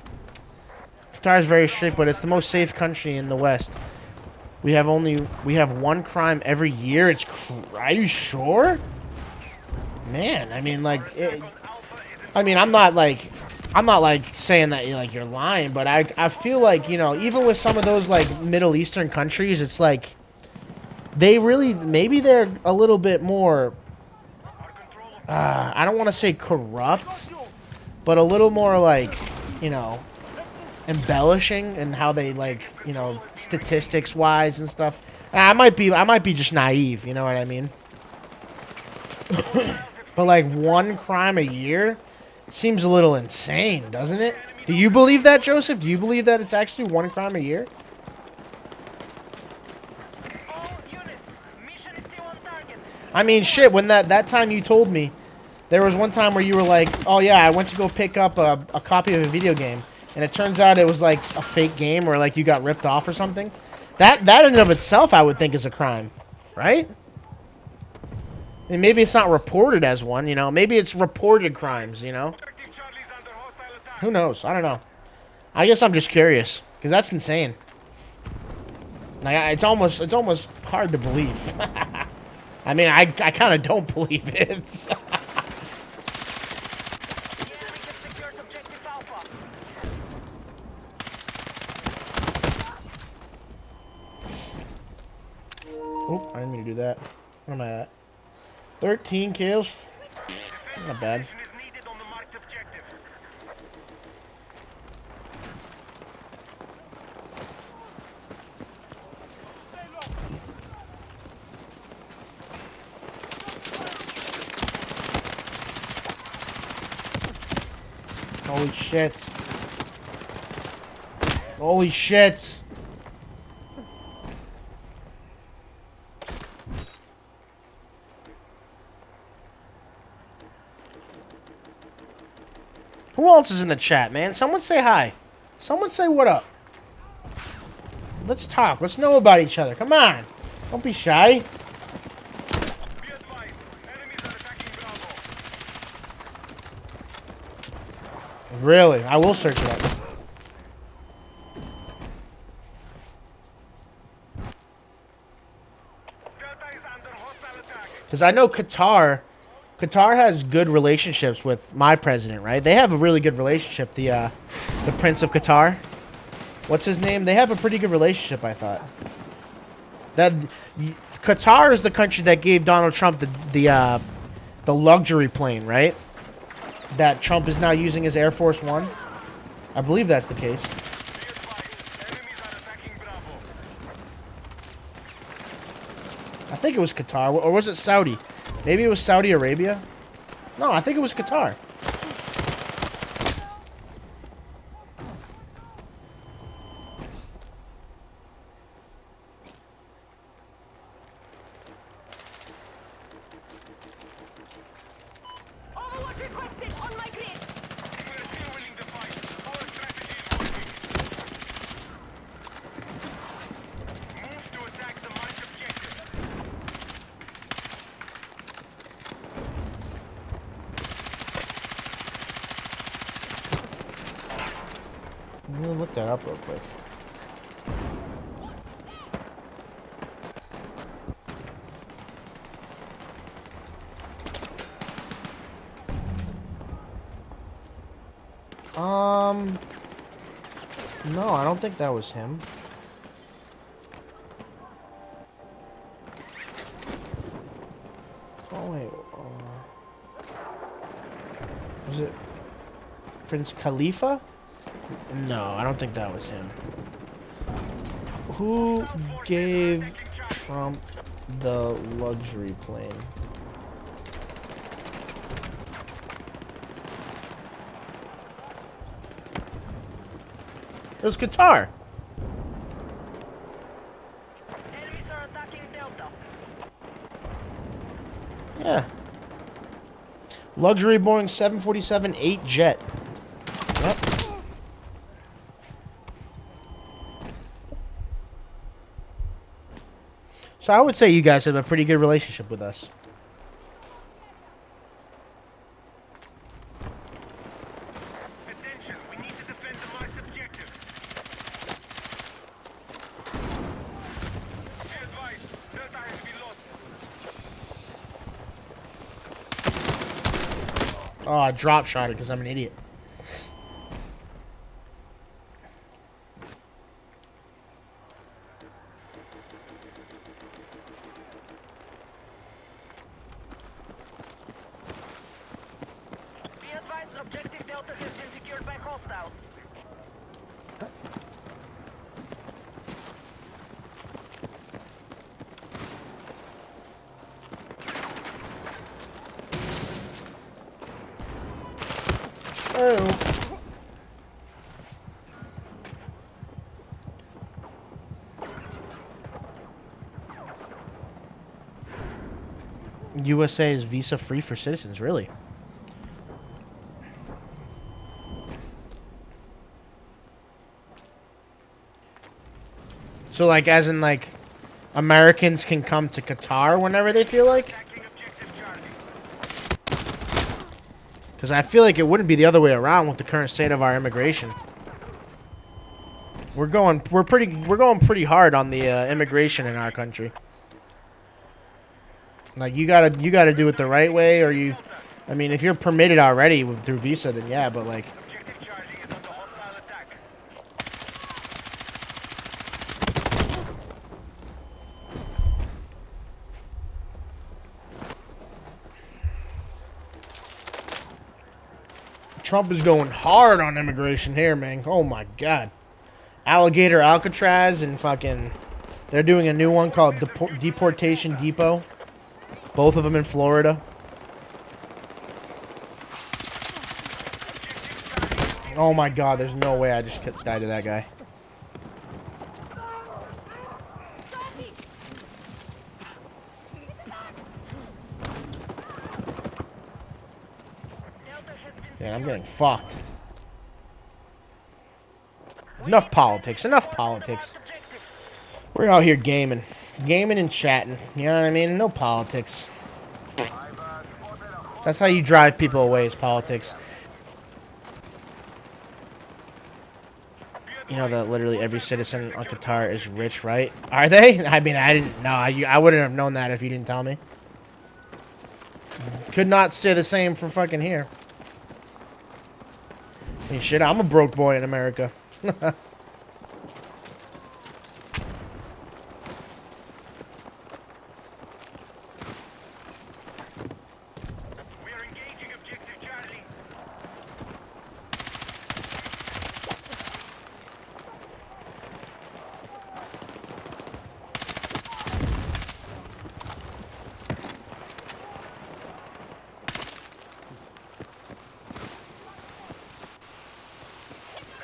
Qatar is very strict, but it's the most safe country in the West. We have one crime every year. Are you sure? Man, I mean, like, I'm not like saying that you're lying, but I feel like, you know, even with some of those like Middle Eastern countries, it's like they really, maybe they're a little bit more, I don't want to say corrupt, but a little more like, you know, embellishing in how they, like, you know, statistics wise and stuff. I might be just naive, you know what I mean? But like one crime a year seems a little insane, doesn't it? Do you believe that, Joseph? Do you believe that it's actually one crime a year? All units, mission is still on target. I mean, shit, when that time you told me, there was one time where you were like, oh yeah, I went to go pick up a copy of a video game, and it turns out it was like a fake game, or like you got ripped off or something. That in and of itself, I would think, is a crime, right? And maybe it's not reported as one, you know? Maybe it's reported crimes, you know? Objective Charlie's under hostile attack. Who knows? I don't know. I guess I'm just curious, because that's insane. Like, it's almost hard to believe. I mean, I kind of don't believe it. The enemy has secured objective Alpha. Oop, I didn't mean to do that. Where am I at? 13 kills. Not bad. Position is needed on the marked objective. Holy shit. Holy shit. Who else is in the chat, man? Someone say hi. Someone say what up. Let's talk. Let's know about each other. Come on. Don't be shy. Be advised, enemies are attacking Bravo. Really? I will search it up. Delta is under hostile attack. Because I know Qatar has good relationships with my president, right? They have a really good relationship. The Prince of Qatar. What's his name? They have a pretty good relationship, I thought. Qatar is the country that gave Donald Trump the luxury plane, right? That Trump is now using as Air Force One. I believe that's the case. Be advised, enemies are attacking Bravo. I think it was Qatar, or was it Saudi? Maybe it was Saudi Arabia. No, I think it was Qatar. Overwatch requested on my grid. We're still winning the fight. Our strategy is working. Move to attack the marked objective. Let me look that up real quick. No, I don't think that was him. Oh wait, was it Prince Khalifa? No, I don't think that was him. Who gave Trump the luxury plane? It was Qatar. Enemies are attacking Delta. Yeah. Luxury Boeing 747-8 jet. Yep. So I would say you guys have a pretty good relationship with us. Attention, we need to defend the marked objective. Oh, I drop shot it because I'm an idiot. Be advised, objective Delta has been secured by hostiles. Oh. USA is visa free for citizens, really? So, like, as in, like, Americans can come to Qatar whenever they feel like? Attacking objective Charlie. Because I feel like it wouldn't be the other way around with the current state of our immigration. We're going pretty hard on the immigration in our country. Like, you gotta do it the right way, or you, I mean, if you're permitted already through visa, then yeah, but like, Objective Charlie is under hostile attack. Trump is going hard on immigration here, man. Oh my God. Alligator Alcatraz and fucking, they're doing a new one called Deportation Depot. Both of them in Florida. Oh my God, there's no way I just died to that guy. Man, I'm getting fucked. Enough politics. Enough politics. We're out here gaming. Gaming and chatting. You know what I mean? No politics. That's how you drive people away, is politics. You know that literally every citizen on Qatar is rich, right? Are they? I mean, I didn't know. I wouldn't have known that if you didn't tell me. Could not say the same for fucking here. I mean, shit, I'm a broke boy in America. We are engaging objective Charlie.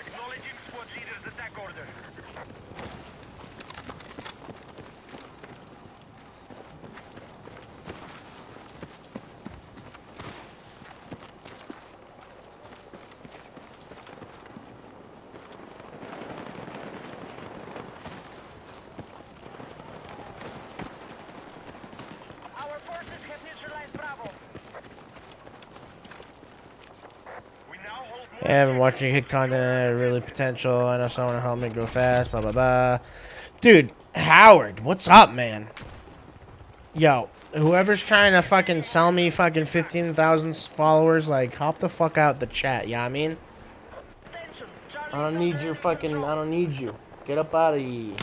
Acknowledging squad leader's attack order. Our forces have neutralized Bravo. We now hold more. Yeah, I've been watching Hit content, really potential. I know someone will help me grow fast, blah, blah, blah. Dude, Howard, what's up, man? Yo, whoever's trying to fucking sell me fucking 15,000 followers, like, hop the fuck out the chat, you know what I mean? Attention, Charlie. I don't need your fucking, I don't need you. Get up out of here.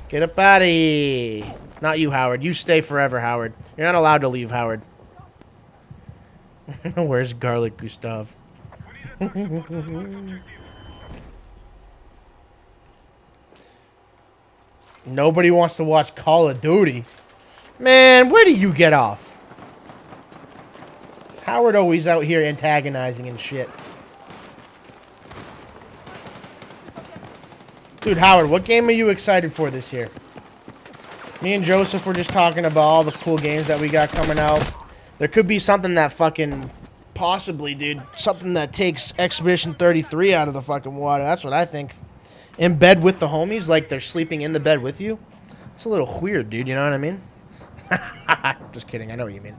Get up out of here. Not you, Howard. You stay forever, Howard. You're not allowed to leave, Howard. Where's Garlic Gustav? We need a support to objective. Nobody wants to watch Call of Duty. Man, where do you get off? Howard always out here antagonizing and shit. Dude, Howard, what game are you excited for this year? Me and Joseph were just talking about all the cool games that we got coming out. There could be something that fucking, possibly, dude, something that takes Expedition 33 out of the fucking water. That's what I think. In bed with the homies, like they're sleeping in the bed with you. It's a little weird, dude, you know what I mean? Just kidding, I know what you mean.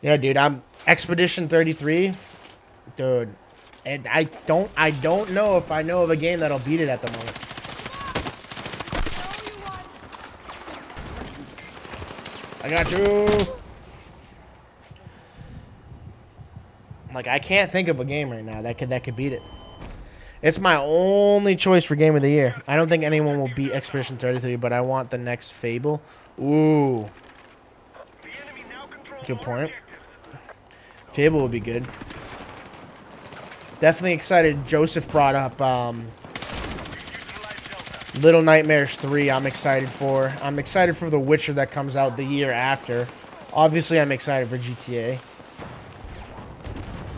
Yeah, dude, I'm Expedition 33. Dude, and I don't know if I know of a game that'll beat it at the moment. I got you. Like, I can't think of a game right now that could beat it. It's my only choice for game of the year. I don't think anyone will beat Expedition 33, but I want the next Fable. Ooh. Good point. Fable would be good. Definitely excited. Joseph brought up Little Nightmares 3. I'm excited for. I'm excited for The Witcher that comes out the year after. Obviously, I'm excited for GTA.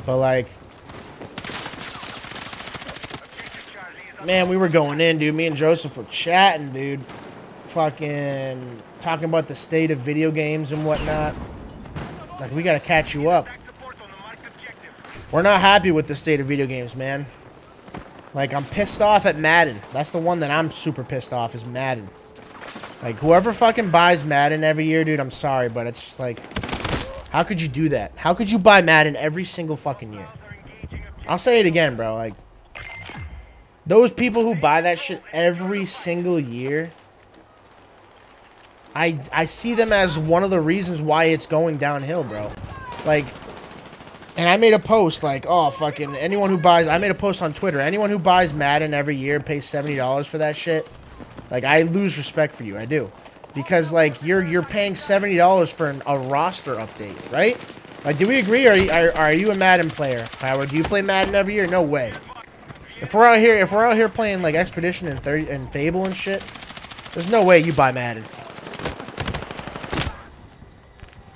But, like... Man, we were going in, dude. Me and Joseph were chatting, dude. Fucking talking about the state of video games and whatnot. Like, we gotta catch you up. We're not happy with the state of video games, man. Like, I'm pissed off at Madden. That's the one that I'm super pissed off, is Madden. Like, whoever fucking buys Madden every year, dude, I'm sorry, but it's just like... How could you do that? How could you buy Madden every single fucking year? I'll say it again, bro. Like... Those people who buy that shit every single year, I see them as one of the reasons why it's going downhill, bro. Like, and I made a post like, oh, fucking anyone who buys, I made a post on Twitter, anyone who buys Madden every year and pays $70 for that shit, like, I lose respect for you, I do. Because, like, you're paying $70 for a roster update, right? Like, do we agree, or are you a Madden player? Howard, do you play Madden every year? No way. If we're out here playing like Expedition and Fable and shit, there's no way you buy Madden.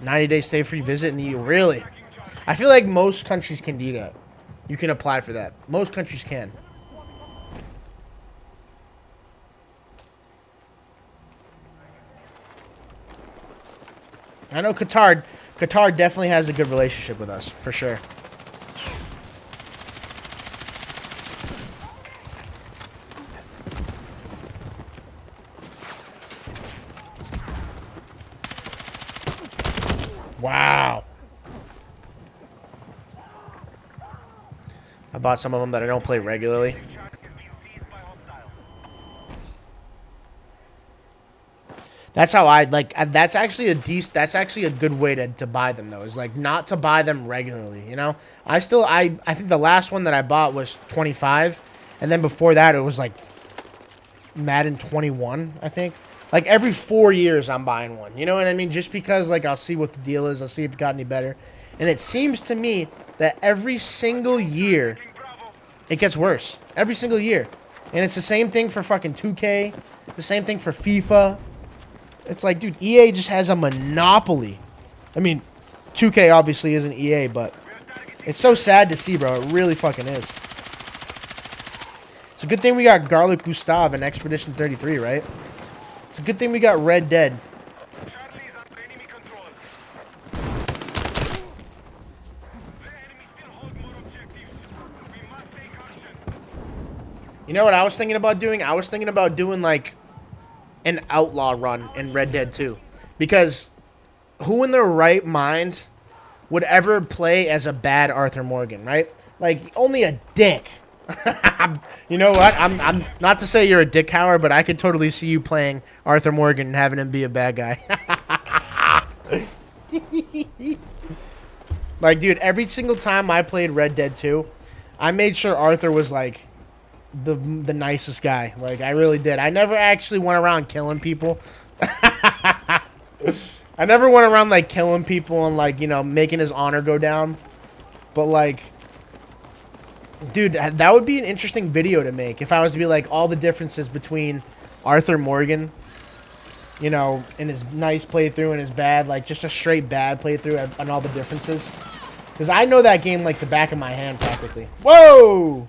90-day stay free visit in the EU. Really? I feel like most countries can do that. You can apply for that. Most countries can. I know Qatar definitely has a good relationship with us, for sure. Wow. I bought some of them that I don't play regularly. That's how I like. That's actually a good way to buy them though. Is like not to buy them regularly. You know. I think the last one that I bought was 25, and then before that it was like Madden 21. I think. Like, every 4 years, I'm buying one. You know what I mean? Just because, like, I'll see what the deal is. I'll see if it got any better. And it seems to me that every single year, it gets worse. Every single year. And it's the same thing for fucking 2K. The same thing for FIFA. It's like, dude, EA just has a monopoly. I mean, 2K obviously isn't EA, but it's so sad to see, bro. It really fucking is. It's a good thing we got Garlic Gustav in Expedition 33, right? It's a good thing we got Red Dead. You know what I was thinking about doing? I was thinking about doing, like, an outlaw run in Red Dead 2. Because who in their right mind would ever play as a bad Arthur Morgan, right? Like, only a dick. You know what? I'm not to say you're a dick, Howard, but I could totally see you playing Arthur Morgan and having him be a bad guy. Like, dude, every single time I played Red Dead 2, I made sure Arthur was like the nicest guy. Like, I really did. I never actually went around killing people. I never went around like killing people and like, you know, making his honor go down. But like, dude, that would be an interesting video to make if I was to be like all the differences between Arthur Morgan, you know, in his nice playthrough and his bad, like just a straight bad playthrough and all the differences. Because I know that game like the back of my hand practically. Whoa!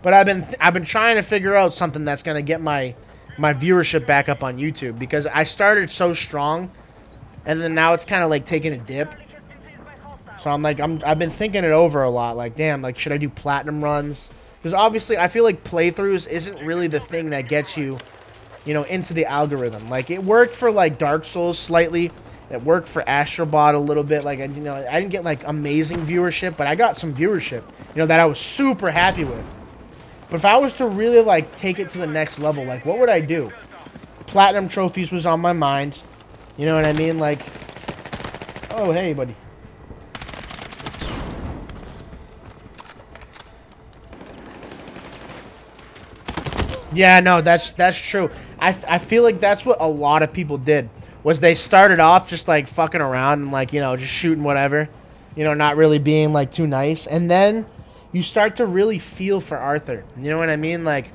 But I've been trying to figure out something that's gonna get my viewership back up on YouTube, because I started so strong, and then now it's kind of like taking a dip. So I'm like, I've been thinking it over a lot. Like, damn, like, should I do platinum runs? Because obviously, I feel like playthroughs isn't really the thing that gets you, you know, into the algorithm. Like, it worked for like Dark Souls slightly. It worked for Astrobot a little bit. Like, you know, I didn't get like amazing viewership, but I got some viewership, you know, that I was super happy with. But if I was to really like take it to the next level, like, what would I do? Platinum trophies was on my mind. You know what I mean? Like, oh, hey, buddy. Yeah, no, that's true. I feel like that's what a lot of people did. Was they started off just like fucking around and like, you know, just shooting whatever. You know, not really being like too nice. And then you start to really feel for Arthur. You know what I mean? Like,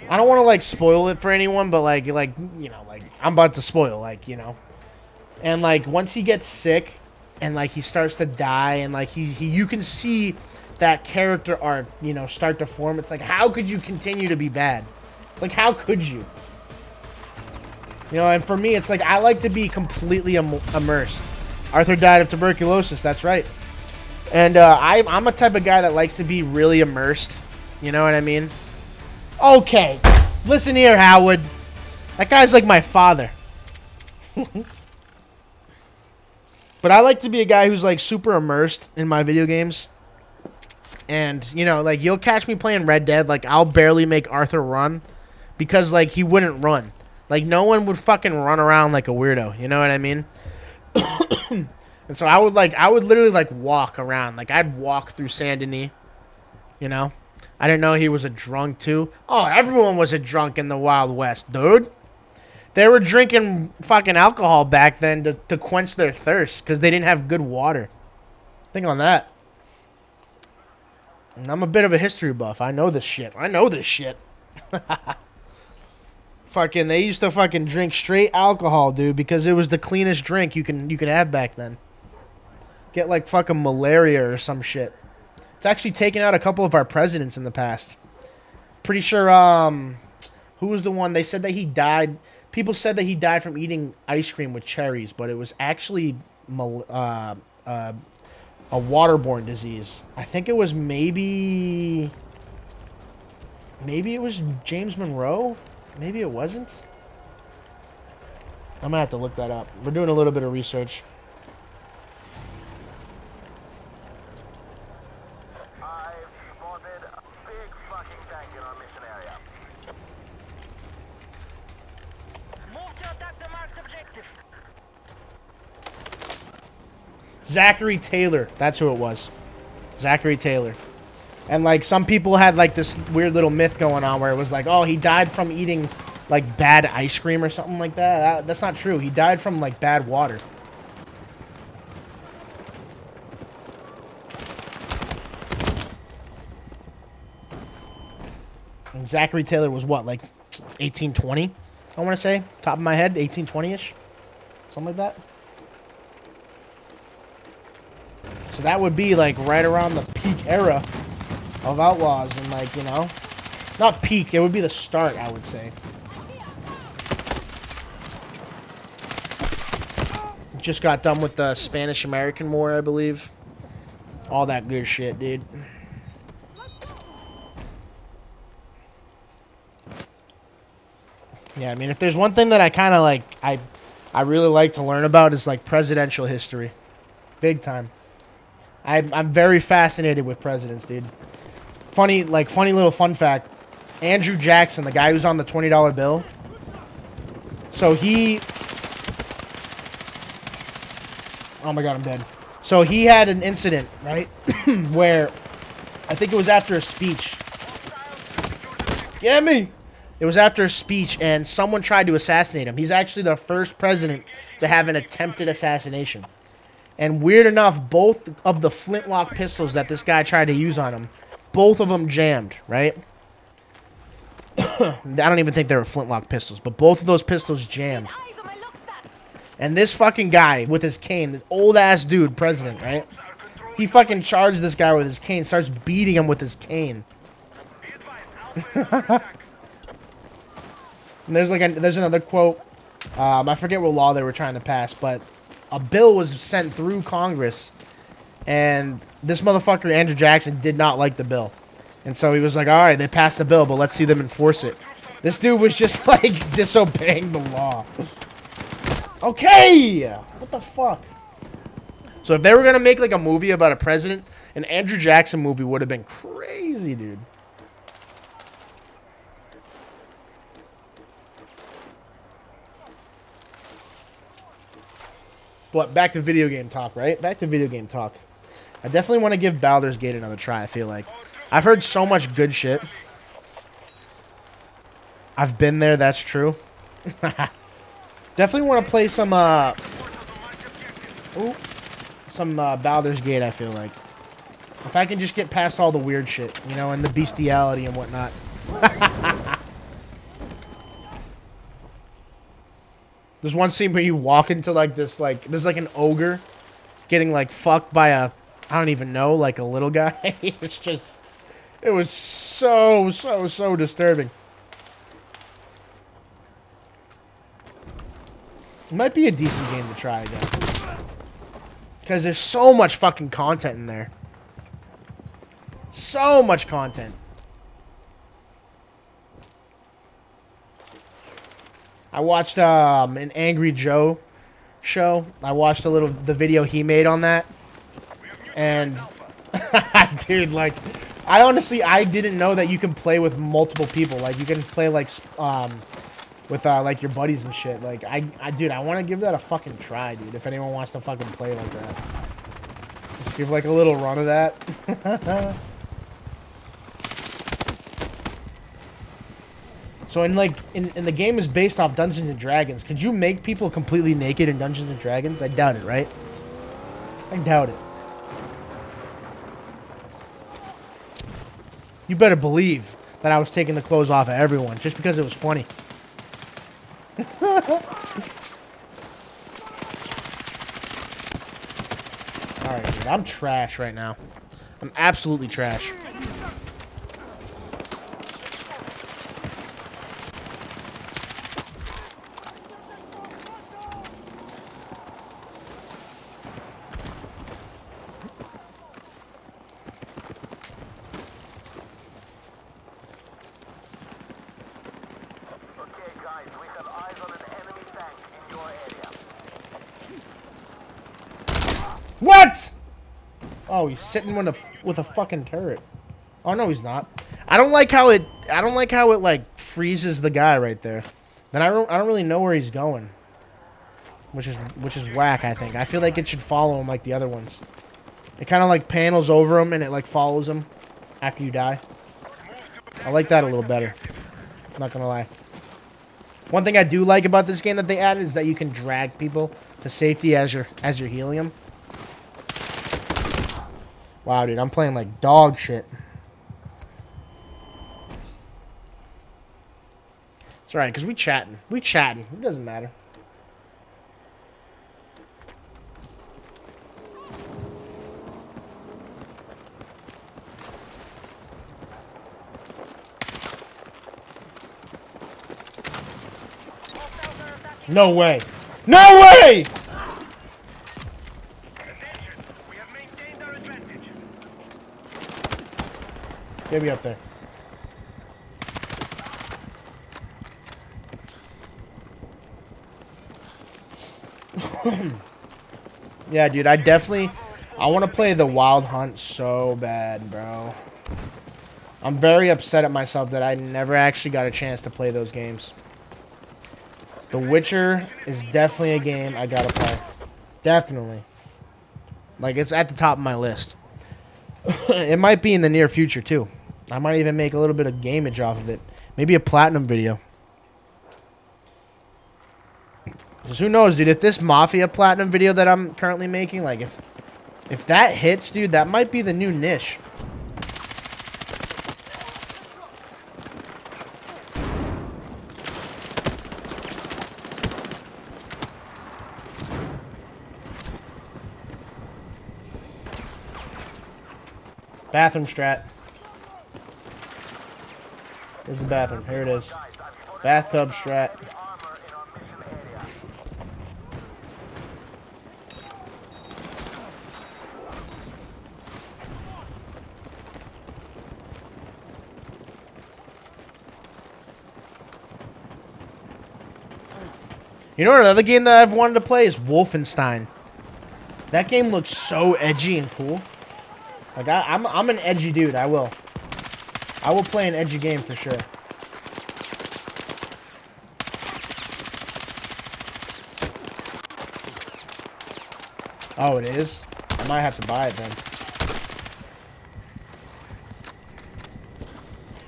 I don't want to like spoil it for anyone, but like you know, like I'm about to spoil, like, you know. And like once he gets sick and like he starts to die and like he you can see that character arc, you know, start to form. It's like, how could you continue to be bad? It's like, how could you? You know, and for me, it's like, I like to be completely immersed. Arthur died of tuberculosis, that's right. And I'm a type of guy that likes to be really immersed. You know what I mean? Okay, listen here, Howard. That guy's like my father. But I like to be a guy who's like super immersed in my video games. And, you know, like, you'll catch me playing Red Dead. Like, I'll barely make Arthur run. Because, like, he wouldn't run. Like, no one would fucking run around like a weirdo. You know what I mean? And so I would literally, like, walk around. Like, I'd walk through Saint Denis. You know? I didn't know he was a drunk, too. Oh, everyone was a drunk in the Wild West, dude. They were drinking fucking alcohol back then to quench their thirst. Because they didn't have good water. Think on that. I'm a bit of a history buff. I know this shit. Fucking, they used to fucking drink straight alcohol, dude, because it was the cleanest drink you could have back then. Get like fucking malaria or some shit. It's actually taken out a couple of our presidents in the past. Pretty sure, who was the one? They said that he died. People said that he died from eating ice cream with cherries, but it was actually a waterborne disease. I think it was maybe it was James Monroe. Maybe it wasn't. I'm gonna have to look that up. We're doing a little bit of research. I've spotted a big fucking tank in our mission area. Move to attack the marked objective. Zachary Taylor. That's who it was. Zachary Taylor. And, like, some people had, like, this weird little myth going on where it was like, oh, he died from eating, like, bad ice cream or something like that. That's not true. He died from, like, bad water. And Zachary Taylor was what, like, 1820? I want to say. Top of my head, 1820-ish. Something like that. So that would be, like, right around the peak era of Outlaws. And, like, you know, not peak. It would be the start, I would say. Just got done with the Spanish-American War, I believe. All that good shit, dude. Yeah, I mean, if there's one thing that I kind of, like, I really like to learn about is, like, presidential history. Big time. I'm very fascinated with presidents, dude. Funny little fun fact. Andrew Jackson, the guy who's on the $20 bill. So he... Oh my god, I'm dead. So he had an incident, right? Where I think it was after a speech. Get me! It was after a speech and someone tried to assassinate him. He's actually the first president to have an attempted assassination. And weird enough, both of the flintlock pistols that this guy tried to use on him, both of them jammed, right? I don't even think they were flintlock pistols, but both of those pistols jammed. And this fucking guy with his cane, this old-ass dude, president, right? He fucking charged this guy with his cane, starts beating him with his cane. And there's another quote. I forget what law they were trying to pass, but a bill was sent through Congress, and this motherfucker, Andrew Jackson, did not like the bill. And so he was like, all right, they passed the bill, but let's see them enforce it. This dude was just, like, disobeying the law. Okay! What the fuck? So if they were going to make, like, a movie about a president, an Andrew Jackson movie would have been crazy, dude. But back to video game talk, right? Back to video game talk. I definitely want to give Baldur's Gate another try, I feel like. I've heard so much good shit. I've been there, that's true. Definitely want to play some Baldur's Gate, I feel like. If I can just get past all the weird shit, you know, and the bestiality and whatnot. There's one scene where you walk into like this, like, there's like an ogre getting like fucked by a, I don't even know, like a little guy. It's just, it was so disturbing. It might be a decent game to try again. Because there's so much fucking content in there. So much content. I watched an Angry Joe show. I watched the video he made on that. And dude, like, I didn't know that you can play with multiple people. Like, you can play like with like your buddies and shit. Like, dude, I want to give that a fucking try, dude. If anyone wants to fucking play like that, just give like a little run of that. So in the game is based off Dungeons and Dragons. Could you make people completely naked in Dungeons and Dragons? I doubt it, right? I doubt it. You better believe that I was taking the clothes off of everyone just because it was funny. Alright, dude, I'm trash right now. I'm absolutely trash. What? Oh, he's sitting with a fucking turret. Oh no, he's not. I don't like how it like freezes the guy right there. Then I don't really know where he's going. Which is whack, I think. I feel like it should follow him like the other ones. It kind of like panels over him and it like follows him after you die. I like that a little better. I'm not gonna lie. One thing I do like about this game that they added is that you can drag people to safety as you're healing them. Wow, dude, I'm playing like dog shit. It's alright, because we chatting. We chatting. It doesn't matter. No way. No way! Get me up there. Yeah, dude, I want to play the Wild Hunt so bad, bro. I'm very upset at myself that I never actually got a chance to play those games. The Witcher is definitely a game I gotta play. Definitely. Like, it's at the top of my list. It might be in the near future, too. I might even make a little bit of gamage off of it. Maybe a platinum video. Because who knows, dude, if this Mafia platinum video that I'm currently making, like, if that hits, dude, that might be the new niche. Bathroom strat. There's the bathroom. Here it is. Bathtub strat. You know another game that I've wanted to play is Wolfenstein. That game looks so edgy and cool. Like, I'm an edgy dude. I will play an edgy game for sure. Oh, it is? I might have to buy it then.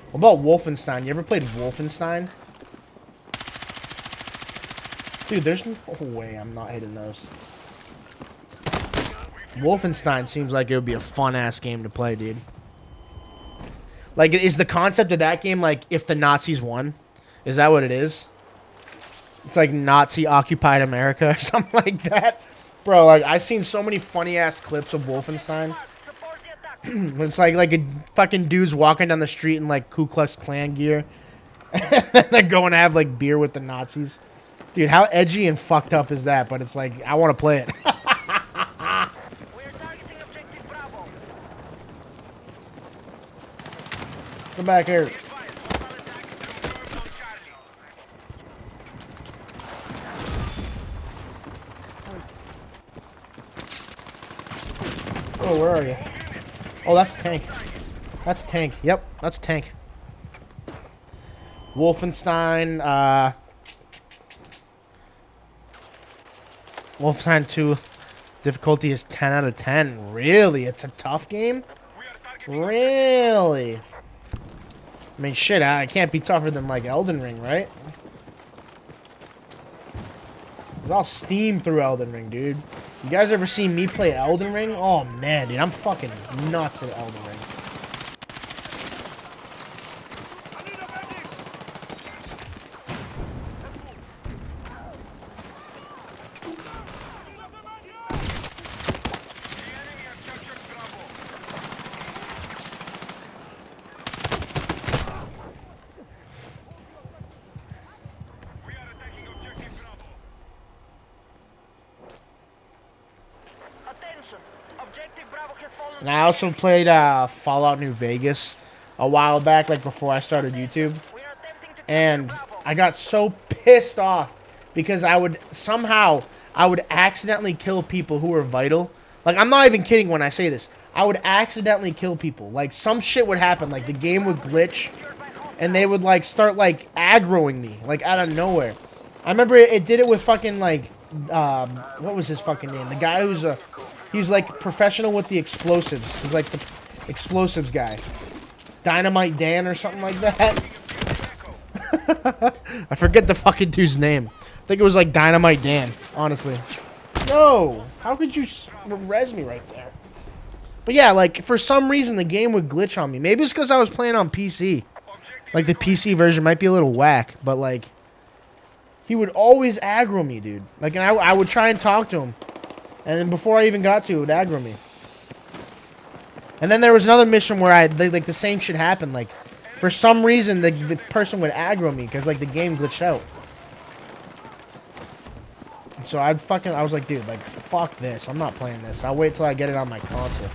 What about Wolfenstein? You ever played Wolfenstein? Dude, there's no way I'm not hitting those. Wolfenstein seems like it would be a fun-ass game to play, dude. Like, is the concept of that game, like, if the Nazis won? Is that what it is? It's like Nazi-occupied America or something like that? Bro, like, I've seen so many funny-ass clips of Wolfenstein. It's like a fucking dude's walking down the street in, like, Ku Klux Klan gear. And they're going to have, like, beer with the Nazis. Dude, how edgy and fucked up is that? But it's like, I want to play it. We're targeting objective Bravo. Come back here. Oh, where are you? Oh, that's tank. That's tank. Yep, that's tank. Wolfenstein, Wolfenstein 2 difficulty is 10 out of 10. Really? It's a tough game? Really? I mean, shit, it can't be tougher than, like, Elden Ring, right? I'll steam through Elden Ring, dude. You guys ever seen me play Elden Ring? Oh, man, dude, I'm fucking nuts at Elden Ring. And I also played Fallout New Vegas a while back, like before I started YouTube. And I got so pissed off because I would accidentally kill people who were vital. Like, I'm not even kidding when I say this. I would accidentally kill people. Like, some shit would happen. Like, the game would glitch and they would, like, start, like, aggroing me, like, out of nowhere. I remember it did it with fucking, like, what was his fucking name? The guy who's he's like professional with the explosives. He's like the explosives guy. Dynamite Dan or something like that. I forget the fucking dude's name. I think it was like Dynamite Dan, honestly. No! How could you res me right there? But yeah, like, for some reason the game would glitch on me. Maybe it's because I was playing on PC. Like, the PC version might be a little whack, but like, he would always aggro me, dude. Like, and I would try and talk to him. And then before I even got to it, it would aggro me. And then there was another mission where like the same shit happened. Like, for some reason, the person would aggro me because, like, the game glitched out. And so I was like, dude, like, fuck this. I'm not playing this. I'll wait till I get it on my console.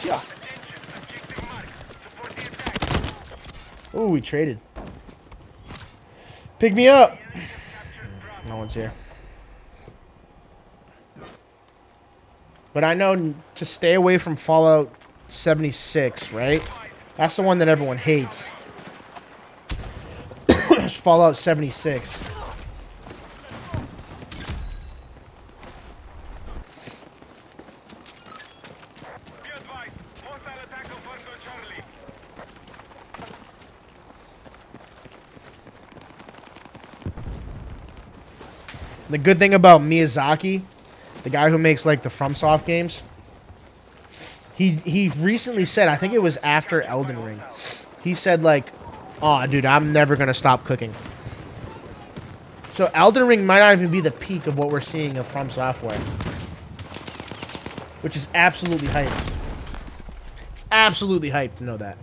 Yeah. Ooh, we traded. Pick me up. No one's here. But I know to stay away from Fallout 76, right? That's the one that everyone hates. It's Fallout 76. The good thing about Miyazaki, the guy who makes, like, the FromSoft games, he recently said, I think it was after Elden Ring, he said, like, oh, dude, I'm never going to stop cooking. So Elden Ring might not even be the peak of what we're seeing of From Software, which is absolutely hyped. It's absolutely hyped to know that.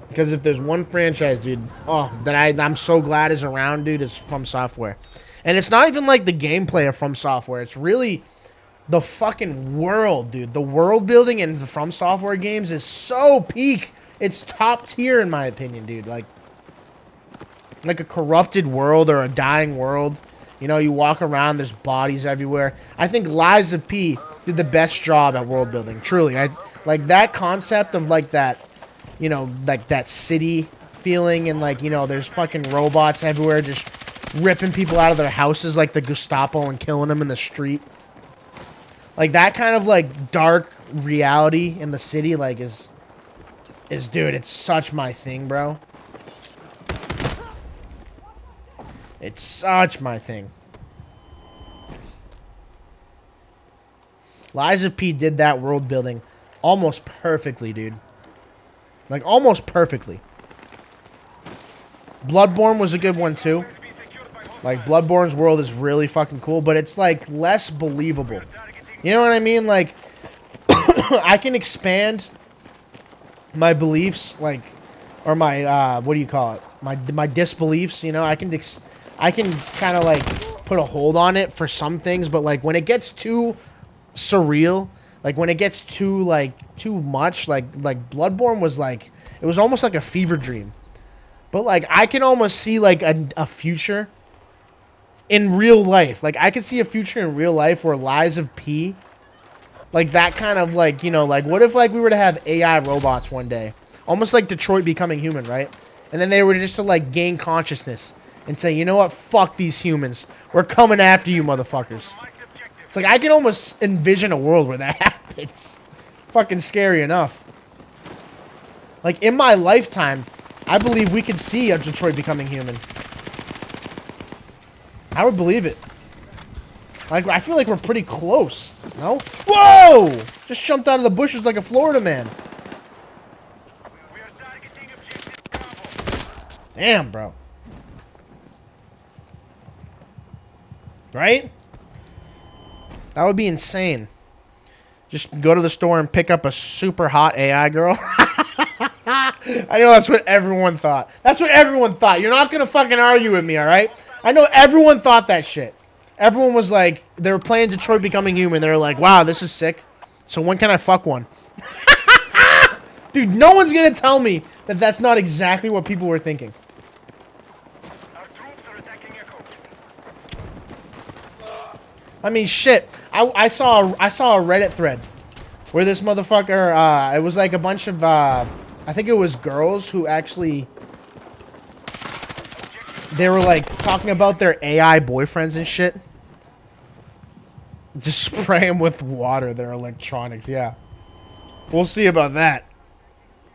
Because if there's one franchise, dude, that I'm so glad is around, dude, it's From Software. And it's not even like the gameplay of From Software. It's really the fucking world, dude. The world building in the From Software games is so peak. It's top tier in my opinion, dude. Like a corrupted world or a dying world. You know, you walk around, there's bodies everywhere. I think Lies of P did the best job at world building. Truly. Like that concept of like that, you know, like that city feeling and like, you know, there's fucking robots everywhere just ripping people out of their houses like the Gestapo and killing them in the street. Like that kind of like dark reality in the city like is dude, it's such my thing, bro. It's such my thing. Lies of P did that world building almost perfectly, dude. Like, almost perfectly. Bloodborne was a good one, too. Like, Bloodborne's world is really fucking cool, but it's, like, less believable. You know what I mean? Like, I can expand my beliefs, like, or my, what do you call it? My disbeliefs, you know? I can kind of, like, put a hold on it for some things, but, like, when it gets too surreal, like, when it gets too, like, too much, like Bloodborne was, like, it was almost like a fever dream. But, like, I can almost see, like, a future in real life. Like, I can see a future in real life where Lies of P, like, that kind of, like, you know, like, what if, like, we were to have AI robots one day? Almost like Detroit Becoming Human, right? And then they were just to, like, gain consciousness and say, you know what? Fuck these humans. We're coming after you, motherfuckers. It's like, I can almost envision a world where that happens. Fucking scary enough. Like, in my lifetime, I believe we could see a Detroit Becoming Human. I would believe it. Like, I feel like we're pretty close. No? Whoa! Just jumped out of the bushes like a Florida man. Damn, bro. Right? That would be insane. Just go to the store and pick up a super hot AI girl. I know that's what everyone thought. That's what everyone thought. You're not going to fucking argue with me, alright? I know everyone thought that shit. Everyone was like, they were playing Detroit Becoming Human. They were like, wow, this is sick. So when can I fuck one? Dude, no one's going to tell me that that's not exactly what people were thinking. Our troops are attacking Echo. I mean, shit. I saw a Reddit thread where this motherfucker, it was like a bunch of, I think it was girls who actually, they were like talking about their AI boyfriends and shit. Just spray them with water, their electronics, yeah. We'll see about that.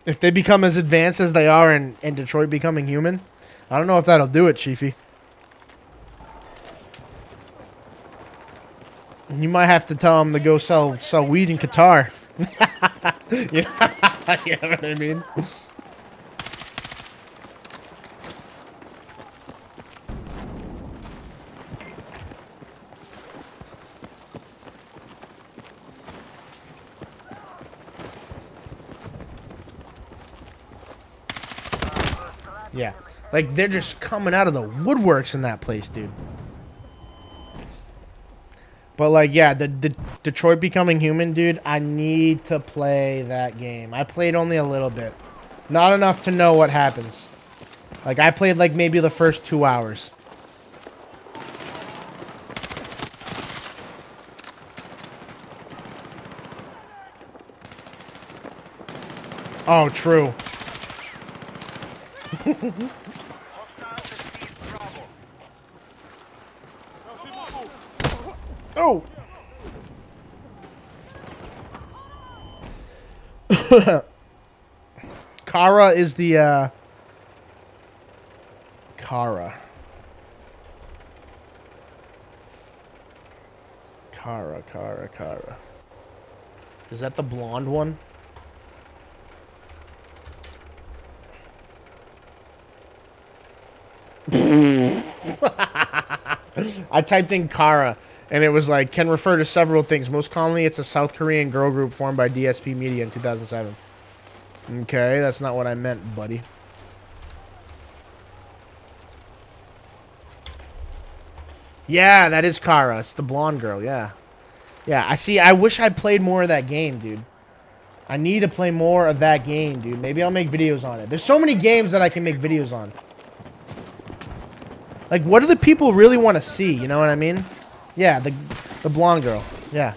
If they become as advanced as they are in Detroit Becoming Human, I don't know if that'll do it, Chiefy. You might have to tell them to go sell weed in Qatar. You know what I mean? Yeah. Like, they're just coming out of the woodworks in that place, dude. But, like, yeah, the Detroit Becoming Human, dude, I need to play that game. I played only a little bit. Not enough to know what happens. Like, I played, like, maybe the first 2 hours. Oh, true. Oh! Kara is the, Kara. Is that the blonde one? I typed in Kara, and it was like, can refer to several things. Most commonly, it's a South Korean girl group formed by DSP Media in 2007. Okay, that's not what I meant, buddy. Yeah, that is Kara. It's the blonde girl, yeah. Yeah, I see. I wish I played more of that game, dude. I need to play more of that game, dude. Maybe I'll make videos on it. There's so many games that I can make videos on. Like, what do the people really want to see? You know what I mean? Yeah, the blonde girl. Yeah.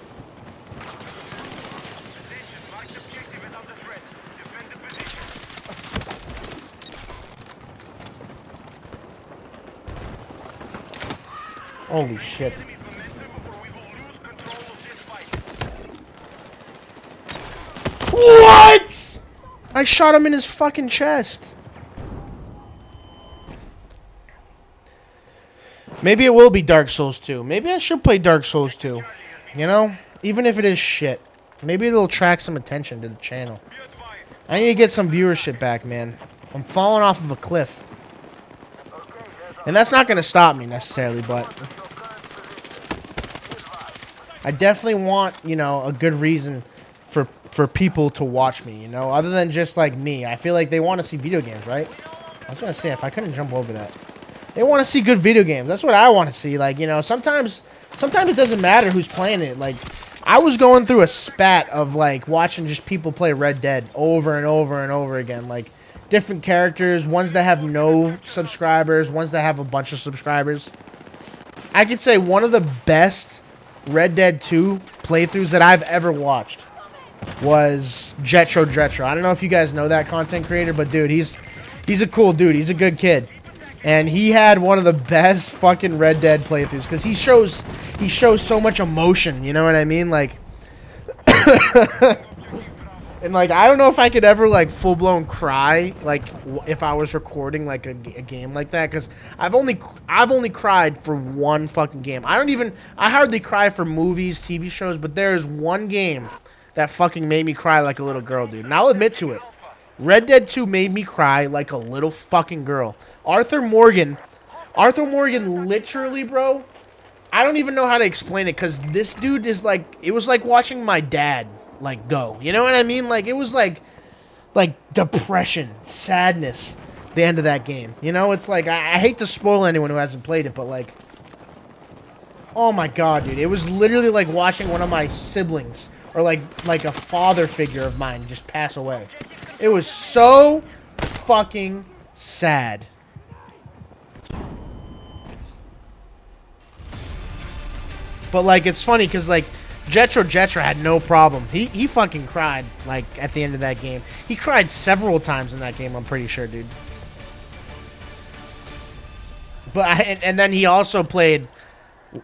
Holy shit. What? I shot him in his fucking chest. Maybe it will be Dark Souls 2. Maybe I should play Dark Souls 2. You know? Even if it is shit. Maybe it'll attract some attention to the channel. I need to get some viewership back, man. I'm falling off of a cliff. And that's not going to stop me necessarily, but I definitely want, you know, a good reason for people to watch me, you know, other than just like me. I feel like they want to see video games, right? I was going to say, if I couldn't jump over that. They want to see good video games. That's what I want to see. Like, you know, sometimes it doesn't matter who's playing it. Like, I was going through a spat of, like, watching just people play Red Dead over and over and over again. Like, different characters, ones that have no subscribers, ones that have a bunch of subscribers. I could say one of the best Red Dead 2 playthroughs that I've ever watched was Jetro Dretro. I don't know if you guys know that content creator, but dude, he's a cool dude. He's a good kid. And he had one of the best fucking Red Dead playthroughs because he shows so much emotion, you know what I mean? Like and like I don't know if I could ever like full-blown cry like if I was recording like a game like that, cuz I've only cried for one fucking game. I hardly cry for movies, TV shows, but there is one game that fucking made me cry like a little girl, dude. And I'll admit to it. Red Dead 2 made me cry like a little fucking girl. Arthur Morgan literally, bro, I don't even know how to explain it, because this dude is like, it was like watching my dad, like, go. You know what I mean? Like, it was like depression, sadness, the end of that game. You know, it's like, I hate to spoil anyone who hasn't played it, but like, oh my god, dude. It was literally like watching one of my siblings, or like a father figure of mine just pass away. It was so fucking sad. But like, it's funny because like Jetro had no problem. He fucking cried like at the end of that game. He cried several times in that game, I'm pretty sure, dude. But and then he also played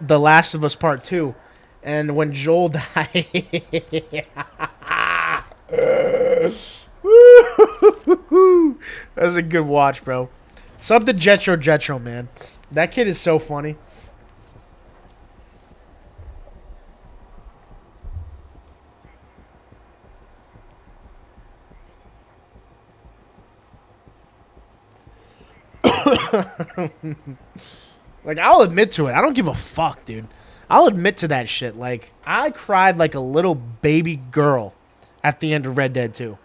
The Last of Us Part 2. And when Joel died, that was a good watch, bro. Sub to Jetro, man. That kid is so funny. Like, I'll admit to it. I don't give a fuck, dude. I'll admit to that shit. Like, I cried like a little baby girl at the end of Red Dead 2.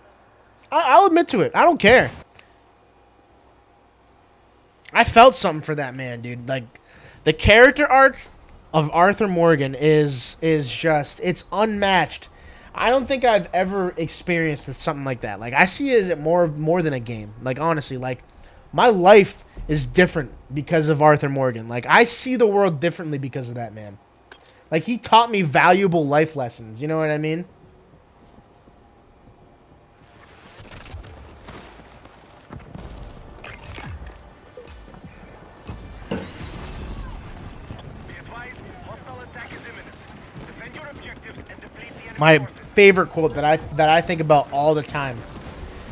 I'll admit to it. I don't care. I felt something for that man, dude. Like, the character arc of Arthur Morgan is just, it's unmatched. I don't think I've ever experienced something like that. Like, I see it as more than a game. Like, honestly, like, my life is different because of Arthur Morgan. Like, I see the world differently because of that man. Like, he taught me valuable life lessons. You know what I mean? My favorite quote that I think about all the time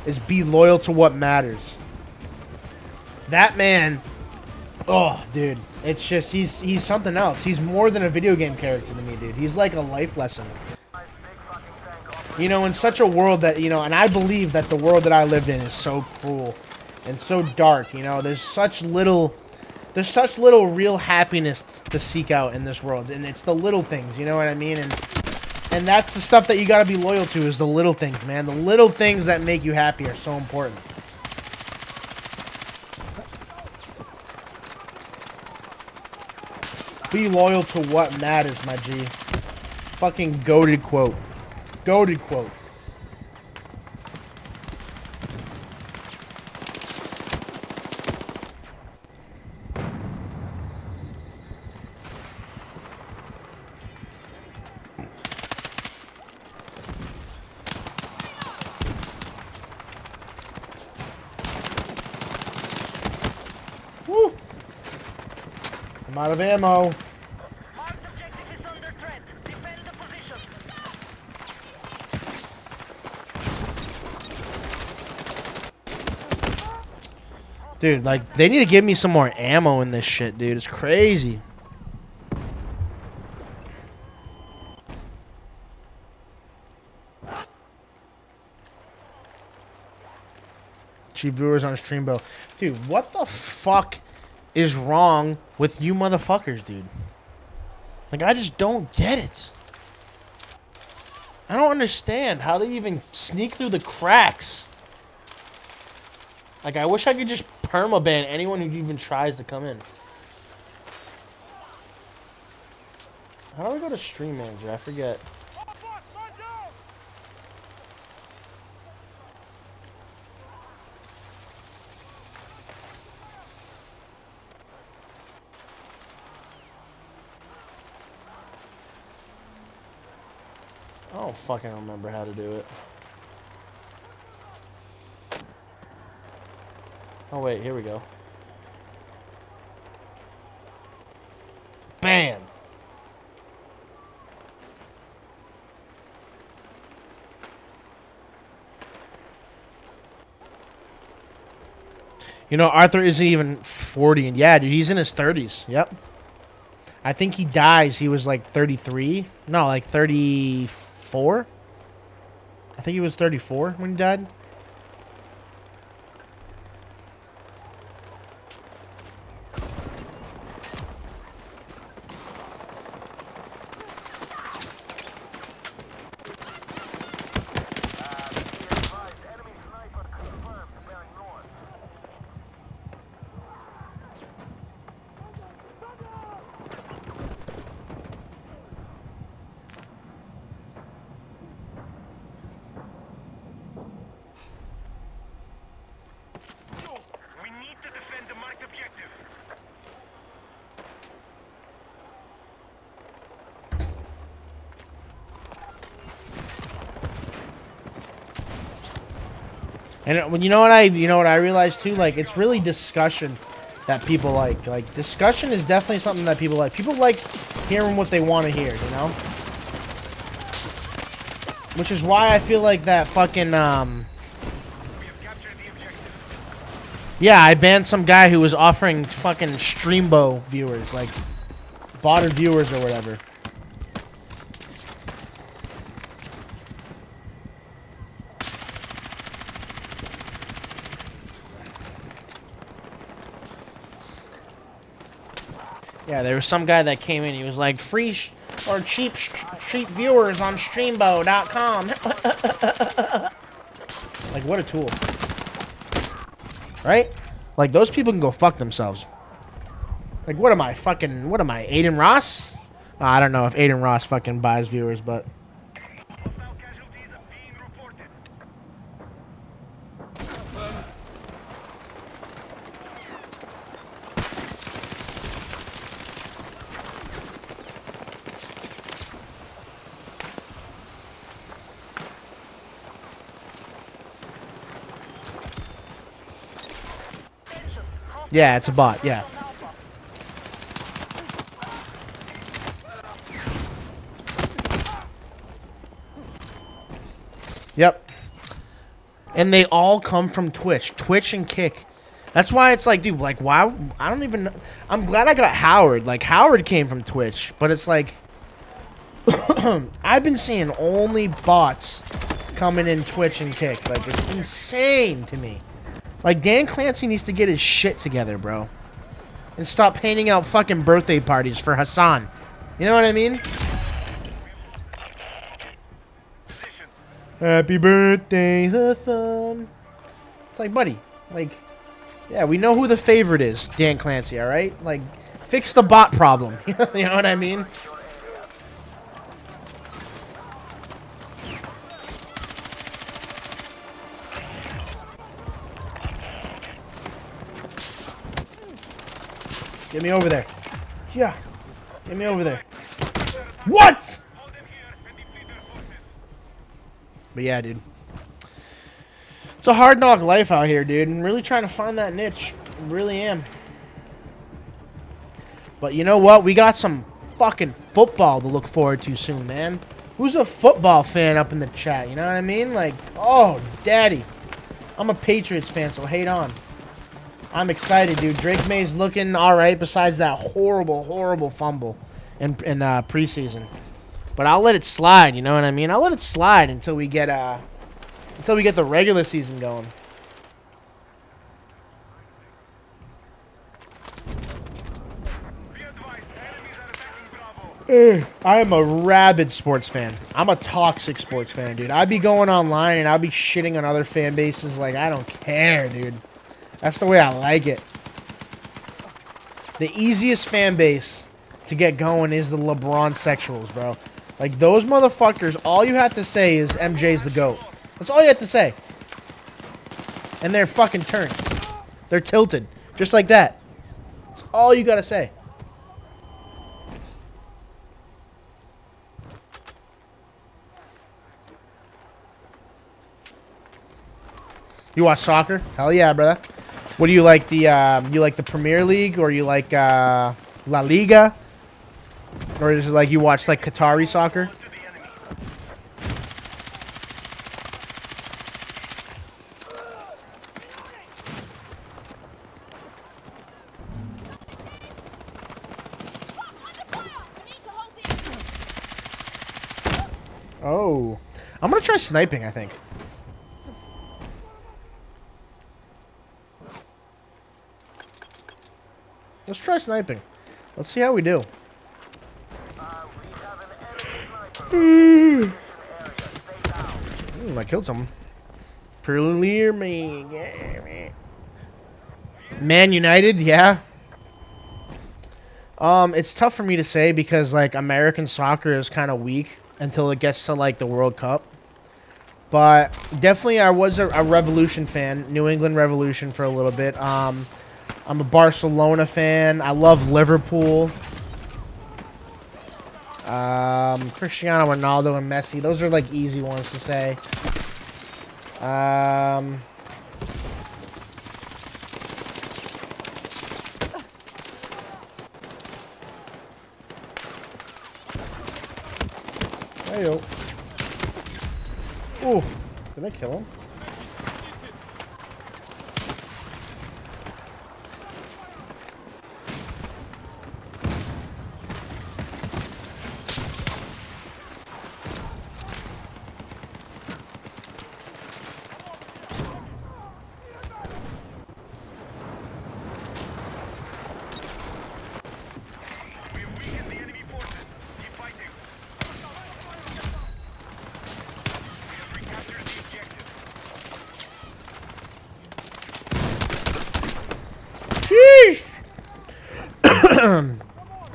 is "Be loyal to what matters." That man, oh, dude, it's just, he's something else. He's more than a video game character to me, dude. He's like a life lesson. You know, in such a world that, you know, and I believe that the world that I lived in is so cruel and so dark, you know, there's such little real happiness to seek out in this world, and it's the little things, you know what I mean? And that's the stuff that you gotta be loyal to, is the little things, man. The little things that make you happy are so important. Be loyal to what matters, my G. Fucking goated quote. Goated quote. Woo! I'm out of ammo. Marked objective is under threat. Defend the position. Dude, like, they need to give me some more ammo in this shit, dude. It's crazy. Cheap viewers on Streambo. Dude, what the fuck is wrong with you motherfuckers, dude? Like, I just don't get it. I don't understand how they even sneak through the cracks. Like, I wish I could just permaban anyone who even tries to come in. How do I go to Stream Manager? I forget. I don't fucking remember how to do it. Oh wait, here we go. Ban! You know, Arthur isn't even 40, and yeah, dude, he's in his 30s. Yep. I think he dies. He was like 33. No, like 34. I think he was 34 when he died. We need to defend the marked objective. And when you know what I realized too, like, it's really discussion that people like. Like, discussion is definitely something that people like. People like hearing what they want to hear, you know? Which is why I feel like that fucking We have captured the objective. yeah, I banned some guy who was offering fucking Streambo viewers, like botted viewers or whatever. Yeah, there was some guy that came in. He was like, free or cheap viewers on Streambo.com. Like, what a tool. Right? Like, those people can go fuck themselves. Like, what am I, Aiden Ross? I don't know if Aiden Ross fucking buys viewers, but... Hostile casualties are being reported. Yeah, it's a bot, yeah. Yep. And they all come from Twitch. Twitch and Kick. That's why it's like, dude, like, why? I don't even know. I'm glad I got Howard. Like, Howard came from Twitch. But it's like, I've been seeing only bots coming in Twitch and Kick. Like, it's insane to me. Like, Dan Clancy needs to get his shit together, bro. And stop handing out fucking birthday parties for Hassan. You know what I mean? Positions. Happy birthday, Hassan. It's like, buddy, like, yeah, we know who the favorite is, Dan Clancy, alright? Like, fix the bot problem. You know what I mean? Get me over there. Yeah. Get me over there. What? Hold them here and deplete their forces. But yeah, dude. It's a hard knock life out here, dude. I'm really trying to find that niche. I really am. But you know what? We got some fucking football to look forward to soon, man. Who's a football fan up in the chat? You know what I mean? Like, oh, daddy. I'm a Patriots fan, so hate on. I'm excited, dude. Drake May's looking all right. Besides that horrible fumble in preseason, but I'll let it slide. You know what I mean? I'll let it slide until we get the regular season going. I am a rabid sports fan. I'm a toxic sports fan, dude. I'd be going online and I'd be shitting on other fan bases like I don't care, dude. That's the way I like it. The easiest fan base to get going is the LeBron sexuals, bro. Like, those motherfuckers, all you have to say is MJ's the GOAT. That's all you have to say. And they're fucking turned. They're tilted. Just like that. That's all you gotta say. You watch soccer? Hell yeah, brother. What do you like? You like the Premier League, or you like La Liga, or is it like you watch like Qatari soccer? Oh, I'm gonna try sniping, I think. Let's try sniping. Let's see how we do. I killed someone. Man United, yeah. It's tough for me to say because like American soccer is kind of weak until it gets to like the World Cup. But definitely, I was a Revolution fan, New England Revolution for a little bit. I'm a Barcelona fan. I love Liverpool. Cristiano Ronaldo and Messi. Those are like easy ones to say. Hey-yo. Ooh, did I kill him?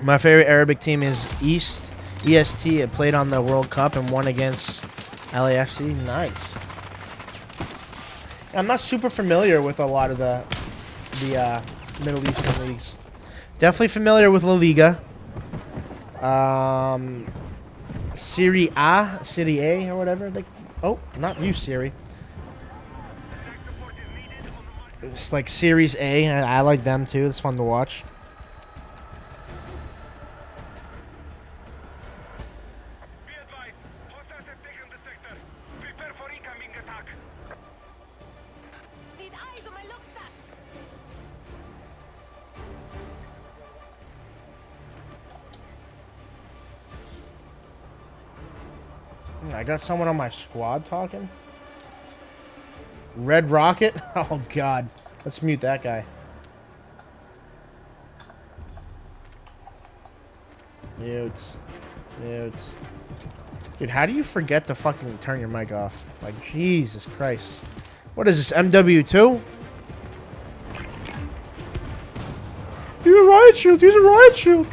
My favorite Arabic team is EST. It played on the World Cup and won against LAFC. Nice. I'm not super familiar with a lot of the Middle Eastern leagues. Definitely familiar with La Liga. Serie A or whatever. Oh, not you, Siri. It's like Series A. I like them too. It's fun to watch. I got someone on my squad talking. Red Rocket? Oh, God. Let's mute that guy. Mute. Mute. Dude, how do you forget to fucking turn your mic off? Like, Jesus Christ. What is this, MW2? Use a riot shield. Use a riot shield.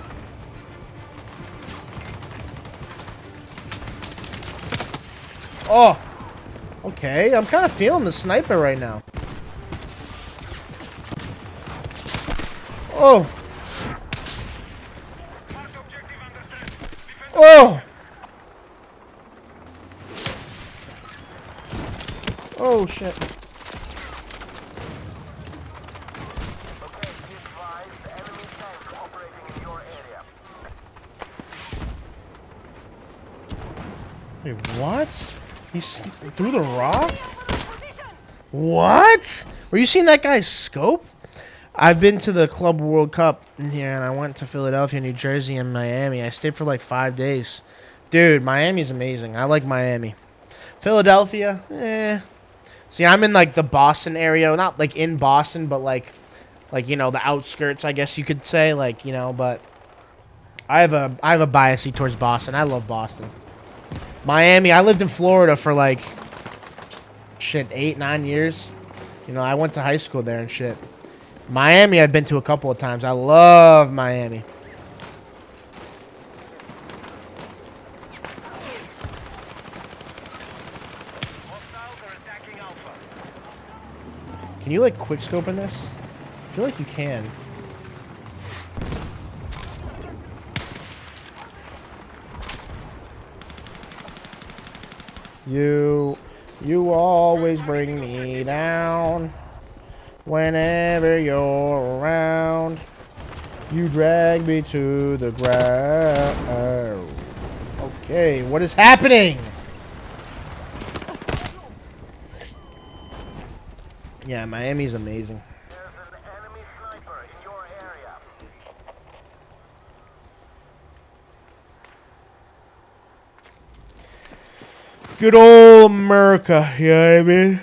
Oh, okay. I'm kind of feeling the sniper right now. Oh. Oh. Oh, shit. Wait, what? He's through the rock? What? Were you seeing that guy's scope? I've been to the Club World Cup in here, and I went to Philadelphia, New Jersey, and Miami. I stayed for like 5 days. Dude, Miami's amazing. I like Miami. Philadelphia, eh. See, I'm in like the Boston area, not like in Boston, but like you know, the outskirts, I guess you could say, like, you know, but I have a bias towards Boston. I love Boston. Miami, I lived in Florida for like shit 8-9 years. You know, I went to high school there and shit. Miami, I've been to a couple of times. I love Miami. Hostiles are attacking Alpha. Can you like quick scope in this? I feel like you can. You always bring me down. Whenever you're around, you drag me to the ground. Okay, what is happening? Yeah, Miami's amazing. There's an enemy sniper in your area. Good old America, you know what I mean?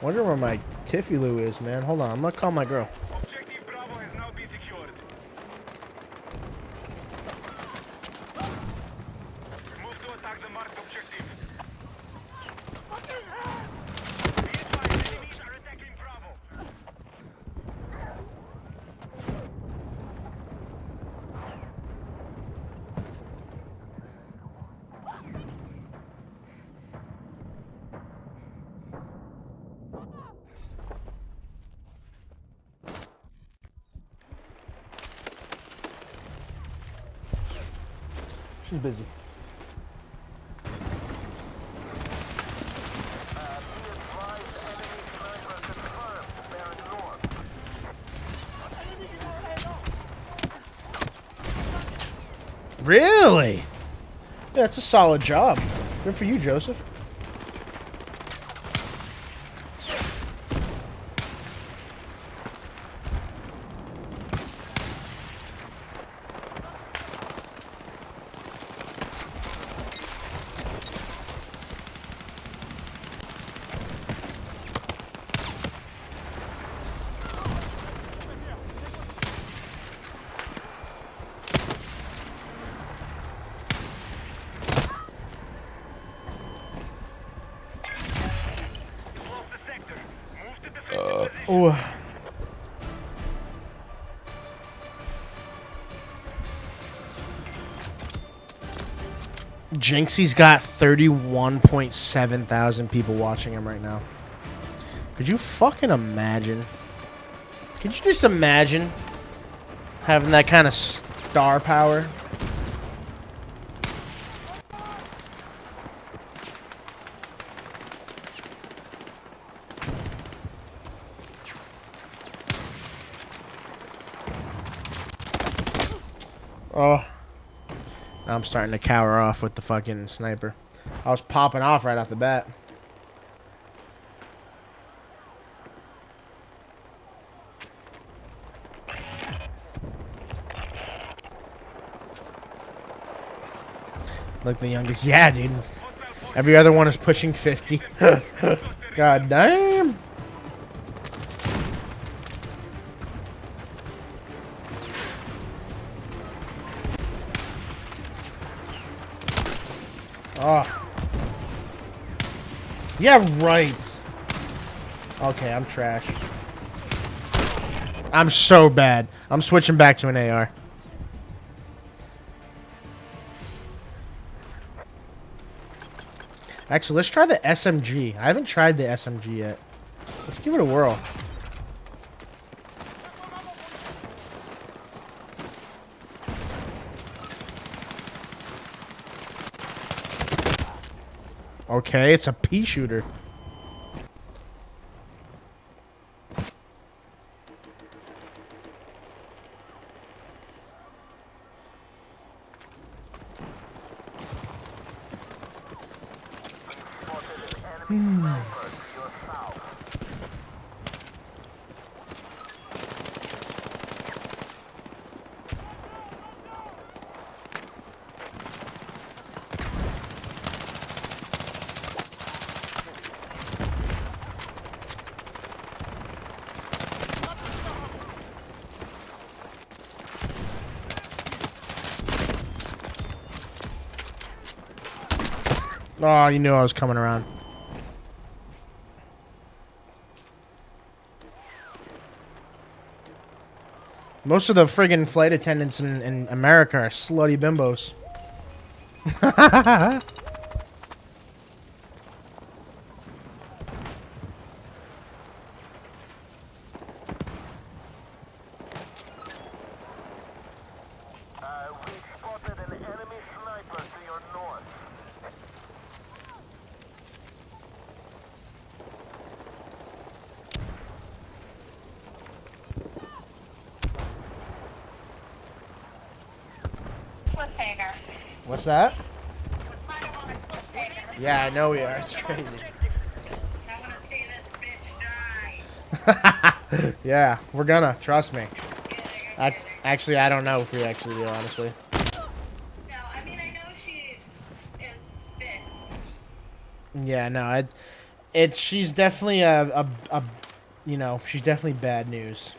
Wonder where my Tiffy Lou is, man. Hold on, I'm gonna call my girl. Objective Bravo has now been secured. Move to attack the marked objective. Be advised, enemies are attacking Bravo. She's busy. Really? Yeah, that's a solid job. Good for you, Joseph. Close the sector. Move to defensive position. Oh. Jinxie's got 31.7 thousand people watching him right now. Could you fucking imagine? Could you just imagine having that kind of star power? Oh. Now I'm starting to cower off with the fucking sniper. I was popping off right off the bat. Like the youngest. Yeah, dude. Every other one is pushing 50. God damn. Oh. Yeah, right. Okay, I'm trash. I'm so bad. I'm switching back to an AR. Actually, let's try the SMG. I haven't tried the SMG yet. Let's give it a whirl. Okay, it's a pea shooter. Oh, you knew I was coming around. Most of the friggin' flight attendants in America are slutty bimbos. We spotted an enemy sniper to your north. Cliffhanger. What's that? We're kind of on a cliffhanger. Yeah, I know we are. It's crazy. I want to see this bitch die. Yeah, we're gonna. Trust me. I'm kidding. Actually, I don't know if we actually do, honestly. No, I mean, I know she is fixed. Yeah, no, she's definitely you know, she's definitely bad news.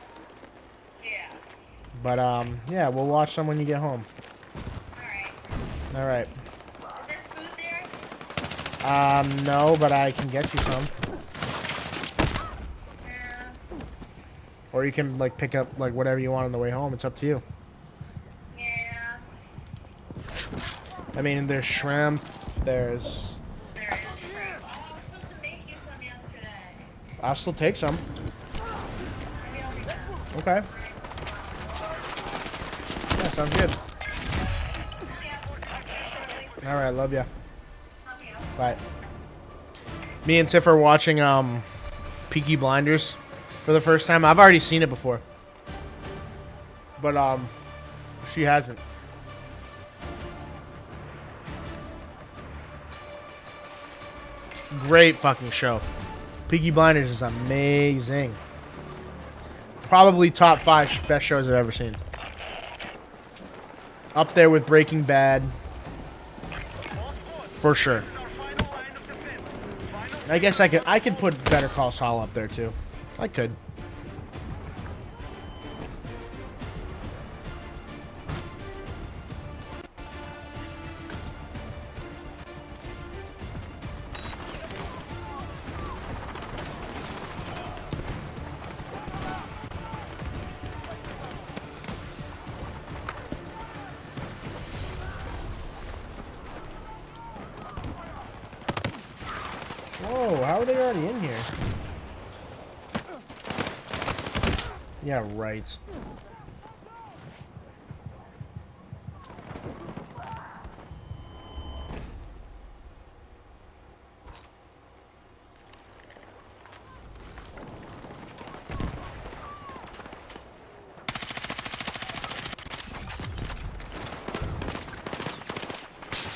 Yeah. But yeah, we'll watch some when you get home. Alright. All right. Is there food there? No, but I can get you some, Yeah. or you can like pick up like whatever you want on the way home. It's up to you. Yeah. I mean, there's shrimp. There's. There is shrimp. Oh, I was supposed to make you some yesterday. I'll still take some. Maybe I'll be back. Okay. Yeah, sounds good. Yeah, we'll see you shortly. All right, love ya. Love you. Bye. Me and Tiff are watching Peaky Blinders for the first time. I've already seen it before, but she hasn't. Great fucking show. Peaky Blinders is amazing. Probably top 5 best shows I've ever seen. Up there with Breaking Bad, for sure. I guess I could put Better Call Saul up there too. I could. Whoa, how are they already in here? Yeah, right.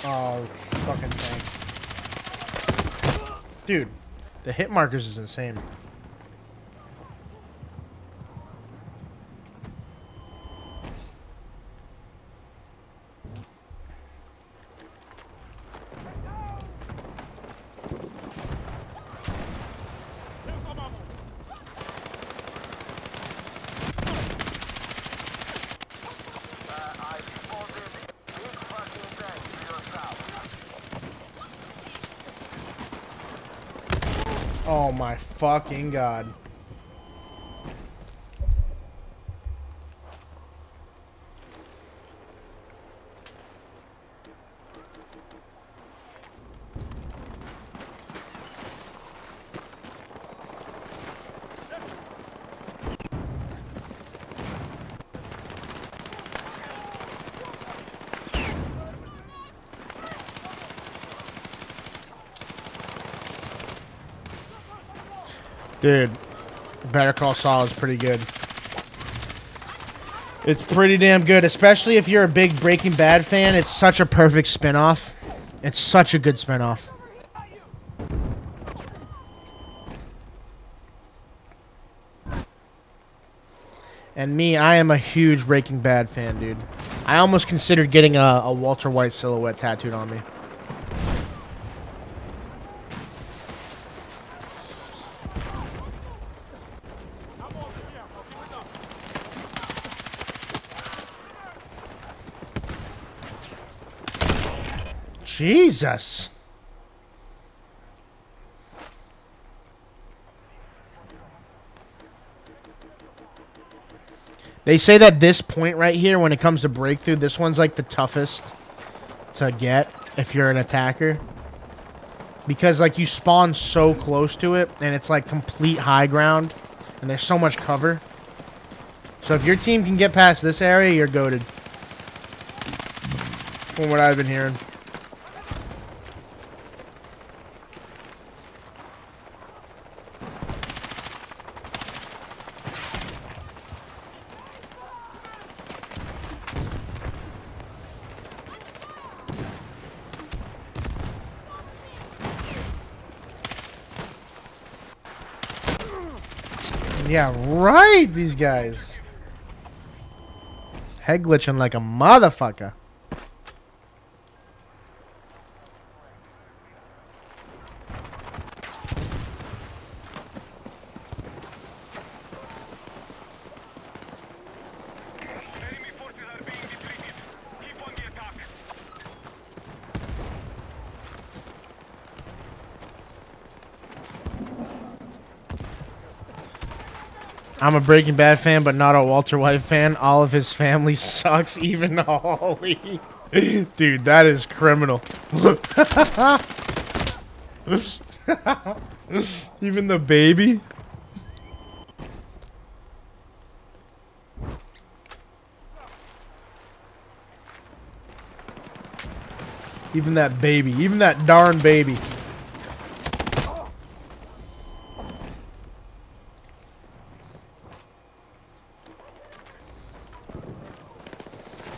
Oh, fucking thanks. Dude, the hit markers is insane. I spotted a big fucking tank to your south. Oh my fucking god. Dude, Better Call Saul is pretty good. It's pretty damn good, especially if you're a big Breaking Bad fan. It's such a perfect spinoff. It's such a good spinoff. And me, I am a huge Breaking Bad fan, dude. I almost considered getting a Walter White silhouette tattooed on me. Jesus. They say that this point right here, when it comes to breakthrough, this one's like the toughest to get if you're an attacker. Because like you spawn so close to it, and it's like complete high ground, and there's so much cover. So if your team can get past this area, you're goated. From what I've been hearing. Yeah, right, these guys. Head glitching like a motherfucker. Enemy forces are being depleted. Keep on the attack. I'm a Breaking Bad fan, but not a Walter White fan. All of his family sucks, even Holly. Dude, that is criminal. Even the baby? Even that baby. Even that darn baby.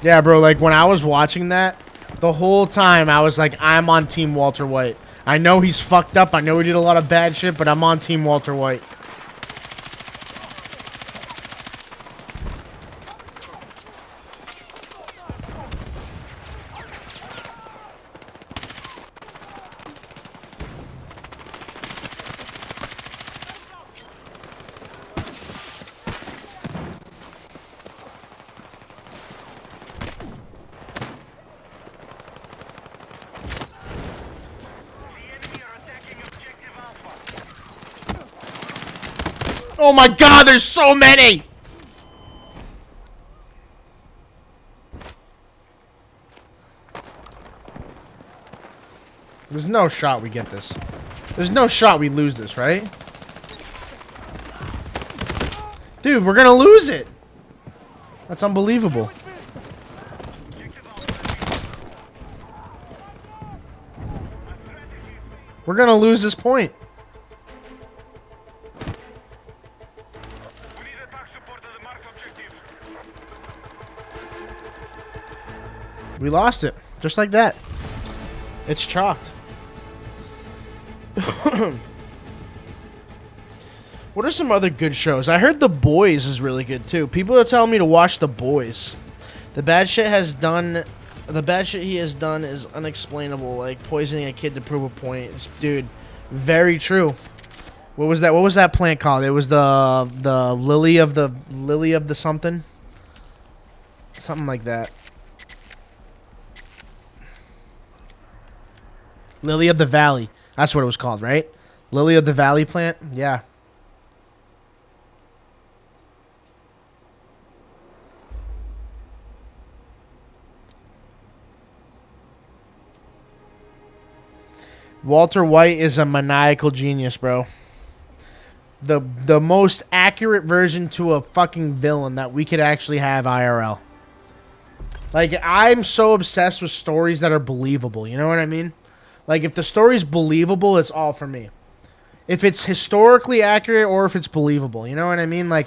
Yeah, bro, like, when I was watching that, the whole time I was like, I'm on Team Walter White. I know he's fucked up. I know he did a lot of bad shit, but I'm on Team Walter White. Oh my god, there's so many! There's no shot we get this. There's no shot we lose this, right? Dude, we're gonna lose it! That's unbelievable. We're gonna lose this point. We need attack support at the marked objective. We lost it. Just like that. It's chalked. What are some other good shows? I heard The Boys is really good too. People are telling me to watch The Boys. The bad shit he has done is unexplainable, like poisoning a kid to prove a point. Dude, very true. What was that? What was that plant called? It was the lily of the something. Something like that. Lily of the Valley. That's what it was called, right? Lily of the Valley plant? Yeah. Walter White is a maniacal genius, bro. The most accurate version to a fucking villain that we could actually have IRL. Like, I'm so obsessed with stories that are believable, you know what I mean? Like, if the story's believable, it's all for me. If it's historically accurate or if it's believable, you know what I mean? Like,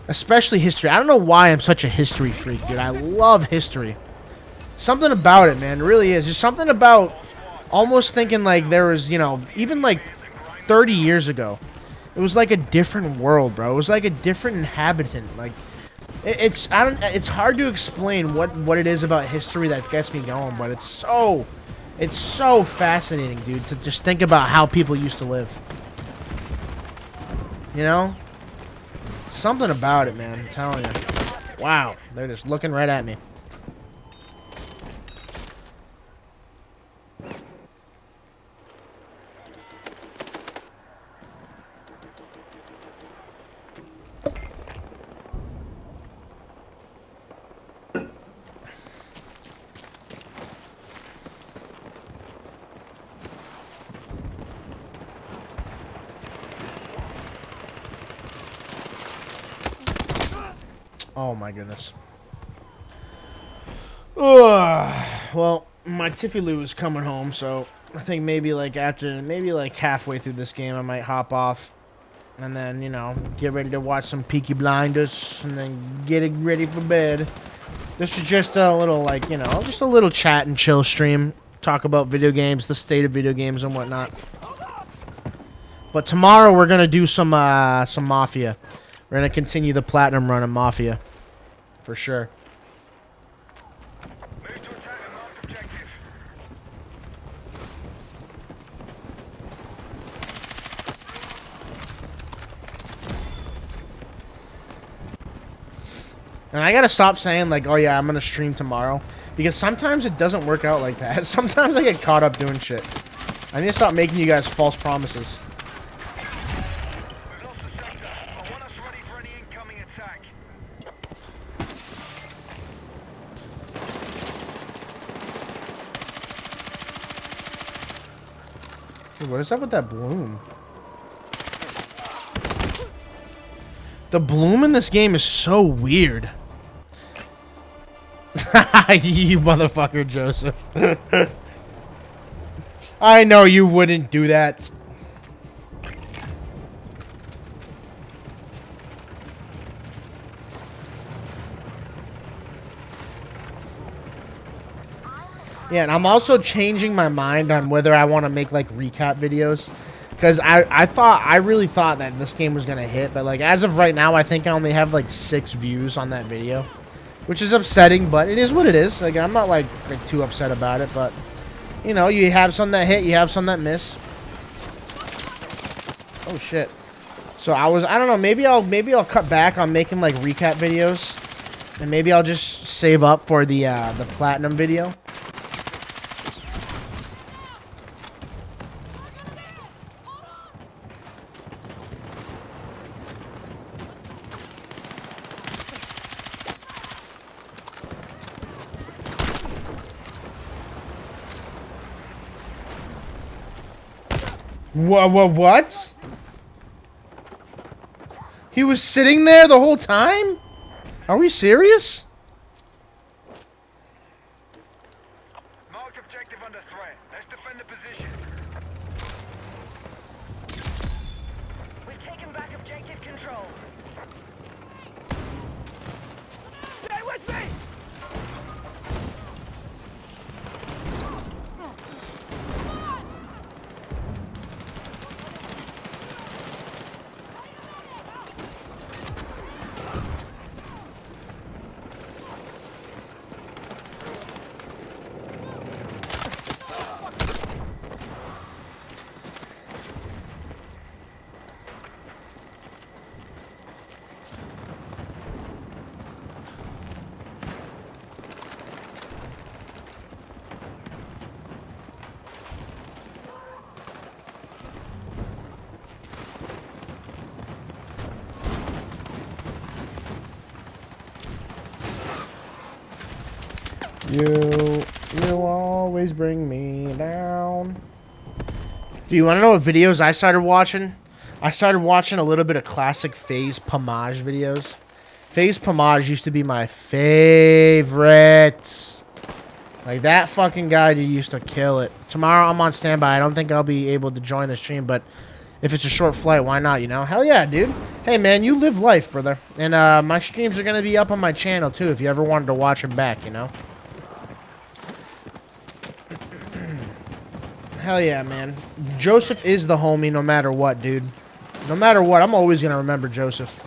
especially history. I don't know why I'm such a history freak, dude. I love history. Something about it, man. It really is. There's something about almost thinking like there was, you know, even like 30 years ago, it was like a different world, bro. It was like a different inhabitant. Like, it's hard to explain what it is about history that gets me going, but it's so fascinating, dude, to just think about how people used to live. You know? Something about it, man. I'm telling you. Wow. They're just looking right at me. Oh my goodness. Well, my Tiffy Lou is coming home, so I think maybe like halfway through this game I might hop off and then, you know, get ready to watch some Peaky Blinders and then get it ready for bed. This is just a little, like, you know, just a little chat and chill stream. Talk about video games, the state of video games and whatnot. But tomorrow we're gonna do some Mafia. We're gonna continue the platinum run of Mafia, for sure. Move to attack and mark objective. And I gotta stop saying like, oh yeah, I'm gonna stream tomorrow, because sometimes it doesn't work out like that. Sometimes I get caught up doing shit. I need to stop making you guys false promises. We've lost the sector. I want us ready for any incoming attack. Dude, what is up with that bloom? The bloom in this game is so weird. You motherfucker, Joseph. I know you wouldn't do that. Yeah, and I'm also changing my mind on whether I want to make like recap videos, because I really thought that this game was gonna hit, but like as of right now, I think I only have like 6 views on that video, which is upsetting, but it is what it is. Like I'm not like too upset about it, but you know, you have some that hit, you have some that miss. Oh shit. So I don't know, maybe I'll cut back on making like recap videos, and maybe I'll just save up for the platinum video. What? He was sitting there the whole time? Are we serious? Marked objective under threat. Let's defend the position. We've taken back objective control. Stay with me! You always bring me down. Do you want to know what videos I started watching? I started watching a little bit of classic FaZe Pomage videos. FaZe Pomage used to be my favorite. Like, that fucking guy used to kill it. Tomorrow I'm on standby. I don't think I'll be able to join the stream, but if it's a short flight, why not, you know? Hell yeah, dude. Hey, man, you live life, brother. And my streams are going to be up on my channel, too, if you ever wanted to watch them back, you know? Hell yeah, man. Joseph is the homie no matter what, dude. No matter what, I'm always going to remember Joseph.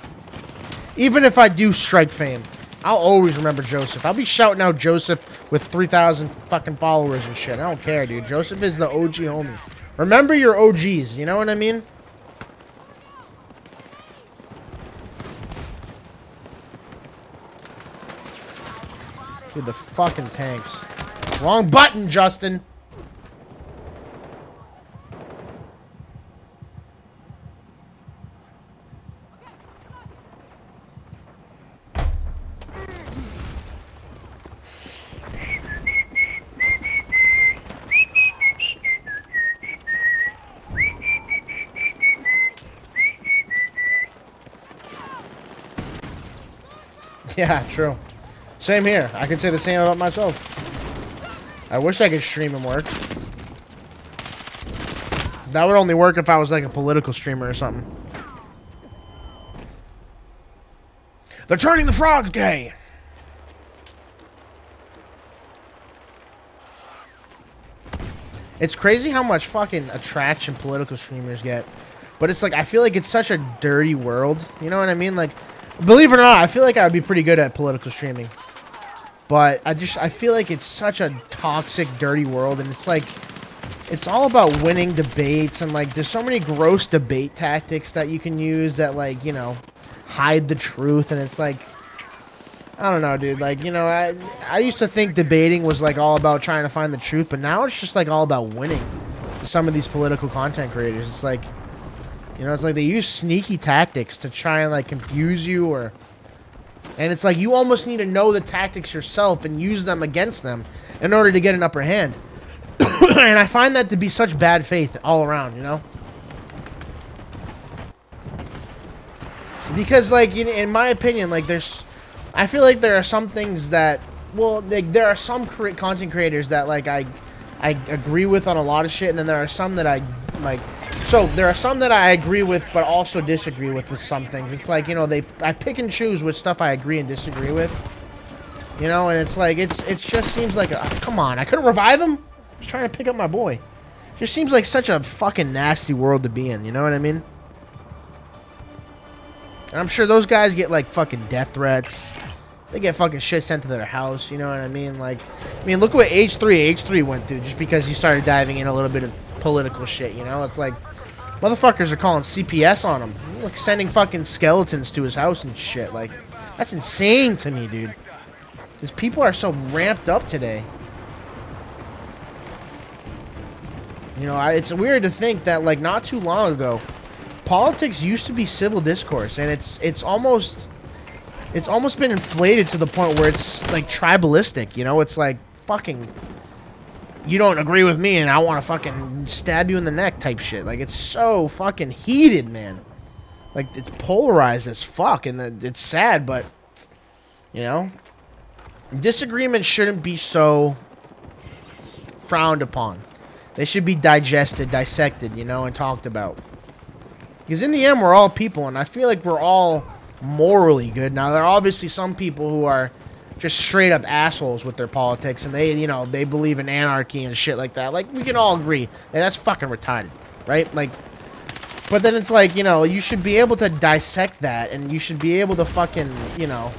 Even if I do strike fame, I'll always remember Joseph. I'll be shouting out Joseph with 3,000 fucking followers and shit. I don't care, dude. Joseph is the OG homie. Remember your OGs, you know what I mean? Dude, the fucking tanks. Wrong button, Justin. Yeah, true. Same here. I can say the same about myself. I wish I could stream and work. That would only work if I was like a political streamer or something. They're turning the frogs gay. It's crazy how much fucking attraction political streamers get. But it's like, I feel like it's such a dirty world. You know what I mean? Like, believe it or not, I feel like I would be pretty good at political streaming. But I feel like it's such a toxic, dirty world. And it's like, it's all about winning debates. And like, there's so many gross debate tactics that you can use that like, you know, hide the truth. And it's like, I don't know, dude. Like, you know, I used to think debating was like all about trying to find the truth. But now it's just like all about winning. Some of these political content creators. It's like, you know, it's like they use sneaky tactics to try and like confuse you or... And it's like you almost need to know the tactics yourself and use them against them in order to get an upper hand. And I find that to be such bad faith all around, you know? Because, like, in my opinion, like, I feel like there are some things that... Well, like, there are some content creators that, like, I agree with on a lot of shit, and then there are some that I, like... So, there are some that I agree with, but also disagree with some things. It's like, you know, I pick and choose which stuff I agree and disagree with. You know, and it's like, it just seems like, come on, I couldn't revive him? I was trying to pick up my boy. It just seems like such a fucking nasty world to be in, you know what I mean? And I'm sure those guys get, like, fucking death threats. They get fucking shit sent to their house, you know what I mean? Like, I mean, look what H3 went through just because he started diving in a little bit of political shit, you know? It's like, motherfuckers are calling CPS on him. Like, sending fucking skeletons to his house and shit. Like, that's insane to me, dude. Because people are so ramped up today. You know, it's weird to think that, like, not too long ago, politics used to be civil discourse, and it's almost been inflated to the point where it's like tribalistic, you know? It's like fucking, you don't agree with me and I want to fucking stab you in the neck type shit. Like, it's so fucking heated, man. Like, it's polarized as fuck, and it's sad, but you know, disagreements shouldn't be so frowned upon. They should be digested, dissected, you know, and talked about. Because in the end, we're all people, and I feel like we're all morally good. Now, there are obviously some people who are just straight up assholes with their politics, and they, you know, they believe in anarchy and shit like that. Like, we can all agree that that's fucking retarded, right? Like, but then it's like, you know, you should be able to dissect that, and you should be able to fucking, you know,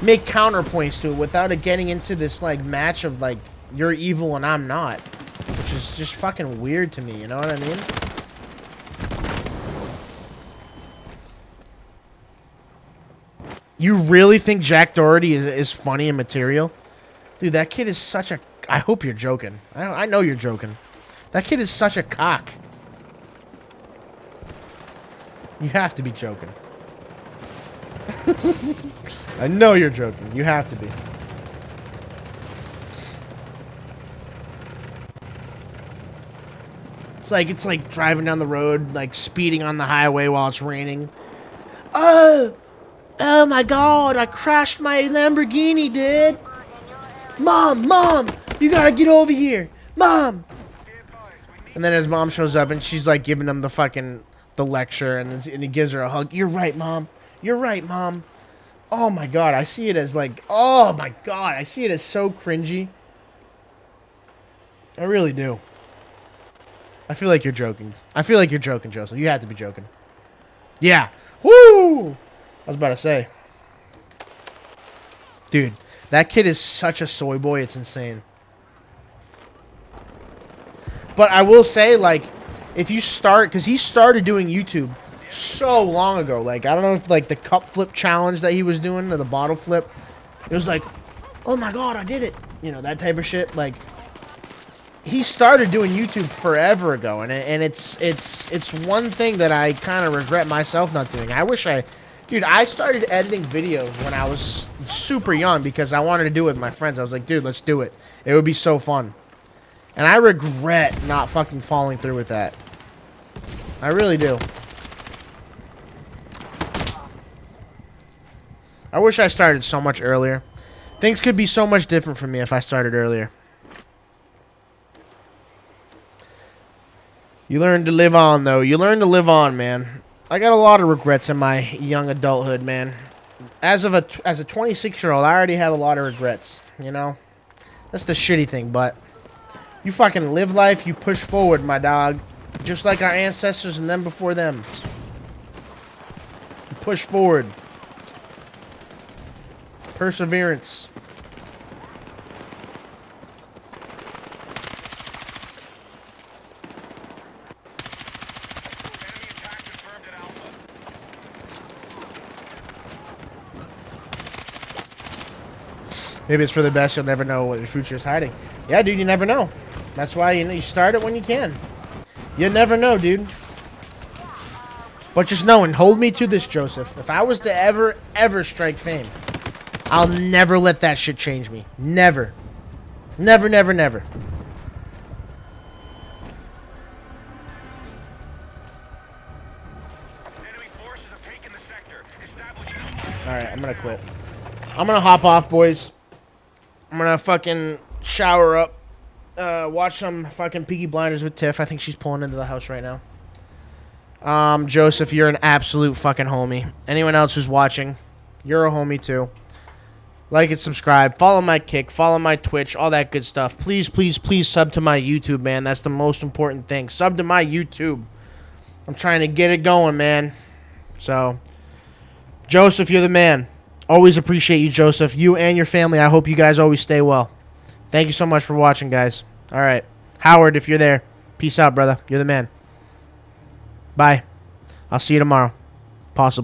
make counterpoints to it without it getting into this, like, match of, like, you're evil and I'm not, which is just fucking weird to me, you know what I mean? You really think Jack Doherty is funny and material? Dude, that kid is such a... I hope you're joking. I know you're joking. That kid is such a cock. You have to be joking. I know you're joking. You have to be. It's like driving down the road, like speeding on the highway while it's raining. Oh my god, I crashed my Lamborghini, dude. Mom, you gotta get over here. Mom. And then his mom shows up and she's like giving him the lecture, and he gives her a hug. You're right, Mom. You're right, Mom. Oh my god, I see it as like, oh my god, I see it as so cringy. I really do. I feel like you're joking. I feel like you're joking, Joseph. You have to be joking. Yeah. Woo! I was about to say. Dude, that kid is such a soy boy. It's insane. But I will say, like, if you start... Because he started doing YouTube so long ago. Like, I don't know if, like, the cup flip challenge that he was doing, or the bottle flip. It was like, oh my god, I did it. You know, that type of shit. Like... He started doing YouTube forever ago, and it's one thing that I kind of regret myself not doing. I wish dude, I started editing videos when I was super young because I wanted to do it with my friends. I was like, dude, let's do it. It would be so fun. And I regret not fucking following through with that. I really do. I wish I started so much earlier. Things could be so much different for me if I started earlier. You learn to live on, though. You learn to live on, man. I got a lot of regrets in my young adulthood, man. As a 26-year-old, I already have a lot of regrets, you know? That's the shitty thing, but you fucking live life, you push forward, my dog. Just like our ancestors and them before them. You push forward. Perseverance. Enemy attack confirmed at Alpha. Maybe it's for the best. You'll never know what your future is hiding. Yeah, dude, you never know. That's why you start it when you can. You never know, dude. But just know, and hold me to this, Joseph. If I was to ever strike fame, I'll never let that shit change me. Never. Never, never, never. Enemy forces have taken the sector. Establishing. Alright, I'm gonna quit. I'm gonna hop off, boys. I'm gonna fucking shower up. Watch some fucking Peaky Blinders with Tiff. I think she's pulling into the house right now. Joseph, you're an absolute fucking homie. Anyone else who's watching, you're a homie too. Like and subscribe. Follow my Kick. Follow my Twitch. All that good stuff. Please, please, please sub to my YouTube, man. That's the most important thing. Sub to my YouTube. I'm trying to get it going, man. So, Joseph, you're the man. Always appreciate you, Joseph. You and your family. I hope you guys always stay well. Thank you so much for watching, guys. All right. Howard, if you're there, peace out, brother. You're the man. Bye. I'll see you tomorrow. Possibly.